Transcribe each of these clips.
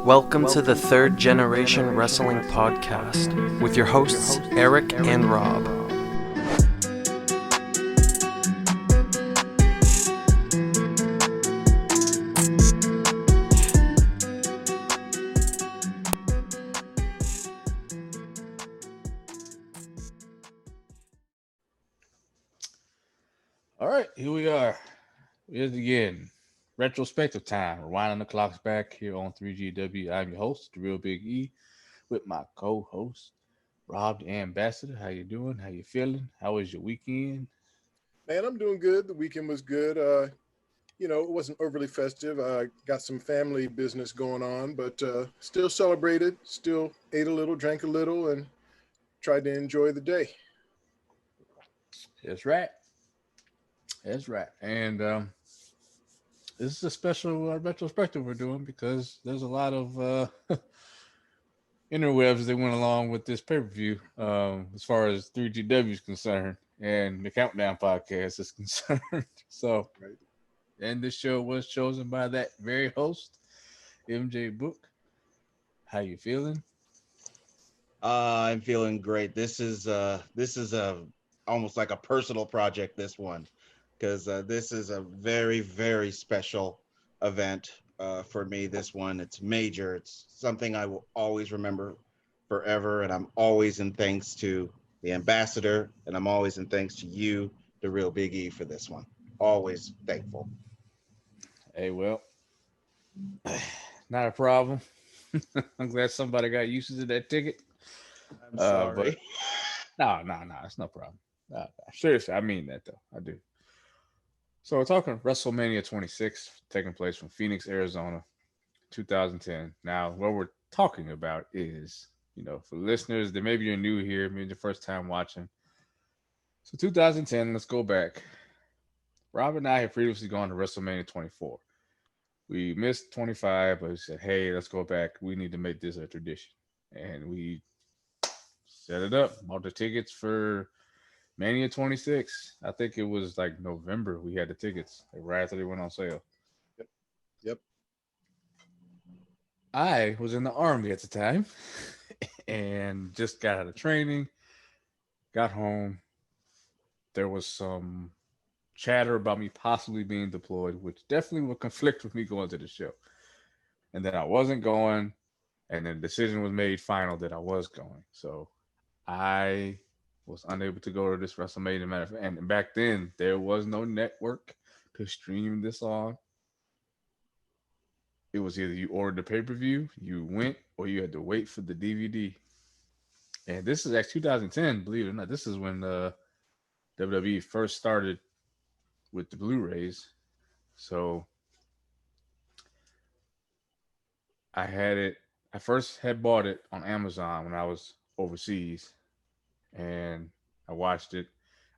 Welcome to the Third Generation Wrestling Podcast with your hosts, Eric and Rob. All right, here we are. Here's again. Retrospective time. We're winding the clocks back here on 3GW. I'm your host, the real Big E, with my co-host, Rob the Ambassador. How you doing? How you feeling? How was your weekend? Man, I'm doing good. The weekend was good. It wasn't overly festive. I got some family business going on, but still celebrated, still ate a little, drank a little, and tried to enjoy the day. That's right. That's right. And this is a special retrospective we're doing because there's a lot of interwebs that went along with this pay-per-view as far as 3GW is concerned and the Countdown podcast is concerned. So, Right. and this show was chosen by that very host, MJ Book. How you feeling? I'm feeling great. This is a almost like a personal project. This one, because this is a very, very special event for me. This one, it's major. It's something I will always remember forever, and I'm always in thanks to the ambassador, and I'm always in thanks to you, the real Big E, for this one. Always thankful. Hey, well, not a problem. I'm glad somebody got used to that ticket. I'm sorry. But no, it's no problem. Seriously, I mean that though. I do. So we're talking WrestleMania 26, taking place from Phoenix, Arizona, 2010. Now, what we're talking about is, for listeners that maybe you're new here, maybe your first time watching. So 2010, let's go back. Rob and I had previously gone to WrestleMania 24. We missed 25, but we said, hey, let's go back. We need to make this a tradition. And we set it up, bought the tickets for Mania 26. I think it was like November we had the tickets, like right after they went on sale. Yep. I was in the Army at the time and just got out of training, got home. There was some chatter about me possibly being deployed, which definitely would conflict with me going to the show. And then I wasn't going, and then the decision was made final that I was going. So I was unable to go to this WrestleMania. And back then, there was no network to stream this on. It was either you ordered the pay-per-view, you went, or you had to wait for the DVD. And this is actually 2010, believe it or not. This is when WWE first started with the Blu-rays. So I first had bought it on Amazon when I was overseas, and I watched it.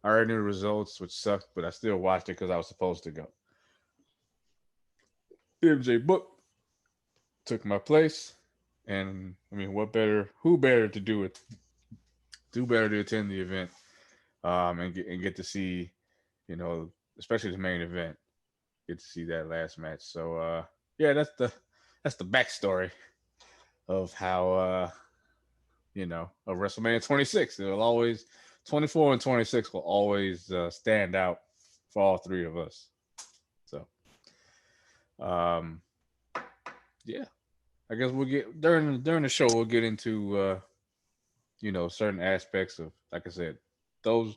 I already knew the results, which sucked, but I still watched it because I was supposed to go. MJ Book took my place, and I mean, who better to do it? Who better to attend the event and get to see, especially the main event, get to see that last match. So yeah, that's the backstory of how of WrestleMania 26. It'll always 24 and 26 will always stand out for all three of us. So yeah, I guess we'll get during the show we'll get into certain aspects of, like I said, those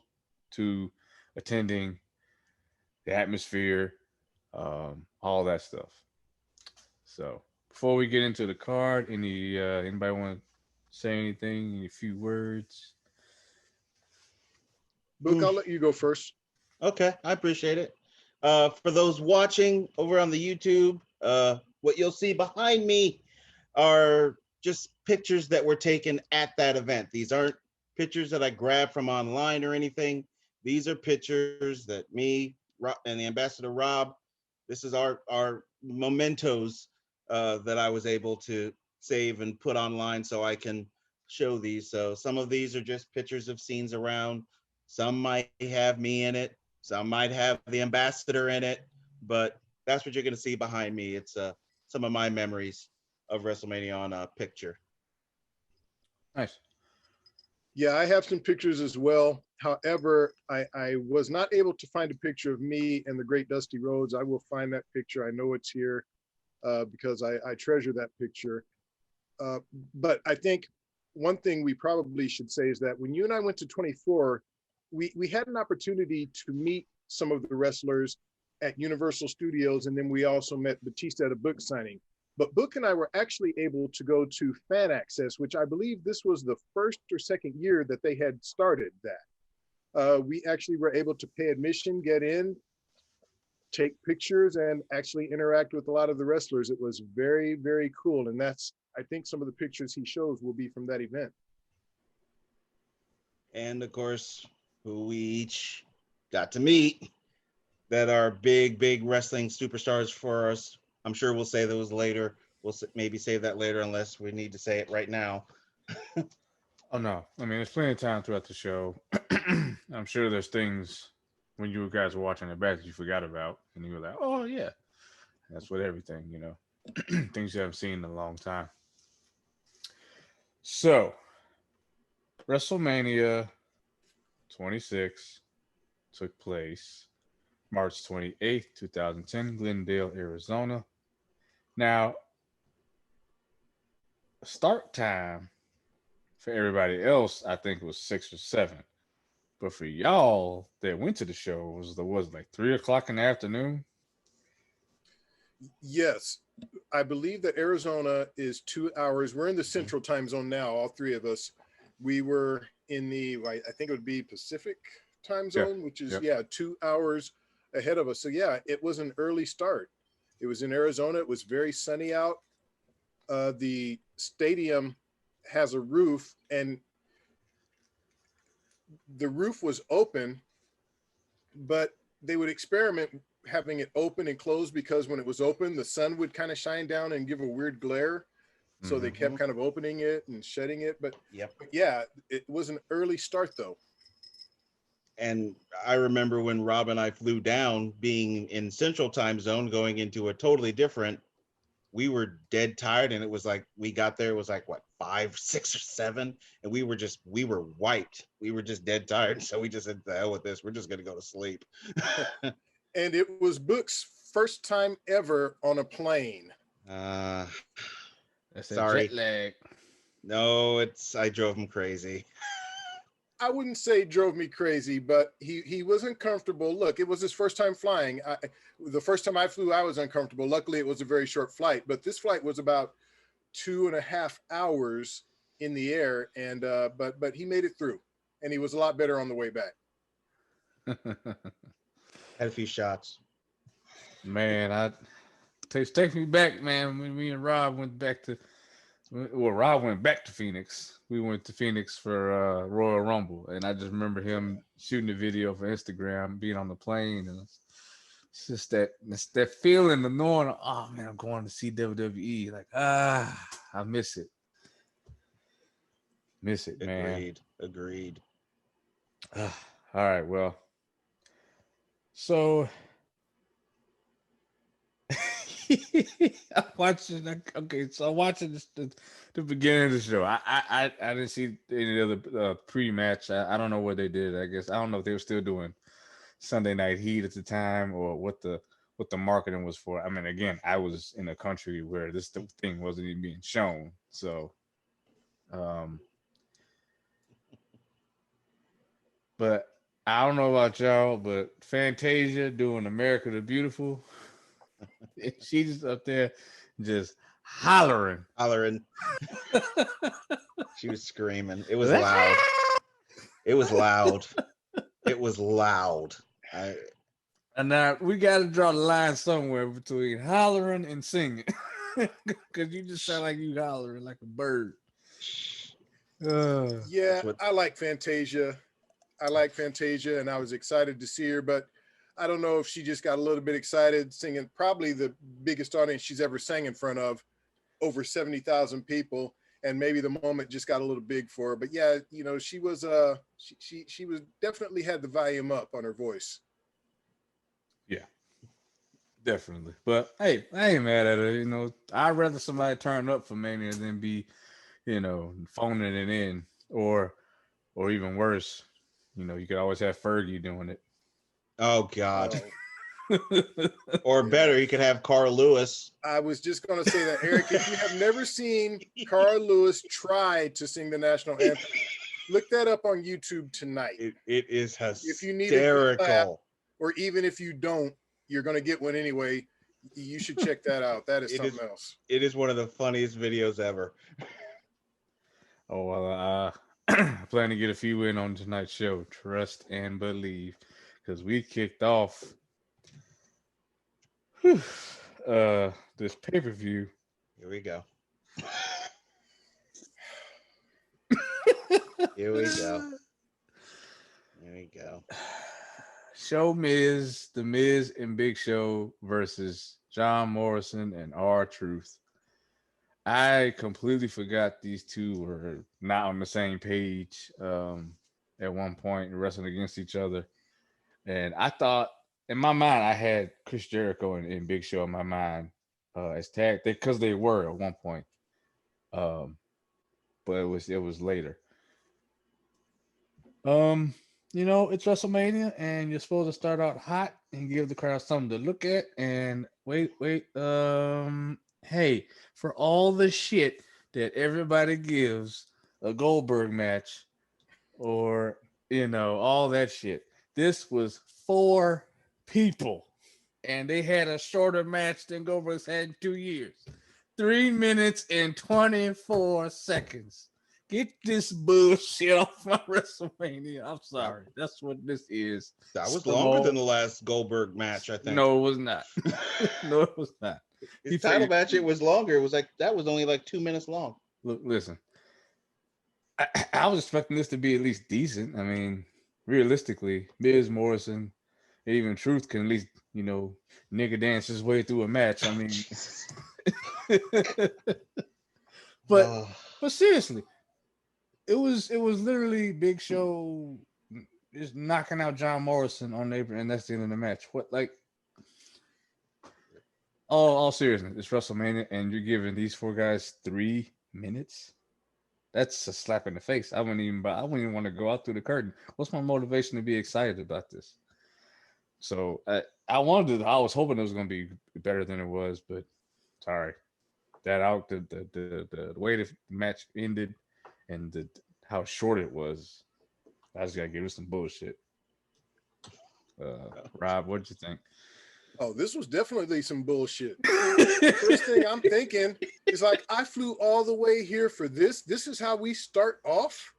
two attending, the atmosphere, all that stuff. So before we get into the card, anybody want to say anything? Any few words? Book, I'll let you go first. Okay, I appreciate it. For those watching over on the YouTube, what you'll see behind me are just pictures that were taken at that event. These aren't pictures that I grabbed from online or anything. These are pictures that me and the Ambassador Rob, this is our mementos that I was able to save and put online so I can show these. So some of these are just pictures of scenes around. Some might have me in it. Some might have the ambassador in it, but that's what you're going to see behind me. It's some of my memories of WrestleMania on a picture. Nice. Yeah, I have some pictures as well. However, I was not able to find a picture of me and the Great Dusty Rhodes. I will find that picture. I know it's here because I treasure that picture. But I think one thing we probably should say is that when you and I went to 24, we had an opportunity to meet some of the wrestlers at Universal Studios, and then we also met Batista at a book signing. But Book and I were actually able to go to Fan Access, which I believe this was the first or second year that they had started that. We actually were able to pay admission, get in, take pictures, and actually interact with a lot of the wrestlers. It was very, very cool. And that's, I think some of the pictures he shows will be from that event. And of course, who we each got to meet that are big wrestling superstars for us. I'm sure we'll say those later. We'll maybe save that later unless we need to say it right now. Oh no, I mean there's plenty of time throughout the show. I'm sure there's things when you guys were watching it back that you forgot about, and you were like, "Oh yeah," that's with everything, you know, things you haven't seen in a long time. So, WrestleMania 26 took place March 28th, 2010, Glendale, Arizona. Now, start time for everybody else, I think it was 6 or 7. But for y'all that went to the show, was like 3 o'clock in the afternoon? Yes, I believe that Arizona is 2 hours. We're in the central time zone now, all three of us. We were in the, I think it would be Pacific time zone, which is, 2 hours ahead of us. So yeah, it was an early start. It was in Arizona. It was very sunny out. The stadium has a roof, and the roof was open, but they would experiment having it open and closed because when it was open, the sun would kind of shine down and give a weird glare. So they kept kind of opening it and shutting it. But yeah, it was an early start though. And I remember when Rob and I flew down, being in Central Time Zone, going into a totally different, we were dead tired. And it was like, we got there, it was like, what, 5, 6, or 7? And we were wiped. We were just dead tired. So we just said, the hell with this. We're just going to go to sleep. And it was Book's first time ever on a plane. Sorry. Jet lag. No, I drove him crazy. I wouldn't say drove me crazy, but he was uncomfortable. Look, it was his first time flying. The first time I flew, I was uncomfortable. Luckily, it was a very short flight, but this flight was about 2.5 hours in the air, and but he made it through, and he was a lot better on the way back. Had a few shots. Man, take me back, man. When me and Rob went back to, Rob went back to Phoenix. We went to Phoenix for Royal Rumble, and I just remember him shooting a video for Instagram, being on the plane, and it's just that feeling of knowing, oh man, I'm going to see WWE. Like, I miss it. Miss it, man. Agreed. All right, well, so I'm watching. Okay, so I'm watching the beginning of the show. I didn't see any other pre-match. I don't know what they did. I guess I don't know if they were still doing Sunday Night Heat at the time or what the marketing was for. I mean, again, I was in a country where this thing wasn't even being shown. So, but I don't know about y'all, but Fantasia doing America the Beautiful. She just up there just hollering. She was screaming. It was loud. It was loud. It was loud. And now we got to draw the line somewhere between hollering and singing, because you just sound like you hollering like a bird. Yeah, I like Fantasia. And I was excited to see her, but I don't know if she just got a little bit excited singing, probably the biggest audience she's ever sang in front of, over 70,000 people. And maybe the moment just got a little big for her. But yeah, you know, she was definitely had the volume up on her voice. Yeah. Definitely. But hey, I ain't mad at it. You know, I'd rather somebody turn up for Mania than be, phoning it in, or even worse, you could always have Fergie doing it. Oh God. Oh, Or yeah. better, you could have Carl Lewis. I was just going to say that, Eric. If you have never seen Carl Lewis try to sing the national anthem, look that up on YouTube tonight. It is If you need a good laugh, hysterical. or even if you don't, you're going to get one anyway. You should check that out. That is something else. It is one of the funniest videos ever. Oh well, I plan to get a few in on tonight's show. Trust and believe, because we kicked off this pay-per-view. Here we go. Here we go. Here we go. Show Miz, The Miz and Big Show versus John Morrison and R-Truth. I completely forgot these two were not on the same page at one point, wrestling against each other. And I thought, in my mind, I had Chris Jericho and Big Show in my mind as tag, because they were at one point. But it was later. It's WrestleMania, and you're supposed to start out hot and give the crowd something to look at. And wait, hey, for all the shit that everybody gives a Goldberg match, or all that shit, this was 4 people, and they had a shorter match than Goldberg's had in 2 years. 3 minutes and 24 seconds. Get this bullshit off my WrestleMania. I'm sorry. That's what this is. That was longer than the last Goldberg match, I think. No, it was not. No, it was not. His title match, it was longer. It was that was only 2 minutes long. Look, listen. I was expecting this to be at least decent. I mean, realistically, Miz, Morrison, even Truth can at least, nigga dance his way through a match. I mean, but seriously, it was literally Big Show just knocking out John Morrison on the apron, and that's the end of the match. All seriousness, it's WrestleMania, and you're giving these 4 guys 3 minutes. That's a slap in the face. I wouldn't even want to go out through the curtain. What's my motivation to be excited about this? So I was hoping it was going to be better than it was, but sorry. The way the match ended and how short it was, I just got to give it some bullshit. Rob, what did you think? Oh, this was definitely some bullshit. First thing I'm thinking is I flew all the way here for this. This is how we start off.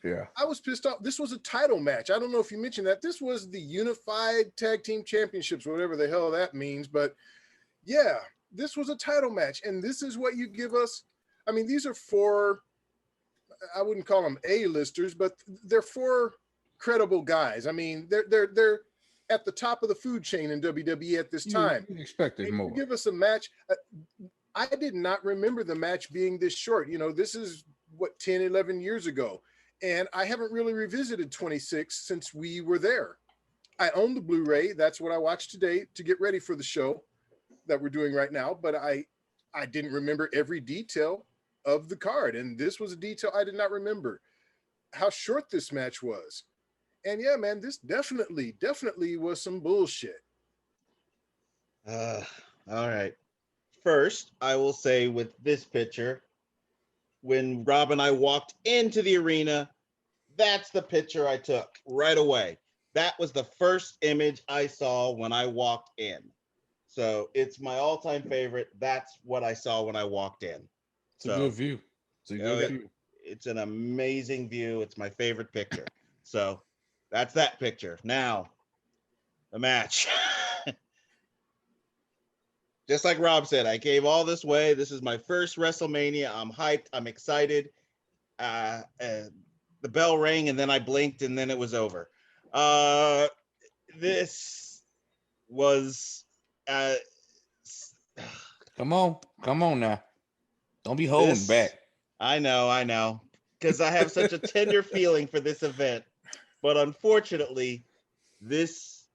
Yeah. I was pissed off. This was a title match. I don't know if you mentioned that. This was the Unified Tag Team Championships, whatever the hell that means. But yeah, this was a title match. And this is what you give us. I mean, these are 4, I wouldn't call them A-listers, but they're 4 credible guys. I mean, they're at the top of the food chain in WWE at this time. You expected more. Give us a match. I did not remember the match being this short. This is 10, 11 years ago. And I haven't really revisited 26 since we were there. I own the Blu-ray. That's what I watched today to get ready for the show that we're doing right now. But I didn't remember every detail of the card. And this was a detail I did not remember. How short this match was. And yeah, man, this definitely was some bullshit. All right. First, I will say with this picture, when Rob and I walked into the arena, that's the picture I took right away. That was the first image I saw when I walked in. So it's my all-time favorite. That's what I saw when I walked in. It's a good view. It's a good view. It's an amazing view. It's my favorite picture. So that's that picture. Now, the match. Just like Rob said, I gave all this way. This is my first WrestleMania. I'm hyped. I'm excited. The bell rang, and then I blinked, and then it was over. This was... Come on now. Don't be holding back. I know. Because I have such a tender feeling for this event. But unfortunately, this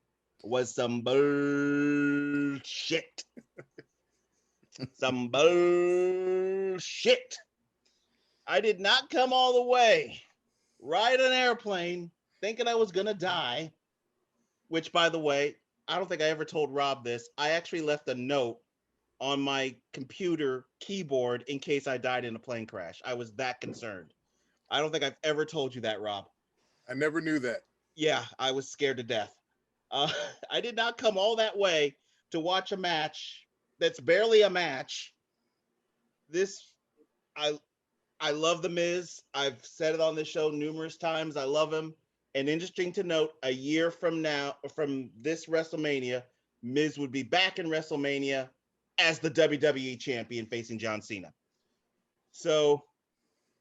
was some bullshit. Some bullshit. I did not come all the way, ride an airplane, thinking I was going to die, which, by the way, I don't think I ever told Rob this. I actually left a note on my computer keyboard in case I died in a plane crash. I was that concerned. I don't think I've ever told you that, Rob. I never knew that. Yeah, I was scared to death. I did not come all that way to watch a match that's barely a match. I love The Miz. I've said it on this show numerous times. I love him. And interesting to note, a year from now, from this WrestleMania, Miz would be back in WrestleMania as the WWE champion facing John Cena. So,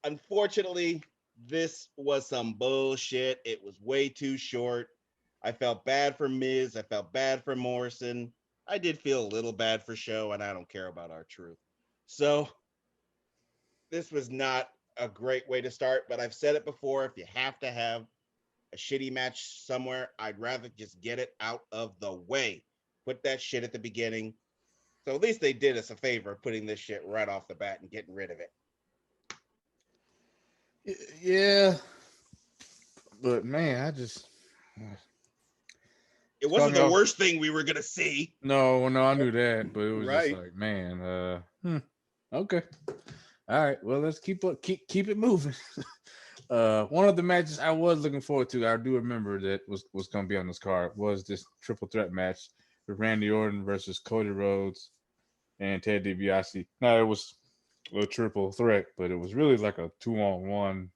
unfortunately, this was some bullshit. It was way too short. I felt bad for Miz. I felt bad for Morrison. I did feel a little bad for Show, and I don't care about R-Truth. So, this was not a great way to start, but I've said it before. If you have to have a shitty match somewhere, I'd rather just get it out of the way. Put that shit at the beginning. So at least they did us a favor putting this shit right off the bat and getting rid of it. Yeah. But man, it wasn't the worst thing we were gonna see. No, I knew that, but it was Right. just like, man, okay. All right, well, let's keep it moving. One of the matches I was looking forward to, I do remember that was going to be on this card, was this triple threat match with Randy Orton versus Cody Rhodes and Ted DiBiase. Now, it was a triple threat, but it was really like a 2-on-1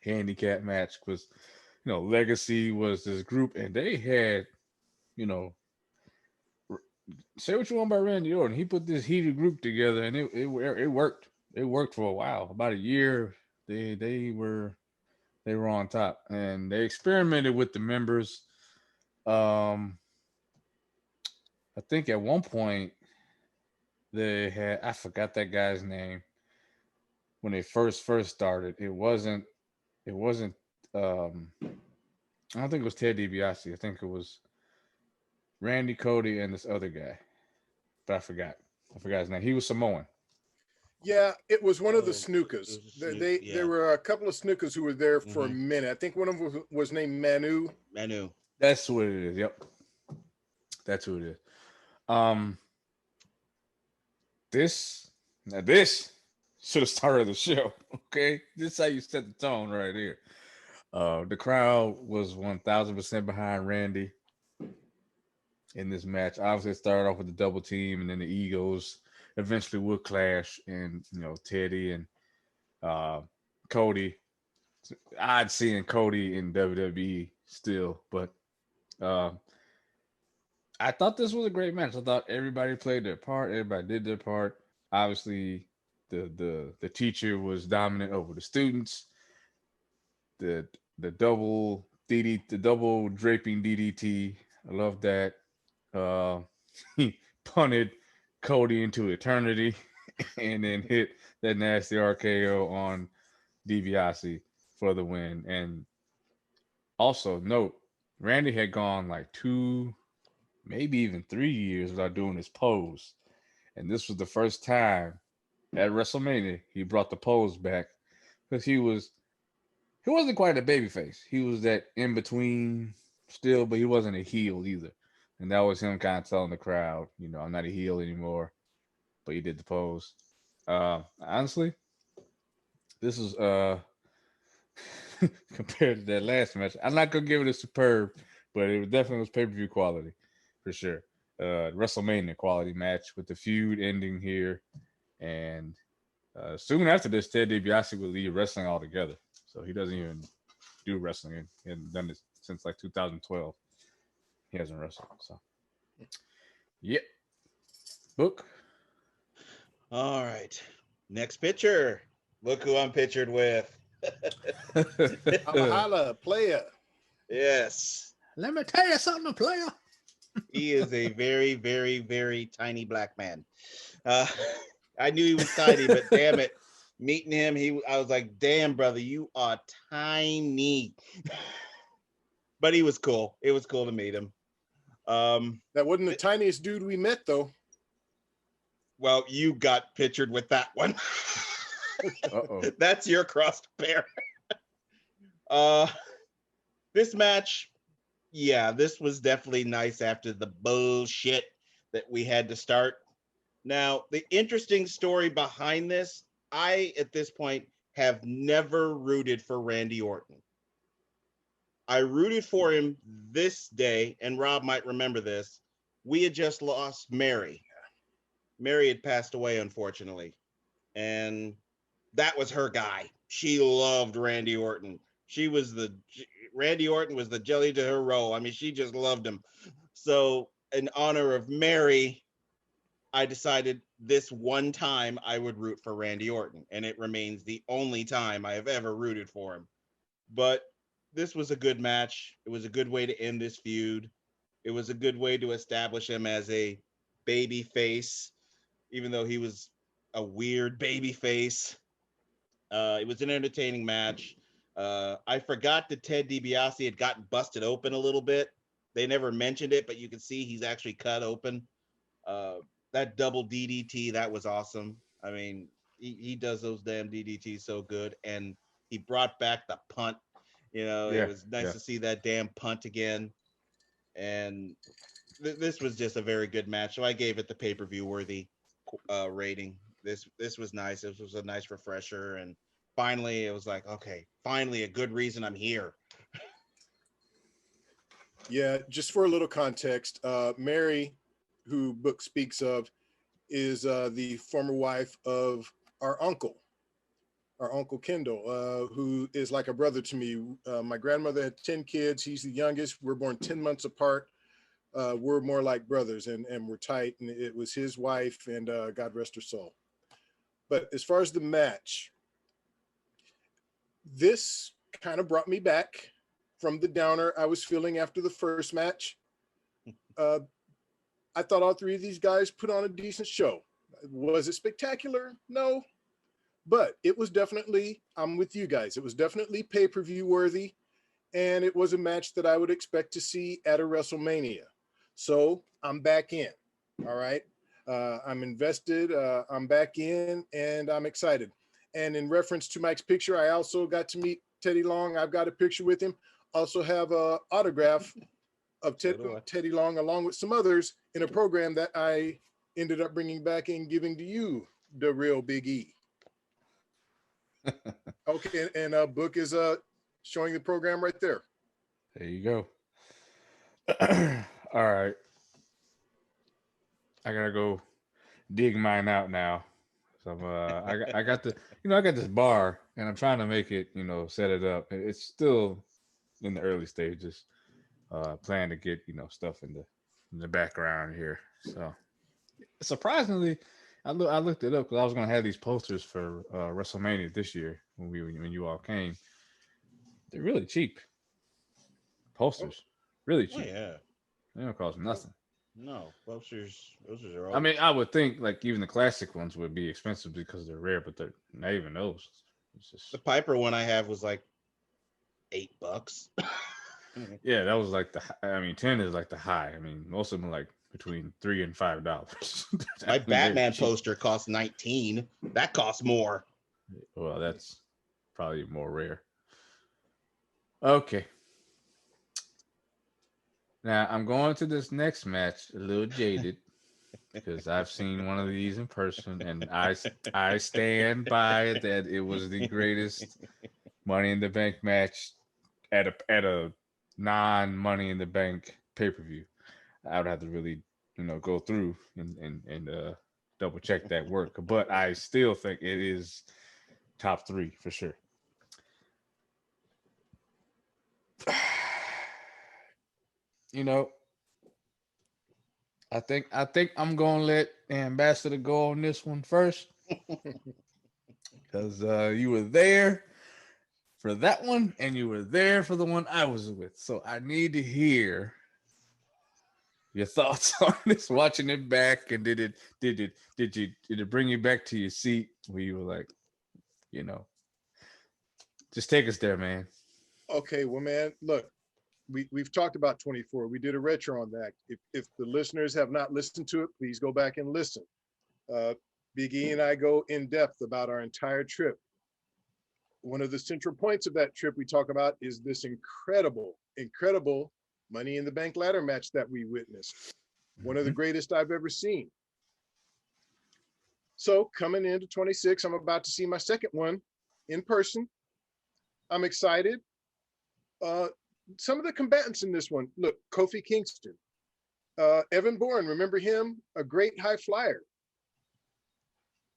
handicap match because, Legacy was this group, and they had, say what you want about Randy Orton. He put this heated group together, and it worked. It worked for a while. About a year, they were on top, and they experimented with the members. I think at one point they had, I forgot that guy's name when they first started. It wasn't I don't think it was Ted DiBiase. I think it was Randy, Cody, and this other guy, but I forgot his name. He was Samoan. Yeah, it was one of the Snukas. There were a couple of Snukas who were there for a minute. I think one of them was named Manu. That's what it is. Yep. That's who it is. This should have started the show. Okay. This is how you set the tone right here. The crowd was 1000% behind Randy in this match. Obviously, it started off with the double team, and then the egos eventually would clash, and Teddy and Cody. I'd seen Cody in WWE still, but I thought this was a great match. I thought everybody played their part. Everybody did their part. Obviously, the teacher was dominant over the students. The double the double draping DDT. I love that. He punted Cody into eternity and then hit that nasty RKO on DiBiase for the win. And also note, Randy had gone like 2, maybe even 3 years without doing his pose. And this was the first time at WrestleMania he brought the pose back because he wasn't quite a babyface. He was that in between still, but he wasn't a heel either. And that was him kind of telling the crowd, I'm not a heel anymore. But he did the pose. Honestly, this is compared to that last match, I'm not gonna give it a superb, but it definitely was pay-per-view quality for sure. WrestleMania quality match with the feud ending here, and soon after this, Ted DiBiase will leave wrestling altogether. So he doesn't even do wrestling. He hasn't done this since like 2012. He hasn't wrestled. So, yep. Book. All right. Next picture. Look who I'm pictured with. Holla, player. Yes. Let me tell you something, player. He is a very, very, very tiny black man. I knew he was tiny, but damn it. Meeting him, I was like, damn, brother, you are tiny. But he was cool. It was cool to meet him. That wasn't the tiniest dude we met, though. Well, you got pictured with that one. Uh-oh. That's your cross to bear. This match, yeah, this was definitely nice after the bullshit that we had to start. Now, the interesting story behind this, I, at this point, have never rooted for Randy Orton. I rooted for him this day, and Rob might remember this. We had just lost Mary. Mary had passed away, unfortunately. And that was her guy. She loved Randy Orton. Randy Orton was the jelly to her roll. I mean, she just loved him. So in honor of Mary, I decided this one time I would root for Randy Orton, and it remains the only time I have ever rooted for him. But this was a good match. It was a good way to end this feud. It was a good way to establish him as a baby face, even though he was a weird baby face. It was an entertaining match. I forgot that Ted DiBiase had gotten busted open a little bit. They never mentioned it, but you can see he's actually cut open. That double DDT, that was awesome. I mean, he does those damn DDTs so good. And he brought back the punt. You know, it was nice to see that damn punt again. And this was just a very good match. So I gave it the pay-per-view worthy rating. This was nice. This was a nice refresher. And finally, it was like, okay, finally a good reason I'm here. Yeah, just for a little context, Mary, who book speaks of, is the former wife of our uncle Kendall, who is like a brother to me. My grandmother had 10 kids. He's the youngest. We're born 10 months apart. We're more like brothers, and we're tight. And it was his wife, and God rest her soul. But as far as the match, this kind of brought me back from the downer I was feeling after the first match. I thought all three of these guys put on a decent show. Was it spectacular? No. But it was definitely, I'm with you guys, it was definitely pay-per-view worthy, and it was a match that I would expect to see at a WrestleMania. So I'm back in, all right? I'm invested, I'm back in, and I'm excited. And in reference to Mike's picture, I also got to meet Teddy Long. I've got a picture with him. Also have an autograph of Teddy Long, along with some others, in a program that I ended up bringing back and giving to you, the real Big E. Okay, and book is showing the program right there. There you go. All right. I gotta go dig mine out now. So I got the I got this bar and I'm trying to make it, set it up. It's still in the early stages. Plan to get, stuff in the background here. So surprisingly, I looked it up because I was gonna have these posters for WrestleMania this year when you all came. They're really cheap. Posters, really cheap. Oh, yeah. They don't cost nothing. No, posters are all. I mean, I would think like even the classic ones would be expensive because they're rare, but they're not even those. It's just... The Piper one I have was like $8. Yeah, that was like 10 is like the high. I mean, most of them are like between $3 and $5. My Batman poster costs $19. That costs more. Well, that's probably more rare. Okay. Now I'm going to this next match a little jaded because I've seen one of these in person, and I stand by that it was the greatest Money in the Bank match at a non-Money in the Bank pay-per-view. I would have to really go through and double check that work, but I still think it is top 3 for sure. I think I'm gonna let the ambassador go on this one first because you were there for that one and you were there for the one I was with, so I need to hear your thoughts on this. Watching it back, and did it bring you back to your seat where you were like, just take us there, man. Okay, well, man, look, we've talked about 24. We did a retro on that. If the listeners have not listened to it, please go back and listen. Big E and I go in depth about our entire trip. One of the central points of that trip we talk about is this incredible Money in the Bank ladder match that we witnessed. One of the greatest I've ever seen. So coming into 26, I'm about to see my second one in person. I'm excited. Some of the combatants in this one, look, Kofi Kingston, Evan Bourne, remember him? A great high flyer.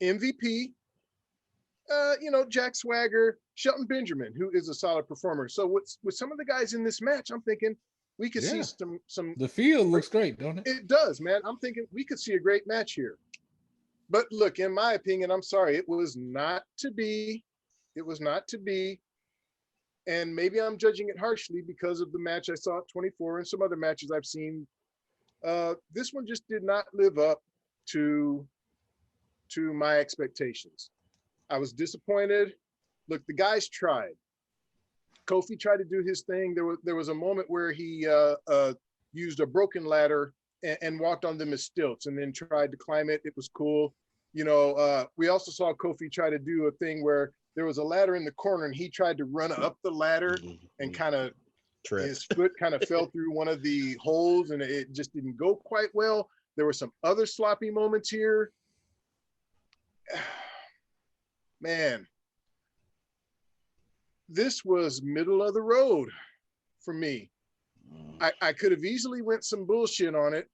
MVP, Jack Swagger, Shelton Benjamin, who is a solid performer. So with some of the guys in this match, I'm thinking we could see some. The field looks great, don't it? It does, man. I'm thinking we could see a great match here. But look, in my opinion, I'm sorry, it was not to be. It was not to be. And maybe I'm judging it harshly because of the match I saw at 24 and some other matches I've seen. This one just did not live up to my expectations. I was disappointed. Look, the guys tried. Kofi tried to do his thing. There was a moment where he used a broken ladder and walked on them as stilts and then tried to climb it. It was cool. We also saw Kofi try to do a thing where there was a ladder in the corner and he tried to run up the ladder and kind of his foot kind of fell through one of the holes and it just didn't go quite well. There were some other sloppy moments here. Man, this was middle of the road for me. I could have easily went some bullshit on it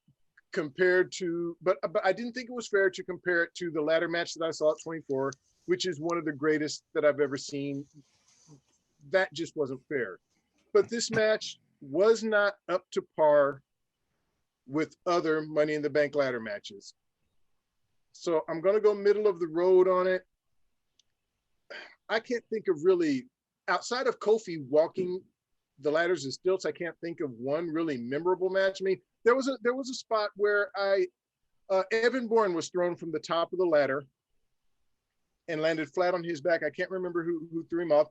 compared to, but I didn't think it was fair to compare it to the ladder match that I saw at 24, which is one of the greatest that I've ever seen. That just wasn't fair. But this match was not up to par with other Money in the Bank ladder matches. So I'm going to go middle of the road on it. I can't think of really, outside of Kofi walking the ladders and stilts, I can't think of one really memorable match. I mean, there was a spot where Evan Bourne was thrown from the top of the ladder and landed flat on his back. I can't remember who threw him off.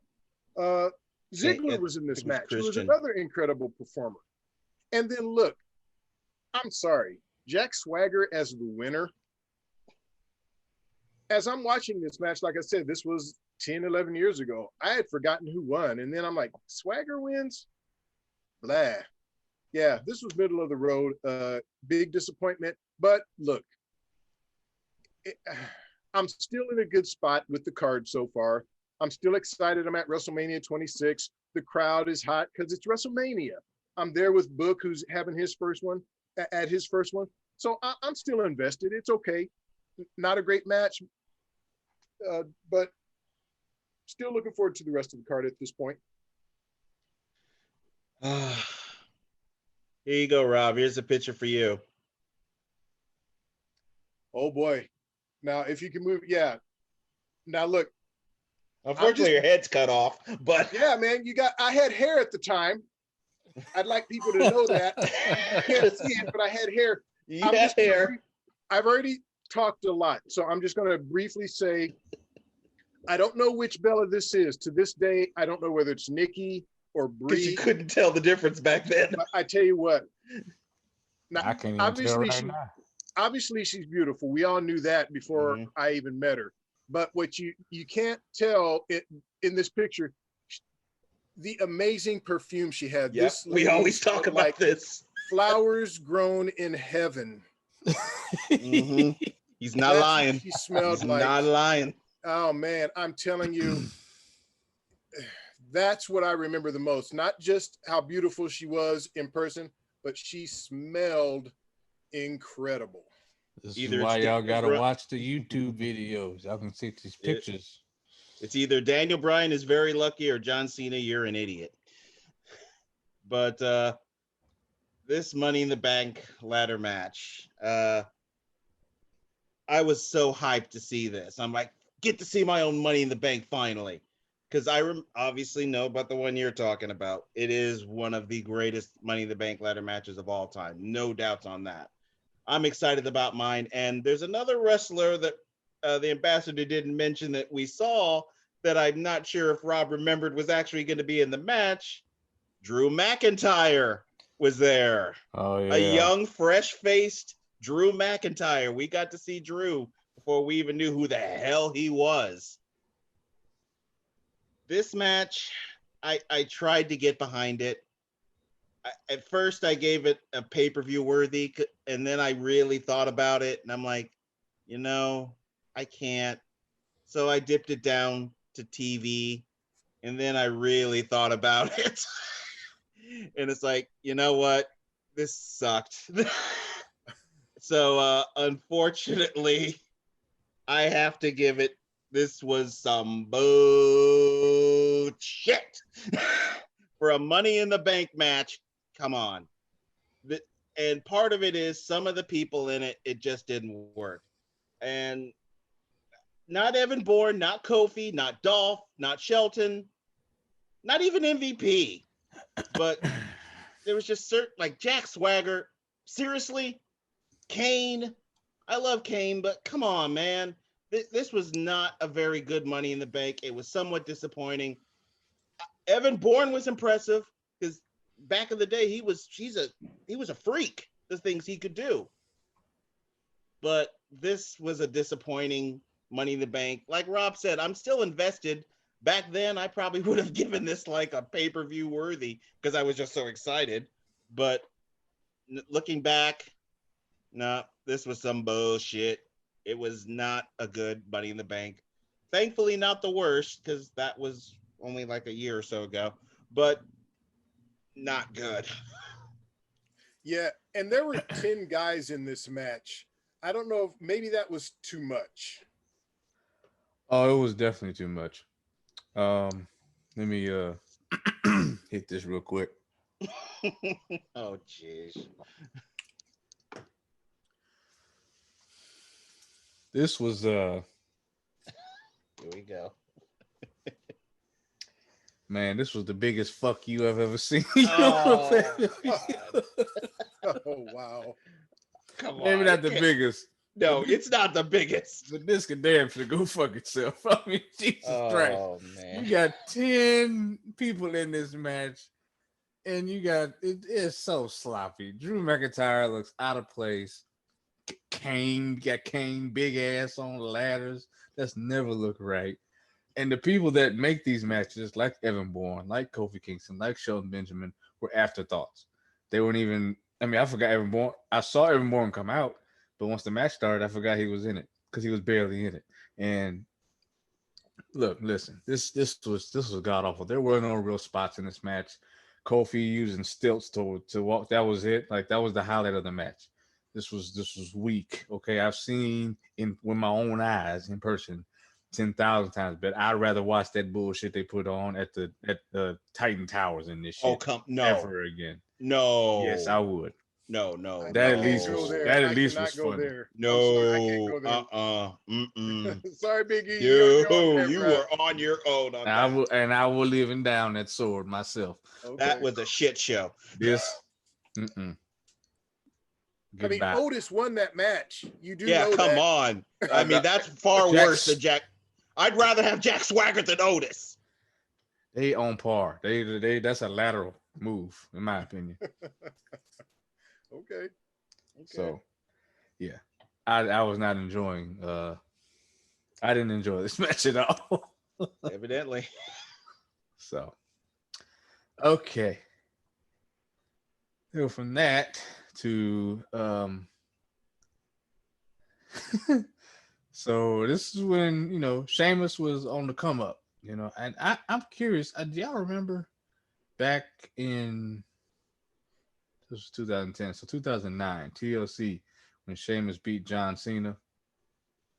Ziggler was in this match. He was another incredible performer. And then look, I'm sorry, Jack Swagger as the winner. As I'm watching this match, like I said, this was 10, 11 years ago. I had forgotten who won. And then I'm like, Swagger wins? Blah. Yeah, this was middle of the road. Big disappointment. But look, I'm still in a good spot with the card so far. I'm still excited. I'm at WrestleMania 26. The crowd is hot because it's WrestleMania. I'm there with Book, who's having his first one, at his first one. So I'm still invested. It's okay. Not a great match, but still looking forward to the rest of the card at this point. Here you go, Rob. Here's a picture for you. Oh boy. Now, if you can move, yeah. Now look. Unfortunately, your head's cut off, but yeah, man, I had hair at the time. I'd like people to know that. You can't see it, but I had hair. You had hair. I've already talked a lot, so I'm just going to briefly say, I don't know which Bella this is. To this day, I don't know whether it's Nikki or Brie. Because you couldn't tell the difference back then. But I tell you what. Now, I can't even tell right now. Obviously, she's beautiful. We all knew that before I even met her. But what you can't tell it in this picture, the amazing perfume she had. Yep, we always talk about this. Flowers grown in heaven. He's not lying. He smelled He's like. Not lying. Oh man, I'm telling you, that's what I remember the most. Not just how beautiful she was in person, but she smelled incredible. This is why y'all gotta watch the YouTube videos. Y'all can see these pictures. It's either Daniel Bryan is very lucky or John Cena, you're an idiot. But this Money in the Bank ladder match, I was so hyped to see this. I'm like, get to see my own Money in the Bank finally. Because I obviously know about the one you're talking about. It is one of the greatest Money in the Bank ladder matches of all time. No doubts on that. I'm excited about mine. And there's another wrestler that the ambassador didn't mention that we saw that I'm not sure if Rob remembered was actually going to be in the match. Drew McIntyre was there. Oh yeah. A young, fresh-faced Drew McIntyre. We got to see Drew before we even knew who the hell he was. This match, I tried to get behind it. At first, I gave it a pay-per-view worthy, and then I really thought about it, and I'm like, I can't. So I dipped it down to TV, and then I really thought about it. And it's like, you know what? This sucked. So unfortunately, I have to give it. This was some bullshit. For a Money in the Bank match, come on. And part of it is some of the people in it, it just didn't work. And not Evan Bourne, not Kofi, not Dolph, not Shelton, not even MVP. But there was just certain, like Jack Swagger. Seriously, Kane. I love Kane, but come on, man. This was not a very good Money in the Bank. It was somewhat disappointing. Evan Bourne was impressive because back in the day, he was a freak. The things he could do. But this was a disappointing Money in the Bank. Like Rob said, I'm still invested. Back then, I probably would have given this like a pay-per-view worthy because I was just so excited. But looking back, nah, this was some bullshit. It was not a good Money in the Bank. Thankfully, not the worst because that was only like a year or so ago. But not good. Yeah, and there were 10 guys in this match. I don't know if maybe that was too much. Oh, it was definitely too much. Let me hit this real quick. Oh, jeez. This was Here we go. man, this was the biggest fuck you I've ever seen. Oh, God. Oh, wow. Come on. Maybe not the biggest. No, it's not the biggest. But this could damn sure go fuck itself. I mean, Jesus Christ. Oh, man. You got 10 people in this match, and it's so sloppy. Drew McIntyre looks out of place. Kane, got Kane big ass on ladders. That's never look right. And the people that make these matches, like Evan Bourne, like Kofi Kingston, like Shelton Benjamin, were afterthoughts. They weren't even. I mean, I forgot Evan Bourne. I saw Evan Bourne come out, but once the match started, I forgot he was in it because he was barely in it. And listen, this was god awful. There were no real spots in this match. Kofi using stilts to walk. That was it. Like that was the highlight of the match. This was weak. Okay, I've seen with my own eyes in person 10,000 times, but I'd rather watch that bullshit they put on at the Titan Towers in this shit. No. Ever again. No. Yes, I would. No. That at least was funny. No. I can't go there. Sorry, Big E. You were on your own on that. I will live and down that sword myself. Okay. That was a shit show. This, I mean, Otis won that match. You do know come that. on. I mean, that's far worse than Jack. I'd rather have Jack Swagger than Otis. They on par. They that's a lateral move, in my opinion. Okay. So, yeah, I was not enjoying. I didn't enjoy this match at all. Evidently. So, okay. So from that to so this is when Sheamus was on the come up, and I'm curious. Do y'all remember back in this was 2010, so 2009 TLC when Sheamus beat John Cena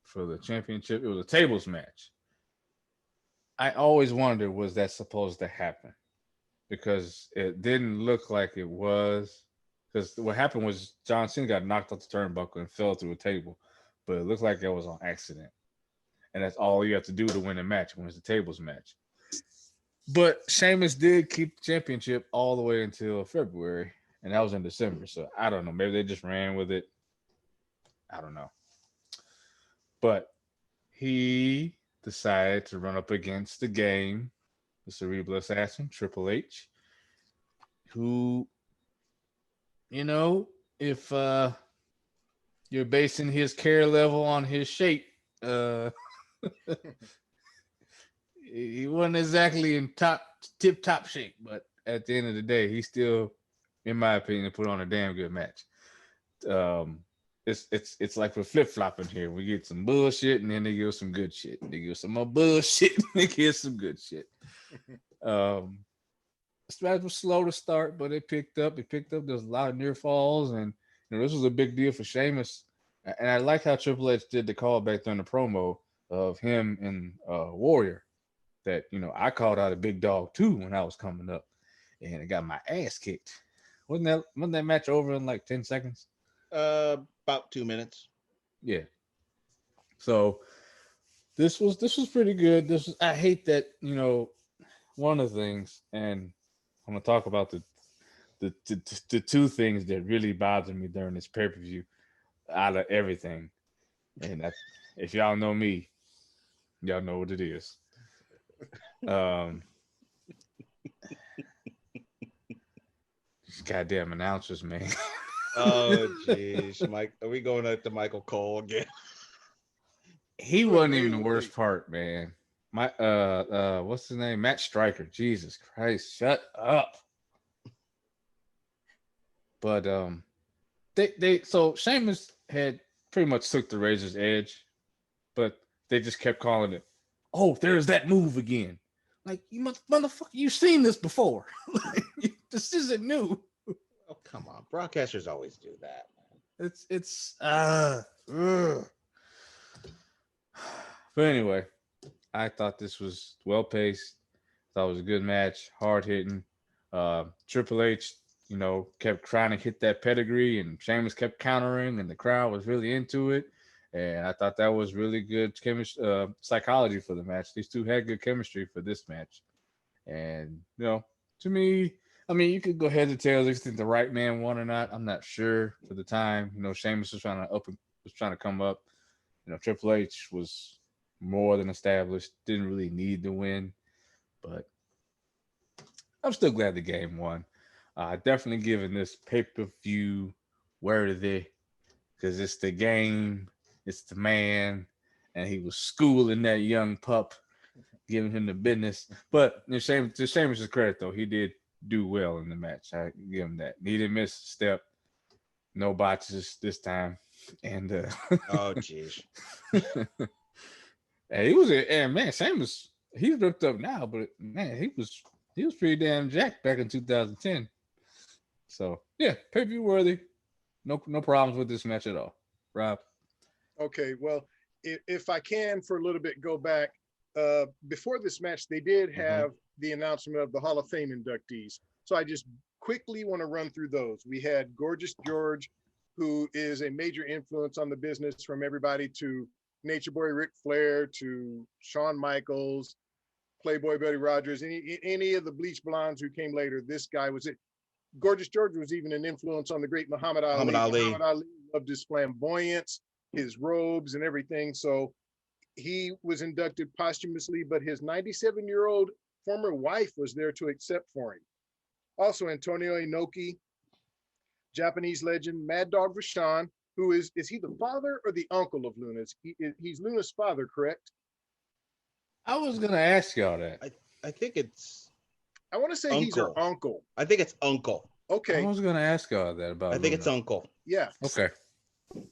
for the championship? It was a tables match. I always wondered, was that supposed to happen? Because it didn't look like it was. Because what happened was John Cena got knocked off the turnbuckle and fell through a table, but it looked like it was on accident. And that's all you have to do to win a match when it's a tables match. But Sheamus did keep the championship all the way until February, and that was in December. So I don't know. Maybe they just ran with it. I don't know. But he decided to run up against the Game, the Cerebral Assassin, Triple H. who, if you're basing his care level on his shape, he wasn't exactly in tip top shape, but at the end of the day, he still, in my opinion, put on a damn good match. It's like we're flip flopping here. We get some bullshit and then they give us some good shit. They give us some more bullshit and they give us some good shit. This match was slow to start, but it picked up. There's a lot of near falls, and this was a big deal for Sheamus. And I like how Triple H did the callback during the promo of him and Warrior. That I called out a big dog too when I was coming up, and I got my ass kicked. Wasn't that match over in like 10 seconds? About 2 minutes. Yeah. So this was pretty good. I hate that one of the things, and I'm gonna talk about the two things that really bothered me during this pay-per-view out of everything. And if y'all know me, y'all know what it is. Goddamn announcers, man. Oh jeez, Mike, are we going up to Michael Cole again? He wasn't even the worst part, man. What's his name? Matt Stryker. Jesus Christ, shut up. But so Sheamus had pretty much took the razor's edge, but they just kept calling it, oh, there's that move again. Like, you motherfucker, you've seen this before. This isn't new. Oh, come on. Broadcasters always do that. But anyway, I thought this was well paced. Thought it was a good match, hard hitting. Triple H, kept trying to hit that pedigree, and Sheamus kept countering, and the crowd was really into it. And I thought that was really good psychology for the match. These two had good chemistry for this match. And, to me, I mean, you could go heads or tails if you think the right man won or not. I'm not sure for the time. Sheamus was trying to come up. Triple H was more than established. Didn't really need to win. But I'm still glad the game won. Definitely giving this pay-per-view worthy because it's the game. It's the man, and he was schooling that young pup, giving him the business. But to Sheamus' credit, though, he did do well in the match. I give him that. He didn't miss a step. No botches this time. And oh, jeez. And man, Sheamus, he's ripped up now, but man, he was pretty damn jacked back in 2010. So yeah, pay-per-view worthy. No problems with this match at all. Rob. Okay, well, if I can for a little bit go back, before this match, they did have the announcement of the Hall of Fame inductees. So I just quickly want to run through those. We had Gorgeous George, who is a major influence on the business, from everybody to Nature Boy Ric Flair to Shawn Michaels, Playboy Buddy Rogers, any of the bleach blondes who came later. This guy was it. Gorgeous George was even an influence on the great Muhammad Ali. Muhammad Ali loved his flamboyance, his robes and everything. So he was inducted posthumously, but his 97-year-old former wife was there to accept for him. Also, Antonio Inoki, Japanese legend, Mad Dog Vachon, who is he the father or the uncle of Luna? He's Luna's father, correct? I was going to ask y'all that. I think it's... I want to say uncle. He's her uncle. I think it's uncle. Okay. I was going to ask y'all that about I think it's uncle. Yeah. Okay.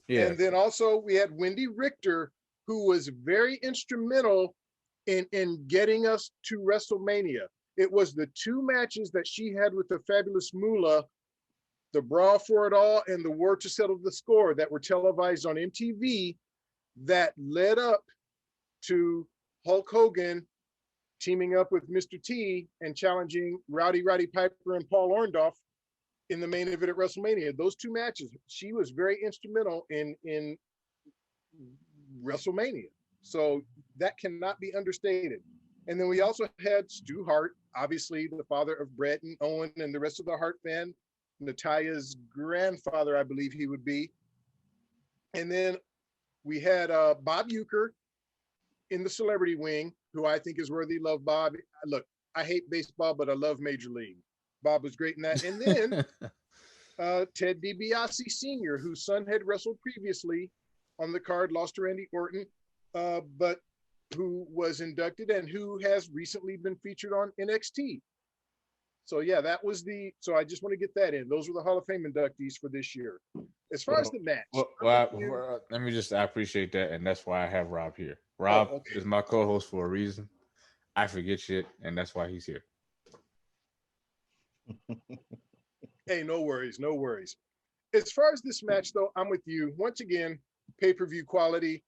Yeah. And then also we had Wendy Richter, who was very instrumental in getting us to WrestleMania. It was the two matches that she had with the Fabulous Moolah, the Brawl for It All and the War to Settle the Score, that were televised on MTV, that led up to Hulk Hogan teaming up with Mr. T and challenging Rowdy Piper and Paul Orndorff in the main event at WrestleMania. Those two matches, she was very instrumental in WrestleMania. So that cannot be understated. And then we also had Stu Hart, obviously the father of Bret and Owen and the rest of the Hart fan, Natalia's grandfather, I believe he would be. And then we had Bob Uecker in the celebrity wing, who I think is worthy. Love Bob. Look, I hate baseball, but I love Major League. Bob was great in that. And then Ted DiBiase Sr., whose son had wrestled previously on the card, lost to Randy Orton, but who was inducted and who has recently been featured on NXT. So yeah, so I just want to get that in. Those were the Hall of Fame inductees for this year. As far as the match. Let me I appreciate that. And that's why I have Rob here. Rob is my co-host for a reason. I forget shit, and that's why he's here. Hey, no worries, no worries. As far as this match, though, I'm with you. Once again, pay-per-view quality.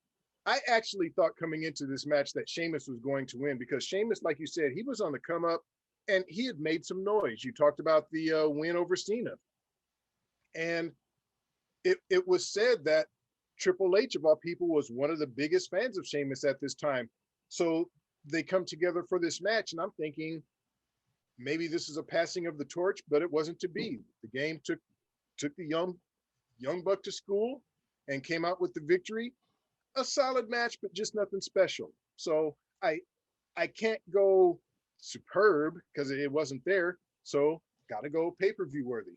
I actually thought coming into this match that Sheamus was going to win because Sheamus, like you said, he was on the come up and he had made some noise. You talked about the win over Cena. And it was said that Triple H, of all people, was one of the biggest fans of Sheamus at this time. So they come together for this match, and I'm thinking maybe this is a passing of the torch, but it wasn't to be. The game took the young buck to school and came out with the victory. A solid match, but just nothing special. So I can't go superb because it wasn't there. So got to go pay-per-view worthy.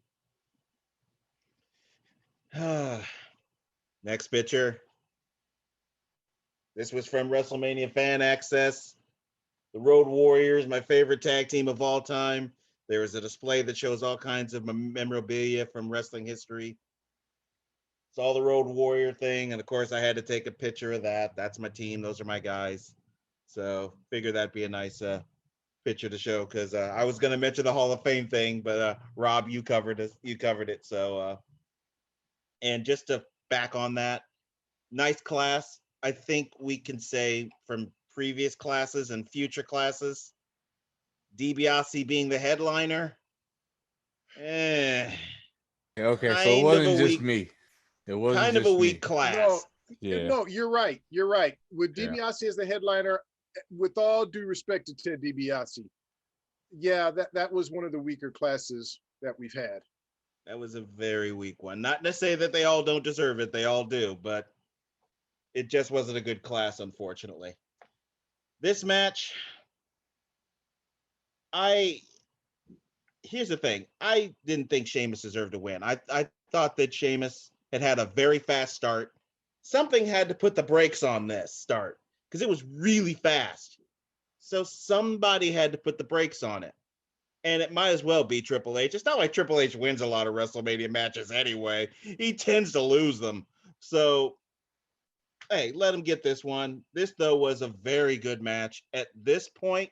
Next picture. This was from WrestleMania Fan Access. The Road Warriors, my favorite tag team of all time. There is a display that shows all kinds of memorabilia from wrestling history. It's all the Road Warrior thing. And of course, I had to take a picture of that. That's my team. Those are my guys. So figure that'd be a nice picture to show because I was going to mention the Hall of Fame thing, but Rob, you covered it. So, and just to back on that, nice class. I think we can say from previous classes and future classes, DiBiase being the headliner. Okay, so it wasn't just me. It wasn't kind of a weak class. No, you're right. You're right. With DiBiase as the headliner, with all due respect to Ted DiBiase, yeah, that was one of the weaker classes that we've had. That was a very weak one. Not to say that they all don't deserve it. They all do, but it just wasn't a good class, unfortunately. This match, here's the thing. I didn't think Sheamus deserved to win. I thought that Sheamus had a very fast start. Something had to put the brakes on this start because it was really fast. So somebody had to put the brakes on it. And it might as well be Triple H. It's not like Triple H wins a lot of WrestleMania matches anyway. He tends to lose them. So, hey, let him get this one. This, though, was a very good match. At this point,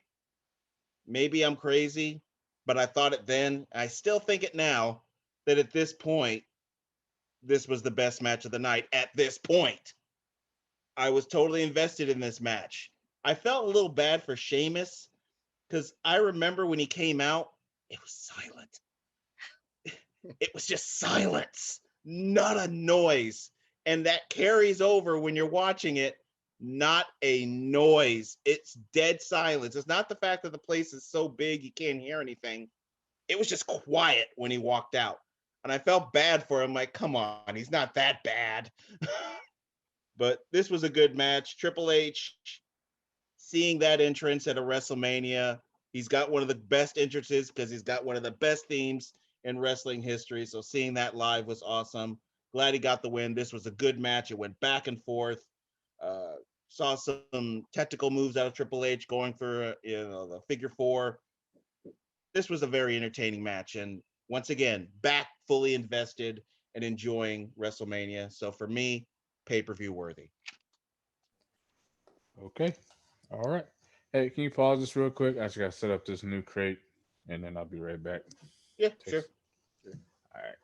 maybe I'm crazy, but I thought it then. I still think it now that at this point, this was the best match of the night. At this point, I was totally invested in this match. I felt a little bad for Sheamus because I remember when he came out, it was silent. It was just silence, not a noise. And that carries over when you're watching it, not a noise. It's dead silence. It's not the fact that the place is so big you can't hear anything. It was just quiet when he walked out. And I felt bad for him, like, come on, he's not that bad. But this was a good match. Triple H, seeing that entrance at a WrestleMania, he's got one of the best entrances because he's got one of the best themes in wrestling history. So seeing that live was awesome. Glad he got the win. This was a good match. It went back and forth. Saw some technical moves out of Triple H going for the figure four. This was a very entertaining match. And once again, back fully invested and enjoying WrestleMania. So for me, pay-per-view worthy. Okay. All right. Hey, can you pause this real quick? I just got to set up this new crate, and then I'll be right back. Yeah, sure. All right.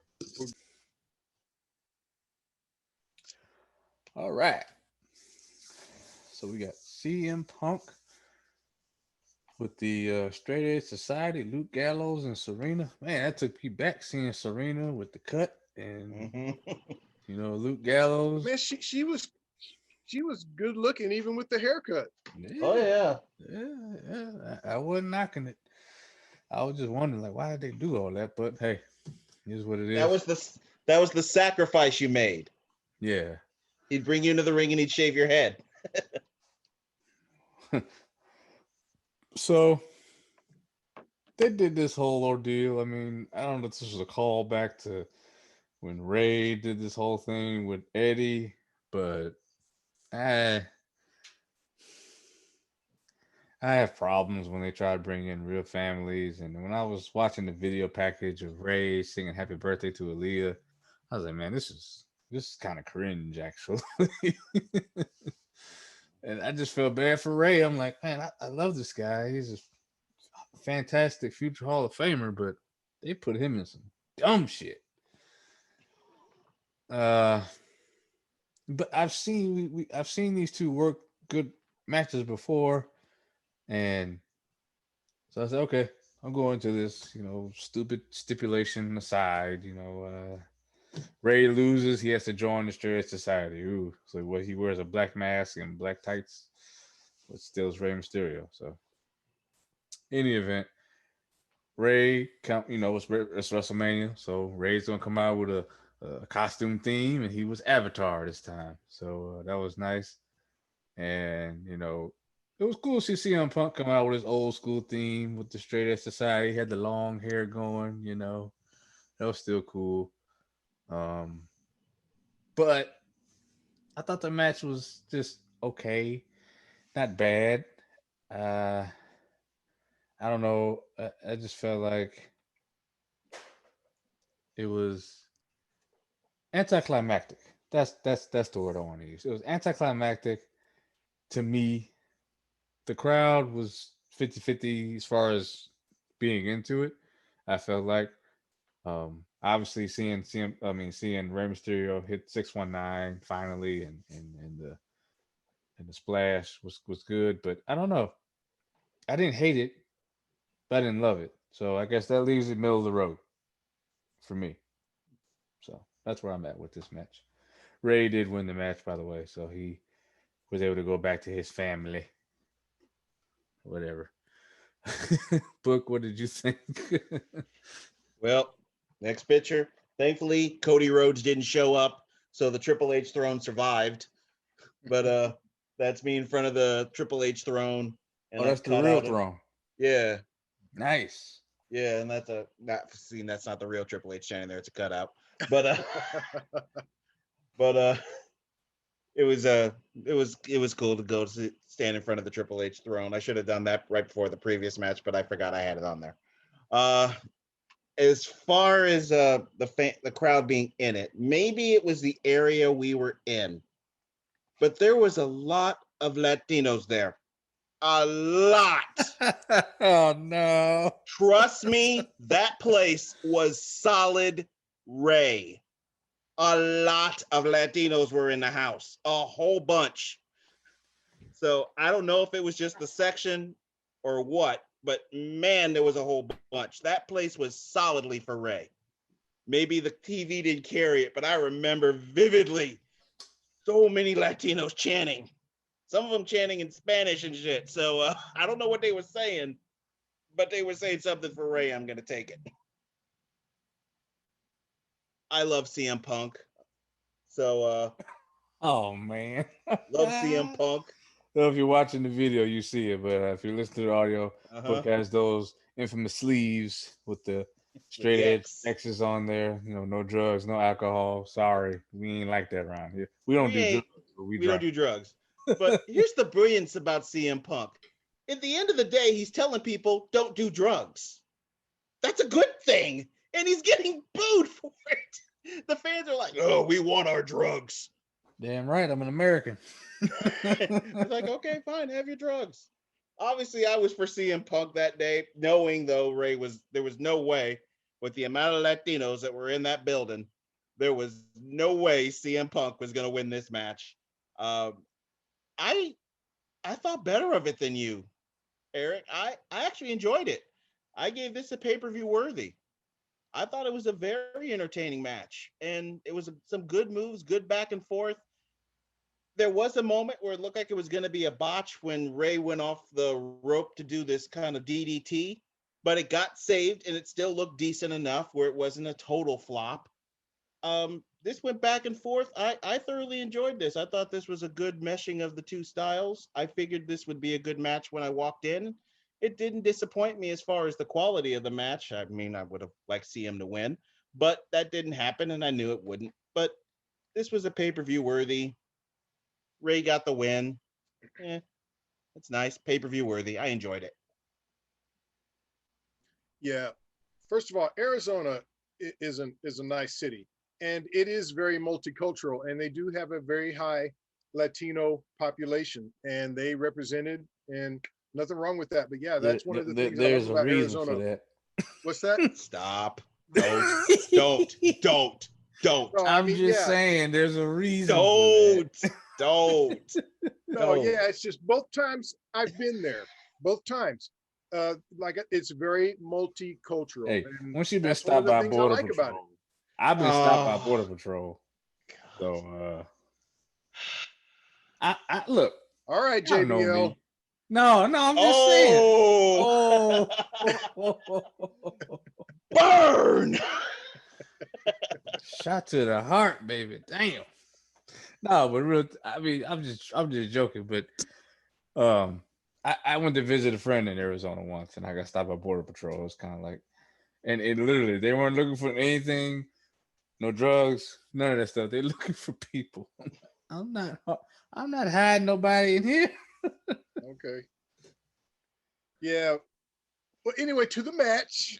All right. So we got CM Punk with the Straight Edge Society, Luke Gallows, and Serena. Man, that took me back seeing Serena with the cut and Luke Gallows. Man, she was good looking even with the haircut. Yeah. Yeah. I wasn't knocking it. I was just wondering, like, why did they do all that? But hey, here's what it is. That was the sacrifice you made. Yeah. He'd bring you into the ring and he'd shave your head. So they did this whole ordeal. I mean, I don't know if this was a callback to when Ray did this whole thing with Eddie, but I I have problems when they try to bring in real families. And when I was watching the video package of Ray singing "Happy Birthday" to Aaliyah, I was like, man, this is kind of cringe, actually. And I just felt bad for Ray. I'm like, man, I love this guy. He's a fantastic future Hall of Famer, but they put him in some dumb shit. Uh, but I've seen these two work good matches before, and so I said, okay, I'm going to this, stupid stipulation aside. Ray loses, he has to join the Straight Society. Ooh, so what, he wears a black mask and black tights, but still is Rey Mysterio. So, any event, it's WrestleMania, so Ray's gonna come out with a costume theme, and he was Avatar this time, so that was nice. And it was cool to see CM Punk come out with his old school theme with the Straight Edge Society. He had the long hair going, that was still cool. But I thought the match was just okay, not bad. Uh, I don't know. I just felt like it was anticlimactic. That's the word I want to use. It was anticlimactic to me. The crowd was 50-50 as far as being into it. I felt like obviously seeing Rey Mysterio hit 619 finally, and the splash was good, but I don't know. I didn't hate it, but I didn't love it. So I guess that leaves it middle of the road for me. So that's where I'm at with this match. Ray did win the match, by the way, so he was able to go back to his family. Whatever. Book, what did you think? Well, next picture. Thankfully, Cody Rhodes didn't show up, so the Triple H throne survived. But that's me in front of the Triple H throne, and That's the real throne. Yeah, Nice. yeah, and that's not the real Triple H standing there. It's a cutout. But but it was cool to go to stand in front of the Triple H throne. I should have done that right before the previous match, but I forgot I had it on there. As far as the crowd being in it, maybe it was the area we were in, but there was a lot of Latinos there. A lot. Oh no. Trust me, that place was solid Ray. A lot of Latinos were in the house, a whole bunch. So I don't know if it was just the section or what, but man, there was a whole bunch. That place was solidly for Ray. Maybe the TV didn't carry it, but I remember vividly so many Latinos chanting. Some of them chanting in Spanish and shit. So I don't know what they were saying, but they were saying something for Ray. I'm going to take it. I love CM Punk. So Oh man. love CM Punk. Well, if you're watching the video, you see it, but if you listen to the audio, Book has those infamous sleeves with the straight edge X's on there. No drugs, no alcohol. Sorry, we ain't like that around here. We don't do drugs. We don't do drugs. But here's the brilliance about CM Punk. At the end of the day, he's telling people don't do drugs. That's a good thing. And he's getting booed for it. The fans are like, oh, we want our drugs. Damn right, I'm an American. It's like, okay, fine, have your drugs. Obviously, I was for CM Punk that day, knowing though there was no way with the amount of Latinos that were in that building, there was no way CM Punk was going to win this match. I thought better of it than you, Eric. I actually enjoyed it. I gave this a pay-per-view worthy. I thought it was a very entertaining match, and it was some good moves, good back and forth. There was a moment where it looked like it was going to be a botch when Ray went off the rope to do this kind of DDT, but it got saved, and it still looked decent enough where it wasn't a total flop. This went back and forth. I thoroughly enjoyed this. I thought this was a good meshing of the two styles. I figured this would be a good match when I walked in, It didn't disappoint me as far as the quality of the match. I mean, I would have liked to see him to win, but that didn't happen, and I knew it wouldn't. But this was a pay-per-view worthy. Ray got the win. It's nice. Pay-per-view worthy. I enjoyed it. Yeah. First of all, Arizona is a nice city, and it is very multicultural, and they do have a very high Latino population, and they represented, and nothing wrong with that. But yeah, that's one of the things I love about Arizona. For that. What's that? Stop. Don't. No, I'm just saying, there's a reason. Don't. No, yeah, it's just both times I've been there. Both times. Like it's very multicultural. Hey, and once you've been stopped by Border like Patrol, I've been stopped by Border Patrol. So I look. All right, JBL. No, I'm just saying. Burn. Shot to the heart, baby. Damn. No, but real. I mean, I'm just joking. But I went to visit a friend in Arizona once, and I got stopped by Border Patrol. It was kind of like, and it literally, they weren't looking for anything, no drugs, none of that stuff. They're looking for people. I'm not hiding nobody in here. Okay. Yeah. Well, anyway, to the match.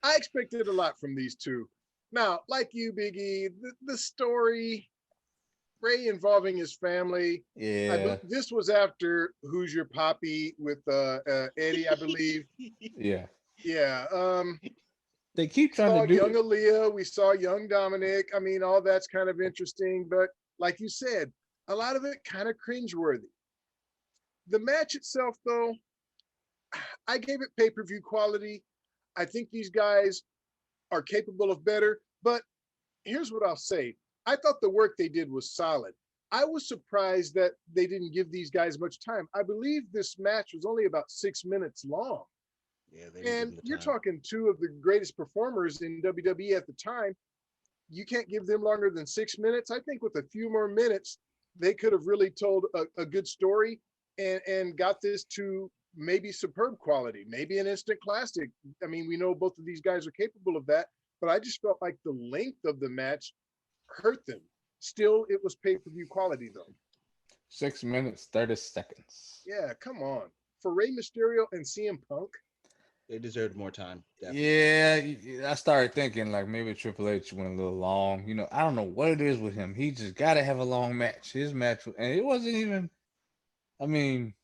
I expected a lot from these two. Now, like you, Biggie, the story, Ray involving his family. Yeah. This was after Who's Your Poppy with Eddie, I believe. Yeah. Yeah. They keep trying to do young Aaliyah. We saw young Dominic. I mean, all that's kind of interesting, but like you said, a lot of it kind of cringeworthy. The match itself, though, I gave it pay-per-view quality. I think these guys are capable of better, but here's what I'll say. I thought the work they did was solid. I was surprised that they didn't give these guys much time. I believe this match was only about 6 minutes long. Yeah, and you're talking two of the greatest performers in WWE at the time. You can't give them longer than 6 minutes. I think with a few more minutes, they could have really told a good story and got this to maybe superb quality, maybe an instant classic. I mean, we know both of these guys are capable of that, but I just felt like the length of the match hurt them. Still, it was pay-per-view quality, though. 6 minutes, 30 seconds. Yeah, come on. For Rey Mysterio and CM Punk, they deserved more time. Definitely. Yeah, I started thinking like maybe Triple H went a little long. You know, I don't know what it is with him. He just got to have a long match. His match, and it wasn't even. I mean,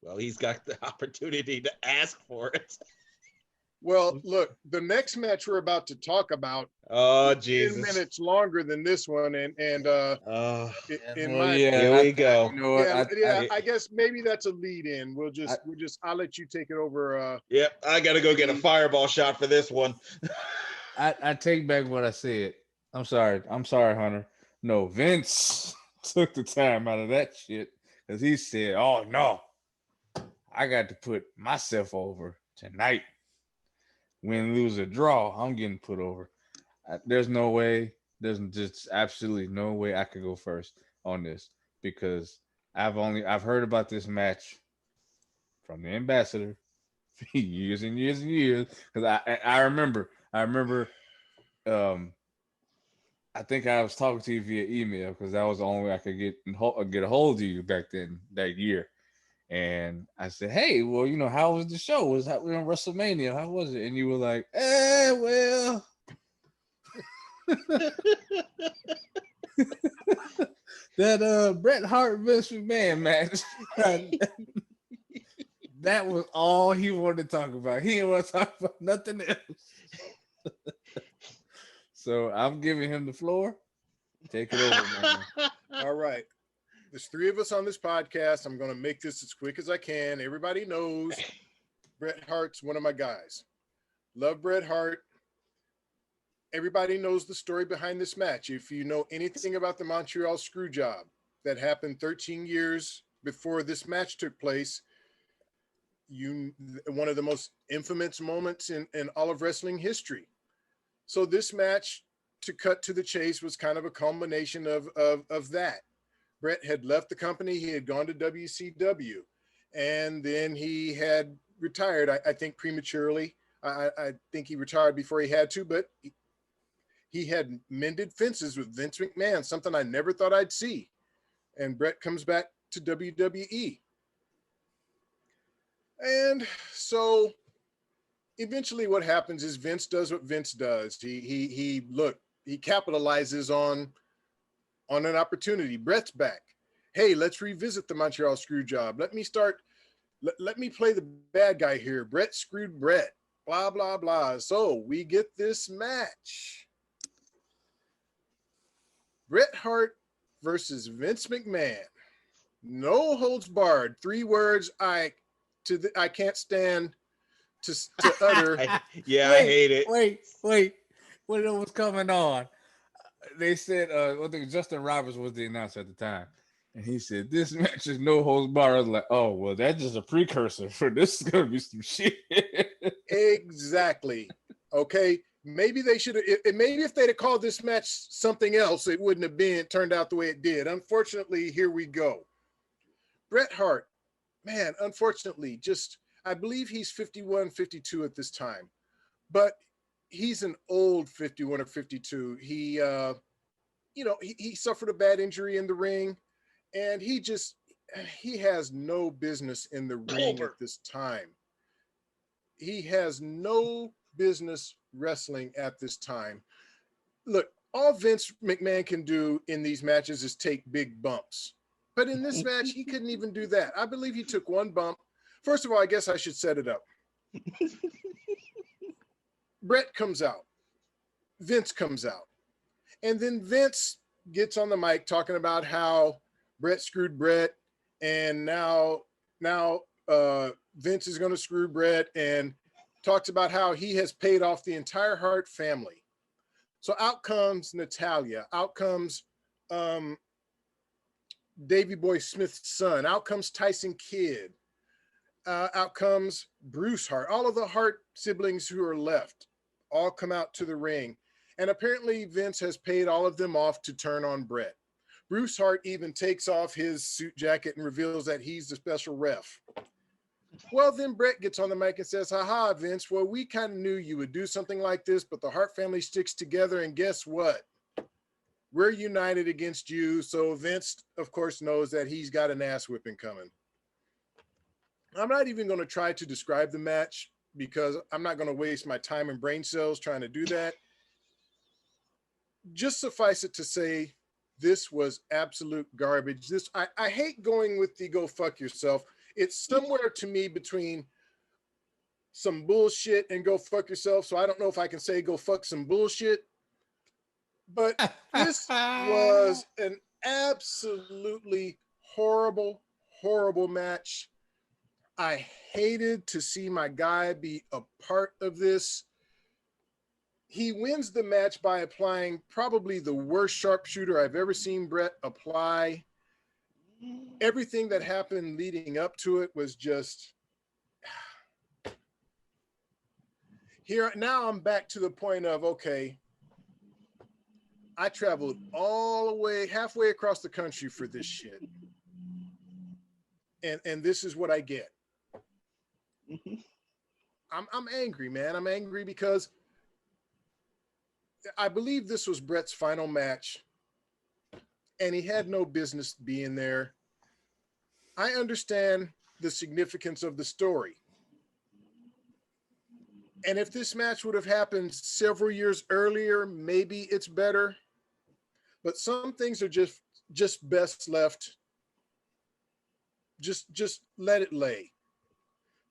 well, he's got the opportunity to ask for it. Well, look, the next match we're about to talk about. Oh, Jesus! 10 minutes longer than this one, and in my here we go. You know what? I guess maybe that's a lead in. I'll let you take it over. Yep, I gotta go get a fireball shot for this one. I take back what I said. I'm sorry, Hunter. No, Vince took the time out of that shit because he said, "Oh no, I got to put myself over tonight. Win, lose, or draw, I'm getting put over." There's no way. There's just absolutely no way I could go first on this because I've heard about this match from the ambassador for years and years and years. Because I remember. I think I was talking to you via email because that was the only way I could get a hold of you back then that year. And I said, "Hey, well, you know, how was the show? We on WrestleMania? How was it?" And you were like, well." That Bret Hart Vince McMahon match. That was all he wanted to talk about. He didn't want to talk about nothing else. So I'm giving him the floor. Take it over, man. All right. There's three of us on this podcast. I'm going to make this as quick as I can. Everybody knows Bret Hart's one of my guys. Love Bret Hart. Everybody knows the story behind this match. If you know anything about the Montreal Screwjob that happened 13 years before this match took place, one of the most infamous moments in all of wrestling history. So this match, to cut to the chase, was kind of a culmination of that. Bret had left the company. He had gone to WCW. and then he had retired, I think prematurely. I think he retired before he had to, but he had mended fences with Vince McMahon, something I never thought I'd see. And Brett comes back to WWE. And so eventually what happens is Vince does what Vince does. He capitalizes on an opportunity. Brett's back. Hey, let's revisit the Montreal screw job. Let me play the bad guy here. Brett screwed Brett. Blah, blah, blah. So we get this match. Bret Hart versus Vince McMahon. No holds barred. 3 words I can't stand to utter. I hate it. Wait. When it was coming on, they said, I think Justin Roberts was the announcer at the time. And he said, this match is no holds barred. I was like, oh, well, that's just a precursor for this is going to be some shit. Exactly. Okay. Maybe they should have, maybe if they'd have called this match something else, it wouldn't have turned out the way it did. Unfortunately, here we go. Bret Hart, man, unfortunately, I believe he's 51, 52 at this time, but he's an old 51 or 52. He suffered a bad injury in the ring, and he has no business in the ring at this time. He has no business wrestling at this time. Look, all Vince McMahon can do in these matches is take big bumps. But in this match, he couldn't even do that. I believe he took 1 bump. First of all, I guess I should set it up. Brett comes out. Vince comes out. And then Vince gets on the mic talking about how Brett screwed Brett, and now Vince is going to screw Brett, and talks about how he has paid off the entire Hart family. So out comes Natalia. Out comes Davey Boy Smith's son. Out comes Tyson Kidd. Out comes Bruce Hart. All of the Hart siblings who are left all come out to the ring. And apparently Vince has paid all of them off to turn on Brett. Bruce Hart even takes off his suit jacket and reveals that he's the special ref. Well, then Brett gets on the mic and says, haha, Vince, well, we kind of knew you would do something like this, but the Hart family sticks together, and guess what? We're united against you. So Vince, of course, knows that he's got an ass whipping coming. I'm not even going to try to describe the match because I'm not going to waste my time and brain cells trying to do that. Just suffice it to say, this was absolute garbage. I hate going with the go fuck yourself. It's somewhere to me between some bullshit and go fuck yourself. So I don't know if I can say go fuck some bullshit. But this was an absolutely horrible, horrible match. I hated to see my guy be a part of this. He wins the match by applying probably the worst sharpshooter I've ever seen Brett apply. Everything that happened leading up to it was just here. Now I'm back to the point of, okay, I traveled all the way, halfway across the country for this shit. And this is what I get. I'm angry, man. I'm angry because I believe this was Brett's final match, and he had no business being there. I understand the significance of the story. And if this match would have happened several years earlier, maybe it's better. But some things are just best left. Just let it lay.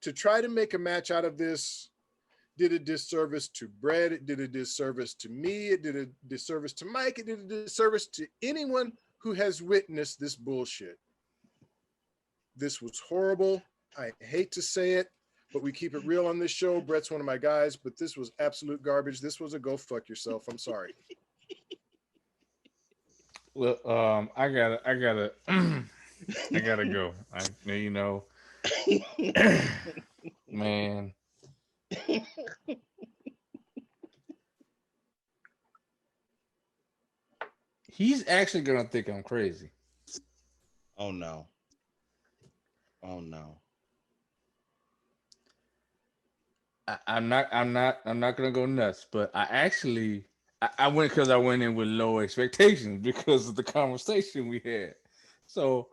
To try to make a match out of this did a disservice to Brett. It did a disservice to me. It did a disservice to Mike. It did a disservice to anyone who has witnessed this bullshit. This was horrible. I hate to say it, but we keep it real on this show. Brett's one of my guys, but this was absolute garbage. This was a go fuck yourself. I'm sorry. Well, I gotta go. Man. He's actually gonna think I'm crazy. Oh no. Oh no. I'm not gonna go nuts, but I went because I went in with low expectations because of the conversation we had. So,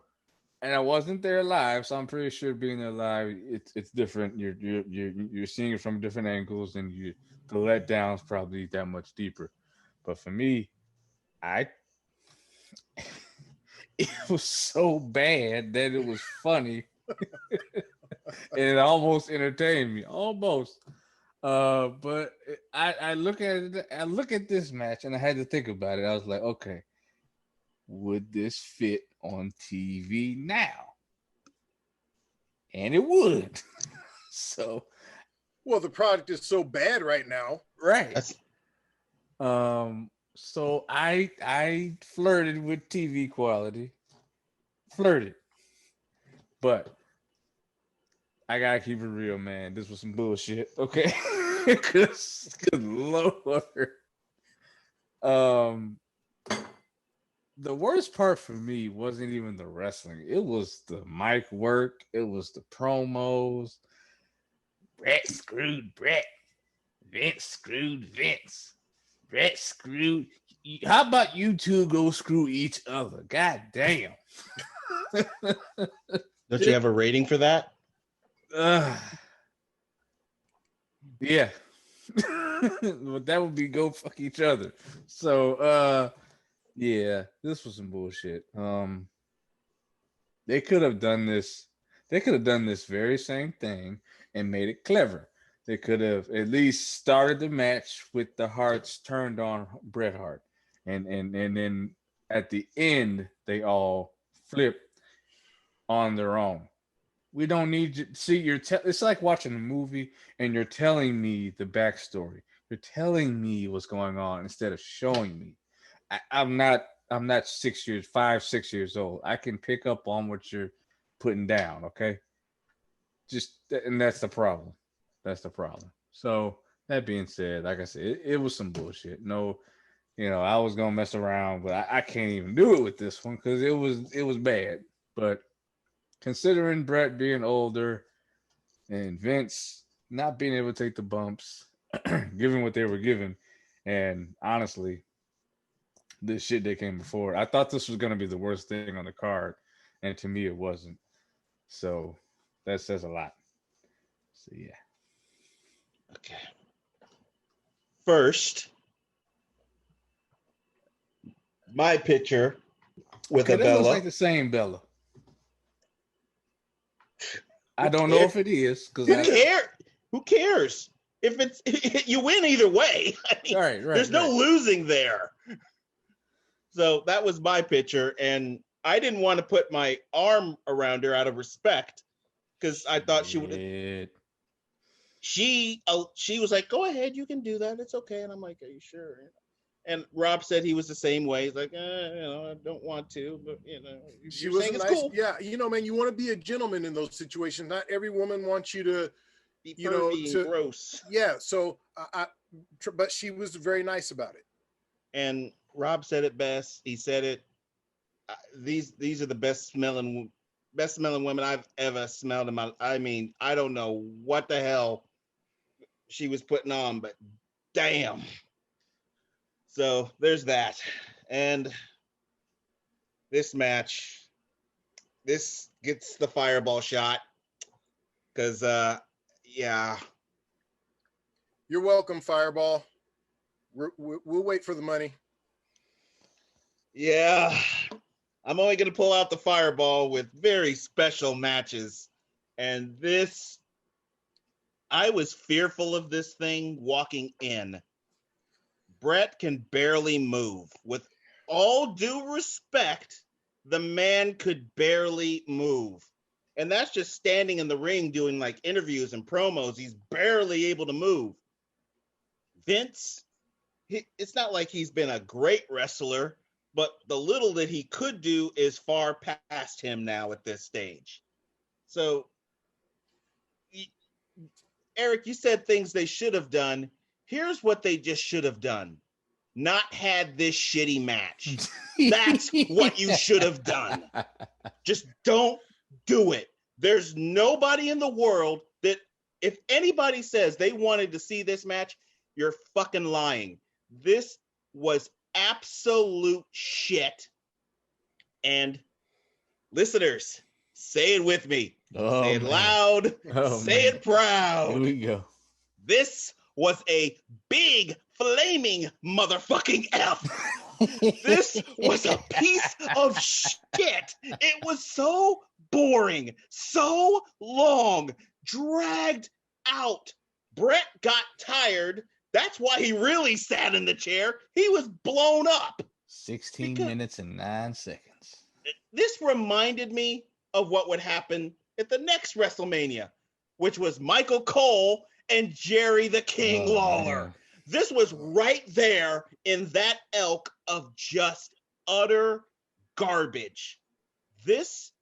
and I wasn't there live, so I'm pretty sure being there live, it's different. You're seeing it from different angles, and the letdown's probably that much deeper. But for me, I it was so bad that it was funny, and it almost entertained me, almost. But I look at it, I look at this match, and I had to think about it. I was like, okay, would this fit on TV now? And it would. So, Well, the product is so bad right now. right. That's So I flirted with TV quality, flirted, but I gotta keep it real, man. This was some bullshit, okay? Cause good lord. The worst part for me wasn't even the wrestling. It was the mic work. It was the promos. Brett screwed Brett. Vince screwed Vince. Brett screwed. How about you two go screw each other? God damn. don't you have a rating for that? Yeah. But that would be go fuck each other. So yeah, this was some bullshit. They could have done this. They could have done this very same thing and made it clever. They could have at least started the match with the hearts turned on Bret Hart, and then at the end they all flip on their own. We don't need you. See, it's like watching a movie and you're telling me the backstory. You're telling me what's going on instead of showing me. I'm not 6 years old. I can pick up on what you're putting down. Okay, and that's the problem. That's the problem. So that being said, like I said, it was some bullshit. No, I was gonna mess around, but I can't even do it with this one because it was bad. But considering Brett being older and Vince not being able to take the bumps, given what they were given, and honestly, this shit that came before, I thought this was gonna be the worst thing on the card, and to me, it wasn't. So that says a lot. So yeah. Okay. First, my picture with a That looks Bella. like the same Bella. I don't know if it is because Who cares? If it's you win either way. I mean, right. there's no losing there. So that was my picture, and I didn't want to put my arm around her out of respect because I thought she would. She was like, "Go ahead, you can do that. It's okay." And I'm like, "Are you sure?" And Rob said he was the same way. He's like, I don't want to, but she was nice. Cool. Yeah, man, you want to be a gentleman in those situations. Not every woman wants you to, be pervy and gross. Yeah. So but she was very nice about it. And Rob said it best. He said it. These are the best smelling women I've ever smelled in my. I mean, I don't know what the hell she was putting on, but damn. So there's that. And this match, this gets the fireball shot because, yeah. You're welcome, Fireball. We'll wait for the money. Yeah. I'm only going to pull out the fireball with very special matches. And this, I was fearful of this thing walking in. Brett can barely move. With all due respect, the man could barely move. And that's just standing in the ring doing like interviews and promos. He's barely able to move. Vince, it's not like he's been a great wrestler, but the little that he could do is far past him now at this stage. So, Eric, you said things they should have done. Here's what they just should have done. Not had this shitty match. That's what you should have done. Just don't do it. There's nobody in the world that If anybody says they wanted to see this match, you're fucking lying. This was absolute shit. And listeners, say it with me. Oh, say it man. loud. Oh, say man. it proud. Here we go. This was a big flaming motherfucking F. This was a piece of shit. It was so boring, so long, dragged out. Brett got tired. That's why he really sat in the chair. He was blown up. 16 minutes and 9 seconds. This reminded me of what would happen at the next WrestleMania, which was Michael Cole and Jerry the King Lawler. Man. This was right there in that elk of just utter garbage. This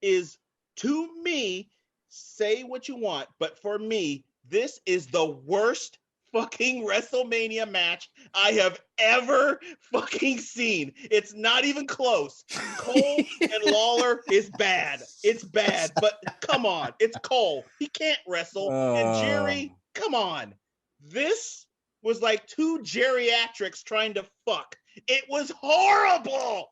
is, to me, say what you want, but for me, this is the worst fucking WrestleMania match I have ever fucking seen. It's not even close. Cole and Lawler is bad. It's bad, but come on. It's Cole. He can't wrestle. And Jerry, come on. This was like two geriatrics trying to fuck. It was horrible.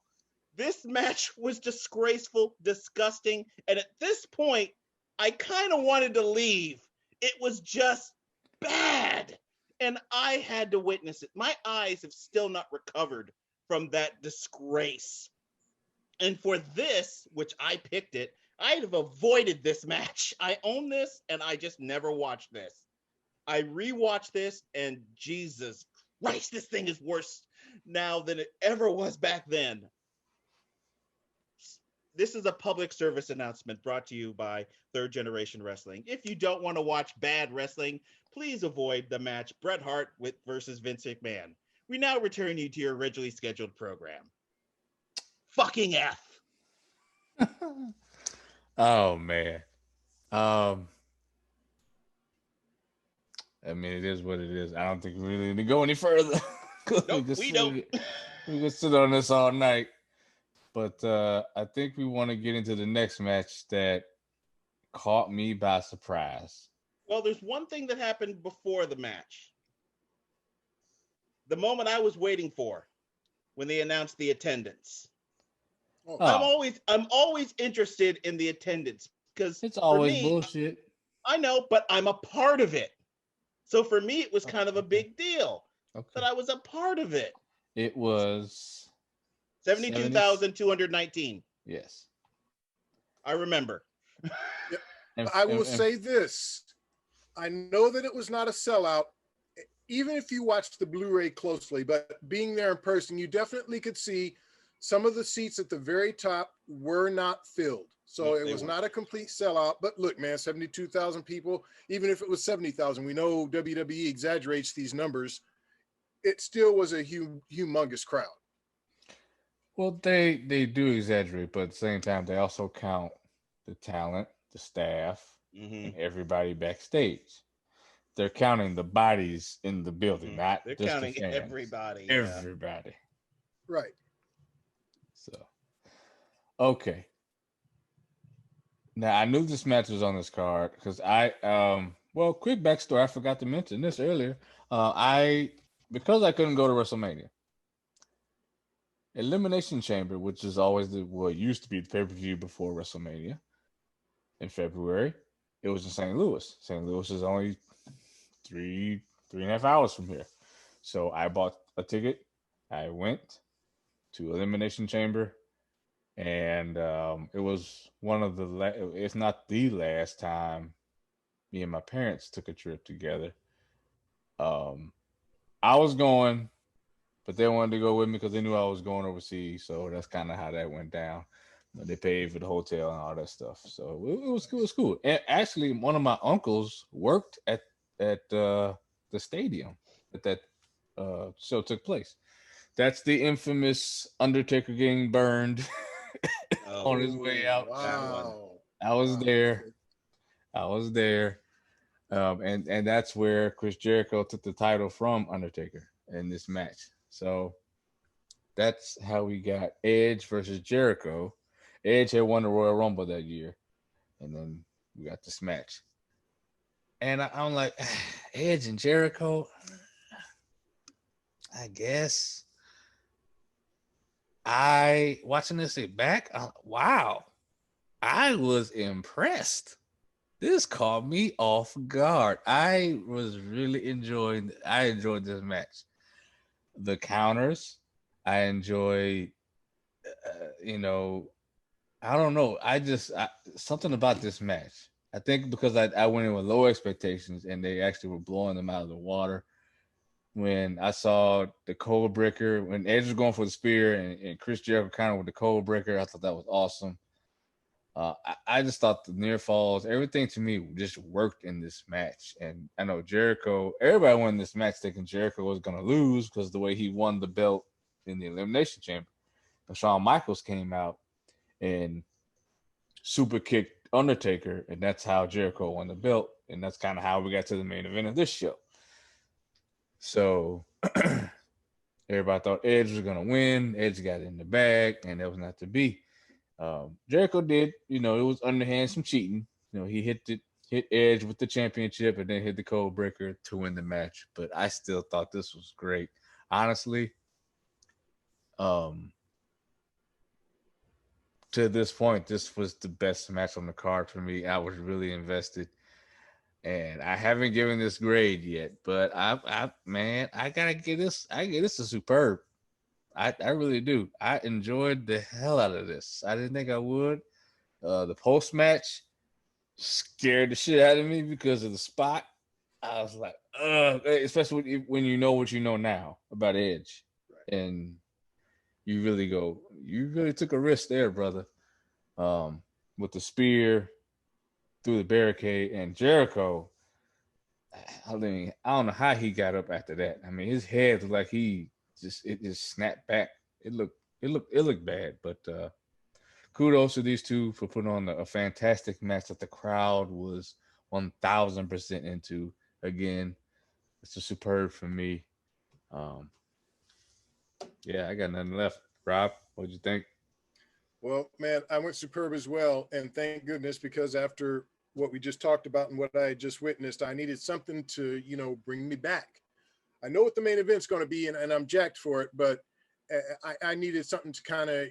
This match was disgraceful, disgusting, and at this point, I kind of wanted to leave. It was just bad. And I had to witness it. My eyes have still not recovered from that disgrace. And for this, which I picked it, I'd have avoided this match. I own this, and I just never watched this. I rewatched this, and Jesus Christ, this thing is worse now than it ever was back then. This is a public service announcement brought to you by Third Generation Wrestling. If you don't want to watch bad wrestling, please avoid the match Bret Hart versus Vince McMahon. We now return you to your originally scheduled program. Fucking F. Oh, man. I mean, it is what it is. I don't think we really need to go any further. Nope, we don't. We can sit on this all night. But I think we want to get into the next match that caught me by surprise. Well, there's one thing that happened before the match. The moment I was waiting for when they announced the attendance. Oh. I'm always interested in the attendance because It's always bullshit. I know, but I'm a part of it. So for me, it was kind of a big deal that I was a part of it. It was 72,219. Yes. I remember. I will say this. I know that it was not a sellout, even if you watched the Blu-ray closely, but being there in person, you definitely could see some of the seats at the very top were not filled. So it was not a complete sellout. But look, man, 72,000 people, even if it was 70,000, we know WWE exaggerates these numbers. It still was a humongous crowd. Well, they do exaggerate, but at the same time, they also count the talent, the staff, and everybody backstage. They're counting the bodies in the building, not they're just counting the fans. everybody. Everybody. Right. So, okay. Now, I knew this match was on this card because well, quick backstory. I forgot to mention this earlier. Because I couldn't go to WrestleMania, Elimination Chamber, which is always what used to be the pay-per-view before WrestleMania in February, it was in St. Louis. St. Louis is only 3.5 hours from here. So I bought a ticket. I went to Elimination Chamber, and it was one of if not the last time me and my parents took a trip together. I was going, but they wanted to go with me because they knew I was going overseas. So that's kind of how that went down. They paid for the hotel and all that stuff. So it was cool. And actually, one of my uncles worked at the stadium that show took place. That's the infamous Undertaker getting burned on his way out. Wow. I was there. And that's where Chris Jericho took the title from Undertaker in this match. So that's how we got Edge versus Jericho. Edge had won the Royal Rumble that year, and then we got this match. And I'm like, Edge and Jericho, I guess. Watching this back, wow, I was impressed. This caught me off guard. I enjoyed this match. The counters, I enjoyed, I don't know. Something about this match. I think because I went in with low expectations and they actually were blowing them out of the water. When I saw the Code Breaker, when Edge was going for the spear and Chris Jericho countered with the Code Breaker, I thought that was awesome. I just thought the near falls, everything to me just worked in this match. And I know Jericho, everybody won this match thinking Jericho was going to lose because the way he won the belt in the Elimination Chamber. But Shawn Michaels came out and super kicked Undertaker, and that's how Jericho won the belt. And that's kind of how we got to the main event of this show. So everybody thought Edge was going to win. Edge got in the bag, and that was not to be. Jericho did, it was underhand, some cheating. He hit Edge with the championship and then hit the Code Breaker to win the match. But I still thought this was great. Honestly, to this point, this was the best match on the card for me. I was really invested. And I haven't given this grade yet, but I gotta give this. I give this a superb. I really do. I enjoyed the hell out of this. I didn't think I would. The post match scared the shit out of me because of the spot. I was like, especially when you know what you know now about Edge, and you really took a risk there, brother. With the spear through the barricade, and Jericho, I don't know how he got up after that. I mean, his head was like it just snapped back. It looked bad, but kudos to these two for putting on a fantastic match that the crowd was 1,000% into. Again, it's a superb for me. Yeah, I got nothing left. Rob, what'd you think? Well, man, I went superb as well. And thank goodness, because after what we just talked about and what I had just witnessed, I needed something to, bring me back. I know what the main event's going to be, and I'm jacked for it, but I needed something to kind of,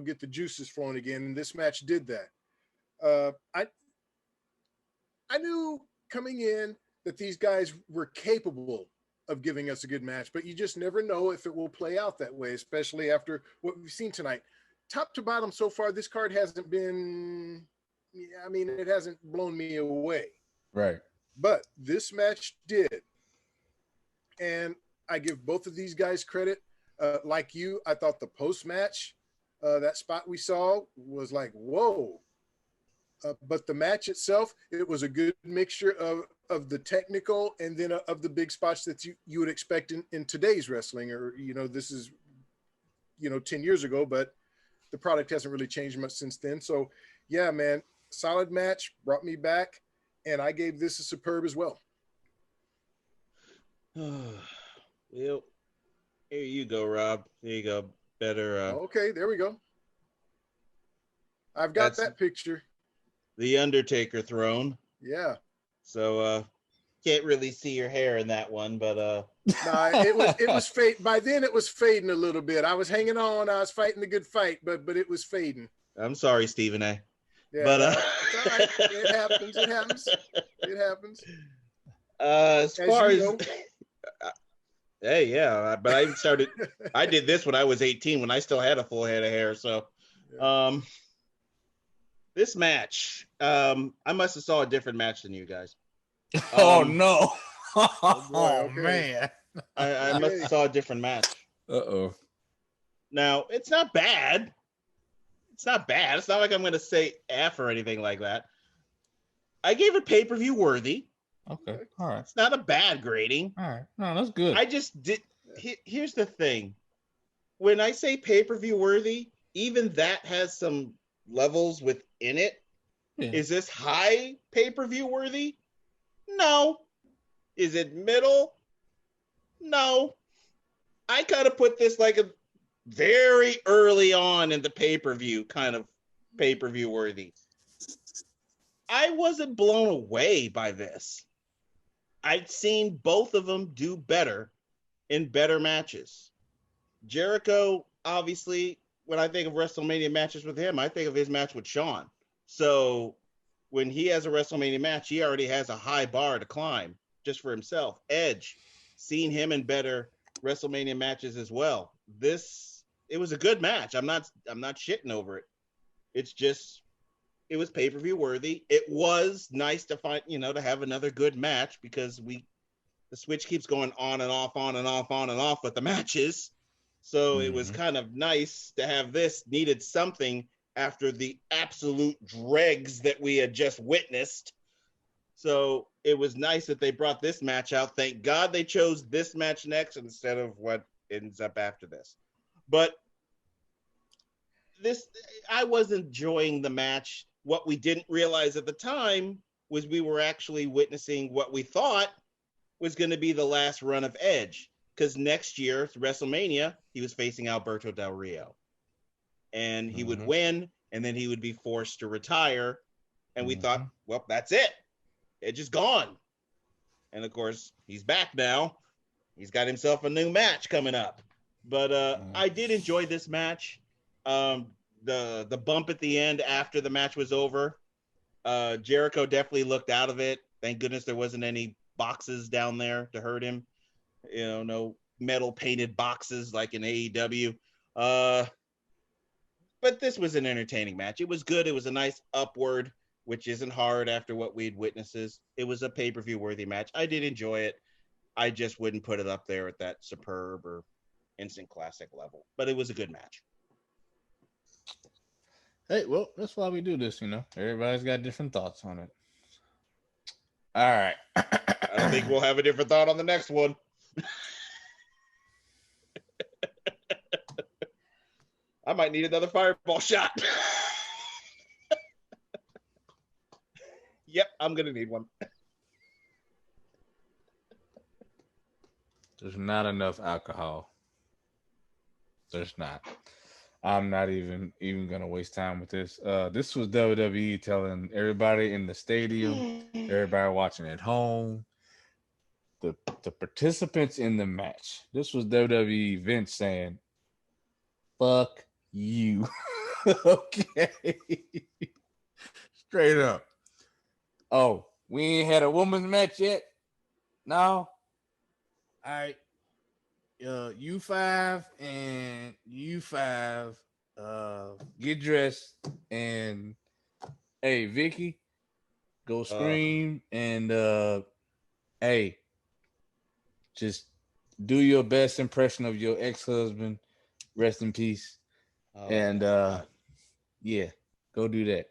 get the juices flowing again. And this match did that. I knew coming in that these guys were capable of giving us a good match, but you just never know if it will play out that way, especially after what we've seen tonight. Top to bottom so far, this card hasn't been, it hasn't blown me away. Right. But this match did. And I give both of these guys credit. Like you, I thought the post-match, that spot we saw was like, whoa. But the match itself, it was a good mixture of the technical and then of the big spots that you would expect in today's wrestling. Or, this is, 10 years ago, but the product hasn't really changed much since then. So, yeah, man, solid match, brought me back, and I gave this a superb as well. Well, here you go, Rob. There you go. Better. Okay, there we go. I've got that picture. The Undertaker throne. Yeah. So can't really see your hair in that one, but no, it was fade. By then it was fading a little bit. I was hanging on. I was fighting the good fight, but it was fading. I'm sorry, Stephen A. Yeah, but it's all right. It happens. It happens. As far as hey, yeah, but I did this when I was 18 when I still had a full head of hair. So this match, I must have saw a different match than you guys. Oh no. Oh okay. Man. I must have saw a different match. Uh-oh. Now, it's not bad. It's not like I'm going to say F or anything like that. I gave it pay-per-view worthy. Okay. All right. It's not a bad grading. All right. No, that's good. I just did. Here's the thing. When I say pay-per-view worthy, even that has some levels within it. Yeah. Is this high pay-per-view worthy? No. Is it middle? No. I kind of put this like a very early on in the pay-per-view kind of pay-per-view worthy. I wasn't blown away by this. I'd seen both of them do better in better matches. Jericho, obviously, when I think of WrestleMania matches with him, I think of his match with Shawn. So when he has a WrestleMania match, he already has a high bar to climb just for himself. Edge, seen him in better WrestleMania matches as well. It was a good match. I'm not shitting over it. It's just it was pay-per-view worthy. It was nice to find, to have another good match because the switch keeps going on and off, on and off, on and off with the matches. So it was kind of nice to have this. Needed something after the absolute dregs that we had just witnessed. So it was nice that they brought this match out. Thank God they chose this match next instead of what ends up after this. But I was enjoying the match. What we didn't realize at the time was we were actually witnessing what we thought was going to be the last run of Edge. Because next year, WrestleMania, he was facing Alberto Del Rio. And he would win, and then he would be forced to retire. And we thought, well, that's it. Edge is gone. And of course, he's back now. He's got himself a new match coming up. But I did enjoy this match. The bump at the end after the match was over, Jericho definitely looked out of it. Thank goodness there wasn't any boxes down there to hurt him. No metal painted boxes like in AEW. But this was an entertaining match. It was good. It was a nice upward, which isn't hard after what we'd witnesses. It was a pay-per-view worthy match. I did enjoy it. I just wouldn't put it up there at that superb or instant classic level. But it was a good match. Hey, well, that's why we do this, Everybody's got different thoughts on it. All right. I don't think we'll have a different thought on the next one. I might need another fireball shot. Yep, I'm going to need one. There's not enough alcohol. There's not. I'm not even gonna waste time with this. This was WWE telling everybody in the stadium, everybody watching at home, the participants in the match. This was WWE Vince saying, "Fuck you." Okay, straight up. Oh, we ain't had a women's match yet. No. All right. U5 and U5 get dressed and hey Vicky, go scream and hey, just do your best impression of your ex-husband. Rest in peace. And yeah, go do that.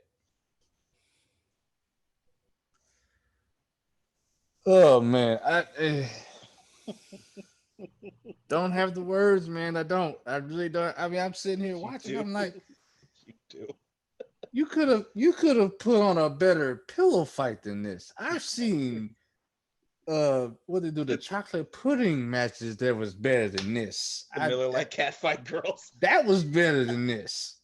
Oh man, I don't have the words, man. I don't. I really don't. I mean, I'm sitting here watching. I'm like, you could have put on a better pillow fight than this. I've seen what they do, the chocolate pudding matches that was better than this. The Miller Lite Catfight girls. That was better than this.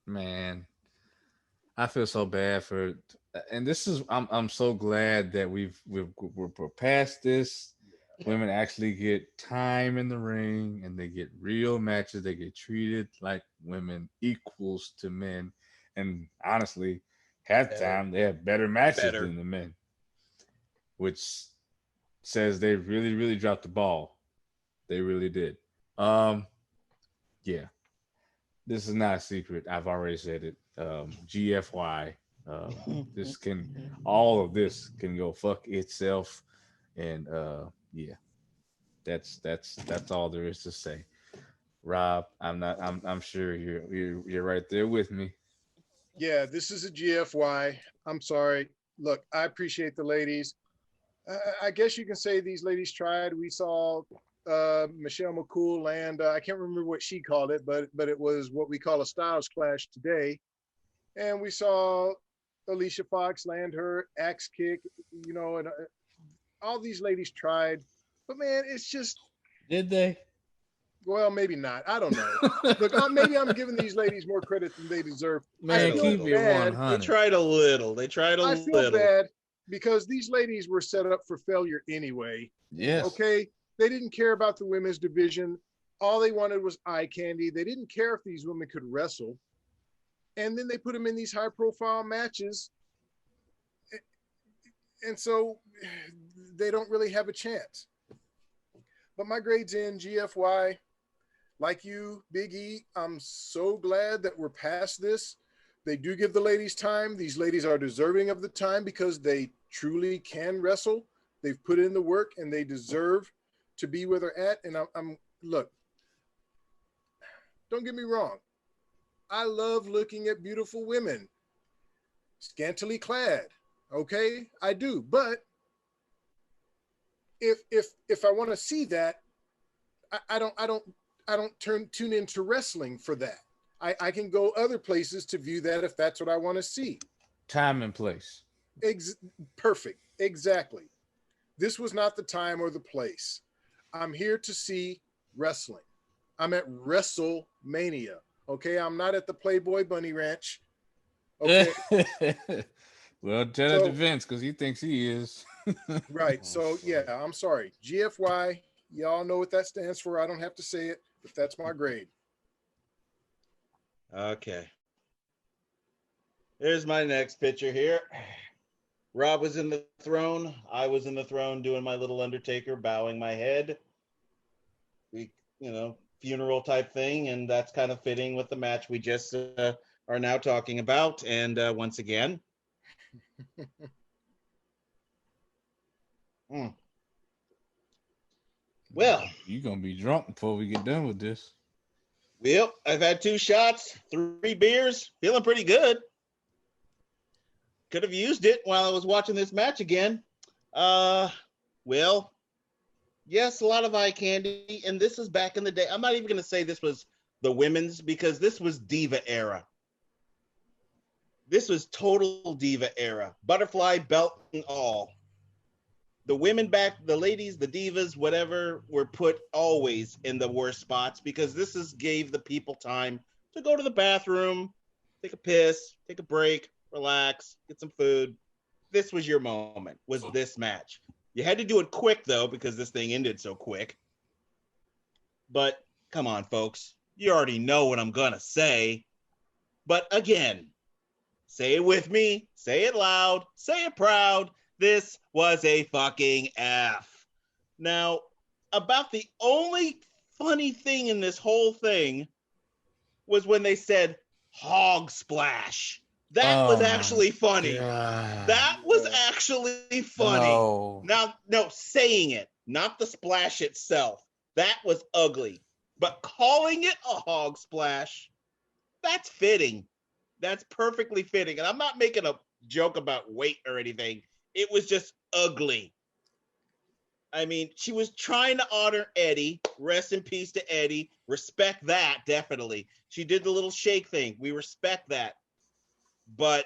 Man, I feel so bad for, and this is I'm so glad that we're past this. Women actually get time in the ring and they get real matches. They get treated like women, equals to men, and honestly, half the time they have better matches than the men, which says they really dropped the ball. They really did. Yeah. This is not a secret. I've already said it. GFY. All of this can go fuck itself, and yeah, that's all there is to say. Rob, I'm sure you're right there with me. Yeah, this is a GFY. I'm sorry. Look, I appreciate the ladies. I guess you can say these ladies tried. We saw Michelle McCool land. I can't remember what she called it, but it was what we call a styles clash today. And we saw Alicia Fox land her axe kick, and all these ladies tried. But man, it's just. Did they? Well, maybe not. I don't know. Look, maybe I'm giving these ladies more credit than they deserve. Man, keep it bad. 100. They tried a little. They tried a I little. feel bad because these ladies were set up for failure anyway. Yes. Okay. They didn't care about the women's division. All they wanted was eye candy. They didn't care if these women could wrestle. And then they put them in these high profile matches. And so they don't really have a chance. But my grade's in GFY. Like you, Big E, I'm so glad that we're past this. They do give the ladies time. These ladies are deserving of the time because they truly can wrestle. They've put in the work and they deserve to be where they're at. And I'm look, don't get me wrong. I love looking at beautiful women, scantily clad. Okay, I do. But if I want to see that, I don't tune into wrestling for that. I can go other places to view that if that's what I want to see. Time and place. Perfect. Exactly. This was not the time or the place. I'm here to see wrestling. I'm at Wrestlemania. Okay. I'm not at the Playboy Bunny Ranch. Okay. Well, tell that to Vince because he thinks he is. Right. So yeah, I'm sorry. GFY, y'all know what that stands for. I don't have to say it, but that's my grade. Okay. Here's my next picture here. Rob was in the throne. I was in the throne doing my little Undertaker, bowing my head. We, funeral type thing. And that's kind of fitting with the match we just are now talking about. And once again. Well, you're going to be drunk before we get done with this. Well, I've had 2 shots, 3 beers, feeling pretty good. Could have used it while I was watching this match again. Well, yes, a lot of eye candy, and this is back in the day. I'm not even going to say this was the women's because this was Diva era. This was total Diva era. Butterfly belt and all. The women back, the ladies, the divas, whatever, were put always in the worst spots because this gave the people time to go to the bathroom, take a piss, take a break, relax, get some food. This was your moment, was this match. You had to do it quick, though, because this thing ended so quick. But come on, folks. You already know what I'm going to say. But again, say it with me, say it loud, say it proud. This was a fucking F. Now, about the only funny thing in this whole thing was when they said hog splash. That was actually funny. God. That was actually funny. No, saying it, not the splash itself. That was ugly. But calling it a hog splash, that's fitting. That's perfectly fitting. And I'm not making a joke about weight or anything. It was just ugly. I mean, she was trying to honor Eddie. Rest in peace to Eddie. Respect that, definitely. She did the little shake thing. We respect that. But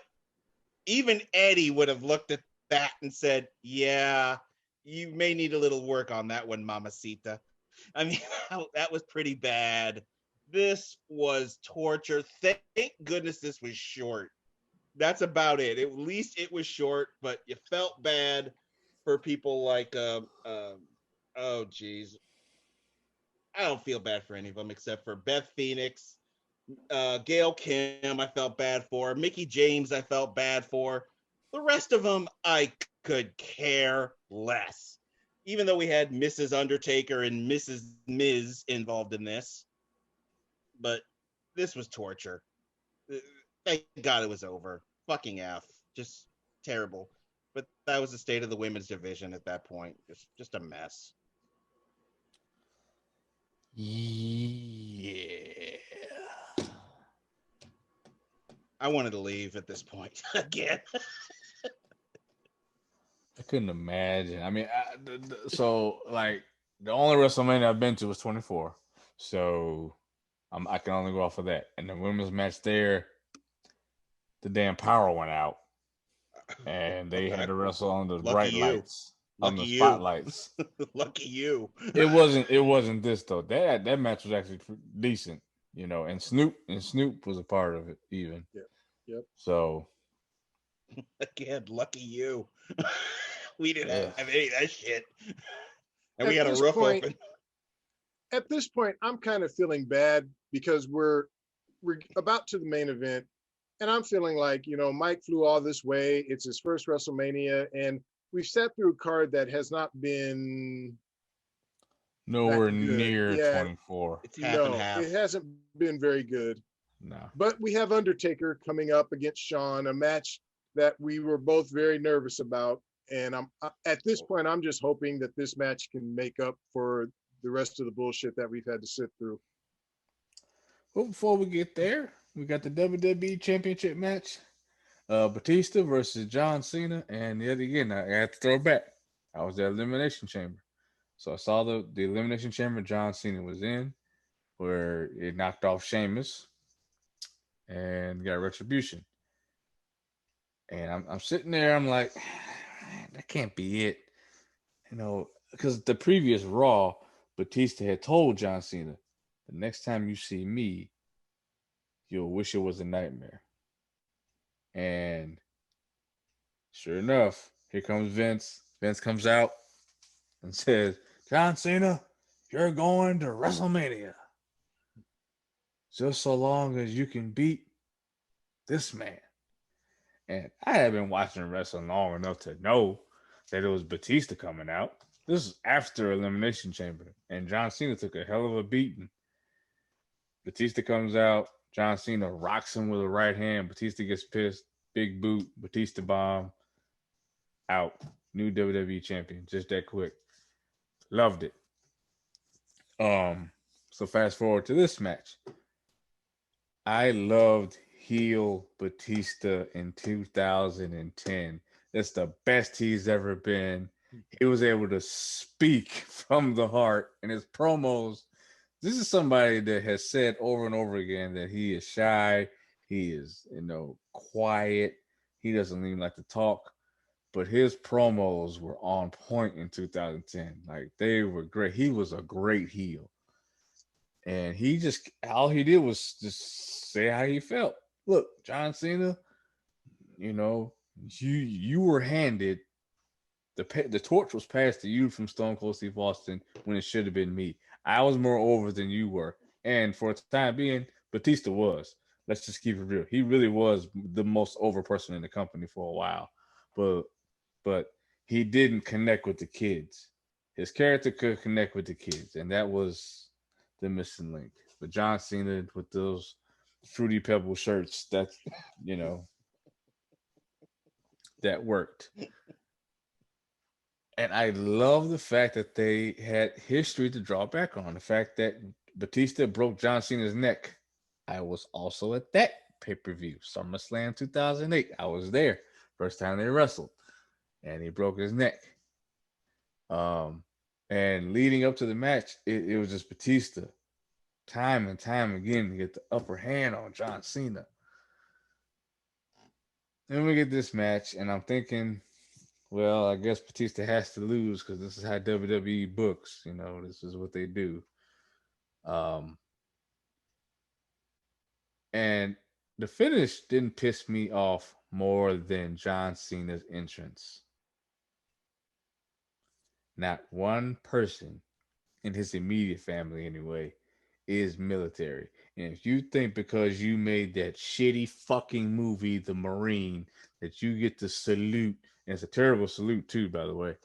even Eddie would have looked at that and said, yeah, you may need a little work on that one, Mamacita. I mean, that was pretty bad. This was torture. Thank goodness this was short. That's about it. At least it was short, but you felt bad for people like, oh, geez. I don't feel bad for any of them except for Beth Phoenix, Gail Kim, I felt bad for. Mickey James, I felt bad for. The rest of them, I could care less. Even though we had Mrs. Undertaker and Mrs. Miz involved in this. But this was torture. Thank God it was over. Fucking F. Just terrible. But that was the state of the women's division at that point. Just a mess. Yeah. I wanted to leave at this point again. I couldn't imagine. I mean, so like the only WrestleMania I've been to was 24. So I can only go off of that. And the women's match there, the damn power went out. And they had to wrestle on the bright lights. on the Lucky you. spotlights. Lucky you. It wasn't this though. That match was actually decent, you know, and Snoop was a part of it even. Yep. So Again, lucky you. We didn't yeah. have any of that shit. And we At had a this roof point- open. At this point, I'm kind of feeling bad because we're about to the main event, and I'm feeling like, you know, Mike flew all this way. It's his first WrestleMania, and we've sat through a card that has not been Nowhere that good. near Yeah. 24. It's half and no, half. it hasn't been very good. No. But we have Undertaker coming up against Shawn, a match that we were both very nervous about. And at this point, I'm just hoping that this match can make up for the rest of the bullshit that we've had to sit through. Well, before we get there, we got the WWE Championship match. Batista versus John Cena. And yet again, I had to throw back. I was at Elimination Chamber. So I saw the Elimination Chamber John Cena was in, where it knocked off Sheamus and got Retribution. And I'm sitting there, I'm like, that can't be it. You know, because the previous Raw, Batista had told John Cena, the next time you see me, you'll wish it was a nightmare. And sure enough, here comes Vince. Vince comes out and says, John Cena, you're going to WrestleMania. Just so long as you can beat this man. And I had been watching wrestling long enough to know that it was Batista coming out. This is after Elimination Chamber. And John Cena took a hell of a beating. Batista comes out. John Cena rocks him with a right hand. Batista gets pissed. Big boot. Batista bomb. Out. New WWE champion. Just that quick. Loved it. So fast forward to this match. I loved heel Batista in 2010. That's the best he's ever been. He was able to speak from the heart, and his promos. This is somebody that has said over and over again that he is shy, he is, quiet, he doesn't even like to talk. But his promos were on point in 2010. Like, they were great. He was a great heel. And all he did was just say how he felt. Look, John Cena, you were handed the torch was passed to you from Stone Cold Steve Austin when it should have been me. I was more over than you were. And for the time being, Batista was. Let's just keep it real. He really was the most over person in the company for a while. But he didn't connect with the kids. His character could connect with the kids, and that was the missing link. But John Cena with those Fruity Pebble shirts, that worked. And I love the fact that they had history to draw back on. The fact that Batista broke John Cena's neck. I was also at that pay-per-view, SummerSlam 2008. I was there. First time they wrestled. And he broke his neck. And leading up to the match, it was just Batista time and time again to get the upper hand on John Cena. Then we get this match, and I'm thinking, well, I guess Batista has to lose because this is how WWE books. This is what they do. And the finish didn't piss me off more than John Cena's entrance. Not one person in his immediate family, anyway, is military. And if you think because you made that shitty fucking movie, The Marine, that you get to salute, and it's a terrible salute too, by the way,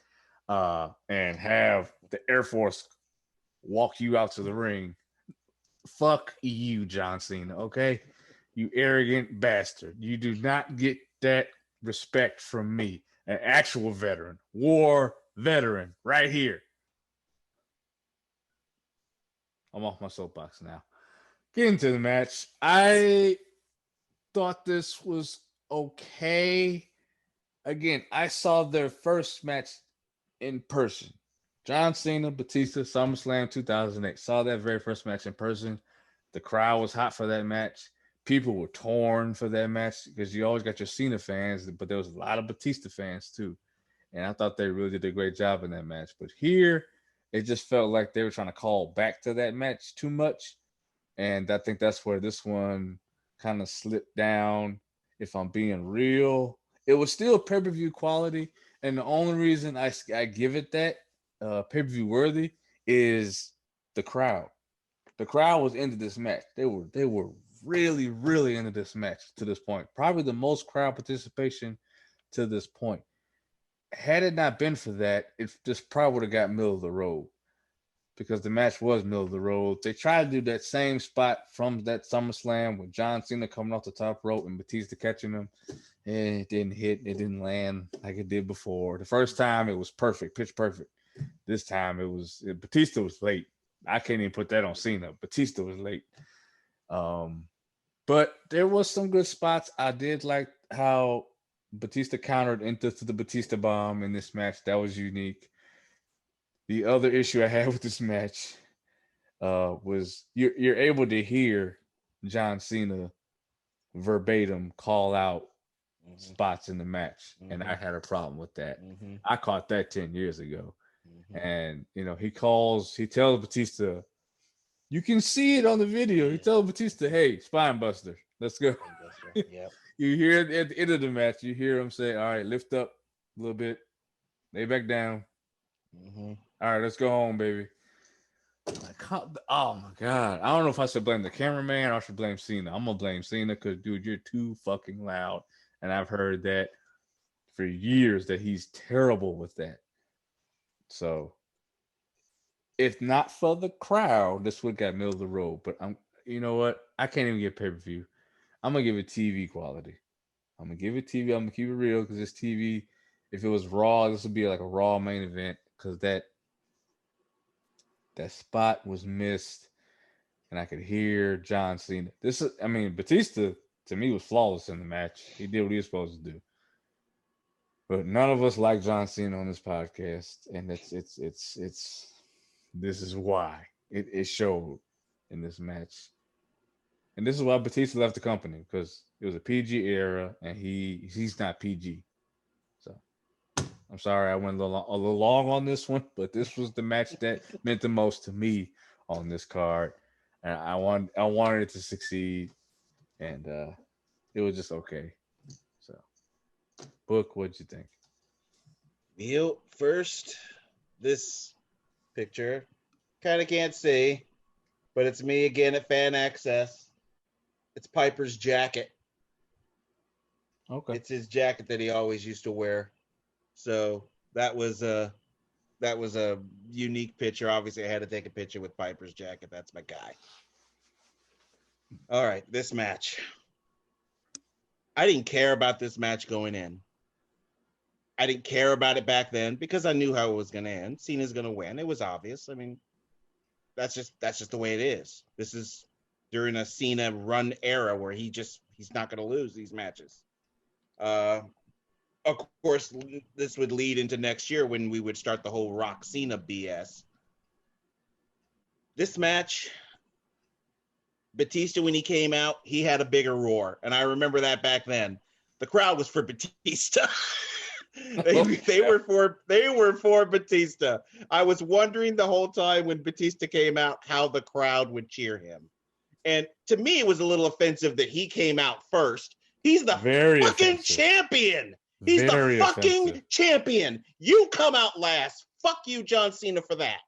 and have the Air Force walk you out to the ring, fuck you, John Cena, okay? You arrogant bastard. You do not get that respect from me, an actual veteran, war veteran, right here. I'm off my soapbox now. Getting to the match, I thought this was okay. Again, I saw their first match in person. John Cena, Batista, SummerSlam 2008. Saw that very first match in person. The crowd was hot for that match. People were torn for that match because you always got your Cena fans, but there was a lot of Batista fans too. And I thought they really did a great job in that match. But here, it just felt like they were trying to call back to that match too much. And I think that's where this one kind of slipped down, if I'm being real. It was still pay-per-view quality. And the only reason I give it that pay-per-view worthy is the crowd. The crowd was into this match. They were really, really into this match to this point. Probably the most crowd participation to this point. Had it not been for that, it just probably would have got middle of the road because the match was middle of the road. They tried to do that same spot from that SummerSlam with John Cena coming off the top rope and Batista catching him. And it didn't hit. It didn't land like it did before. The first time it was perfect, pitch perfect. This time Batista was late. I can't even put that on Cena. Batista was late. But there was some good spots. I did like how Batista countered into the Batista bomb in this match. That was unique. The other issue I had with this match was you're able to hear John Cena verbatim call out spots in the match, and I had a problem with that. I caught that 10 years ago. And he tells Batista, you can see it on the video. He tells Batista, hey, spine buster, let's go. Yep. You hear it at the end of the match, you hear him say, all right, lift up a little bit, lay back down. All right, let's go home, baby. Like, oh my God. I don't know if I should blame the cameraman or I should blame Cena. I'm gonna blame Cena because, dude, you're too fucking loud. And I've heard that for years that he's terrible with that. So if not for the crowd, this would have got middle of the road. But you know what? I can't even get pay-per-view. I'm gonna give it TV quality. I'm gonna give it TV. I'm gonna keep it real because this TV, if it was Raw, this would be like a Raw main event because that spot was missed, and I could hear John Cena. Batista to me was flawless in the match. He did what he was supposed to do. But none of us like John Cena on this podcast, and it's this is why it showed in this match. And this is why Batista left the company, because it was a PG era and he's not PG. So I'm sorry I went a little long on this one, but this was the match that meant the most to me on this card. And I wanted it to succeed, and it was just okay. So, Book, what'd you think? First, this picture kind of can't see, but it's me again at Fan Access. It's Piper's jacket. Okay. It's his jacket that he always used to wear. So that was a unique picture. Obviously, I had to take a picture with Piper's jacket. That's my guy. All right, this match. I didn't care about this match going in. I didn't care about it back then because I knew how it was going to end. Cena's going to win. It was obvious. I mean, that's just the way it is. This is during a Cena run era where he's not going to lose these matches. Of course, this would lead into next year when we would start the whole Rock Cena BS. This match, Batista, when he came out, he had a bigger roar. And I remember that back then. The crowd was for Batista. They were for Batista. I was wondering the whole time when Batista came out how the crowd would cheer him. And to me, it was a little offensive that he came out first. He's the fucking champion. He's the fucking champion. You come out last. Fuck you, John Cena, for that.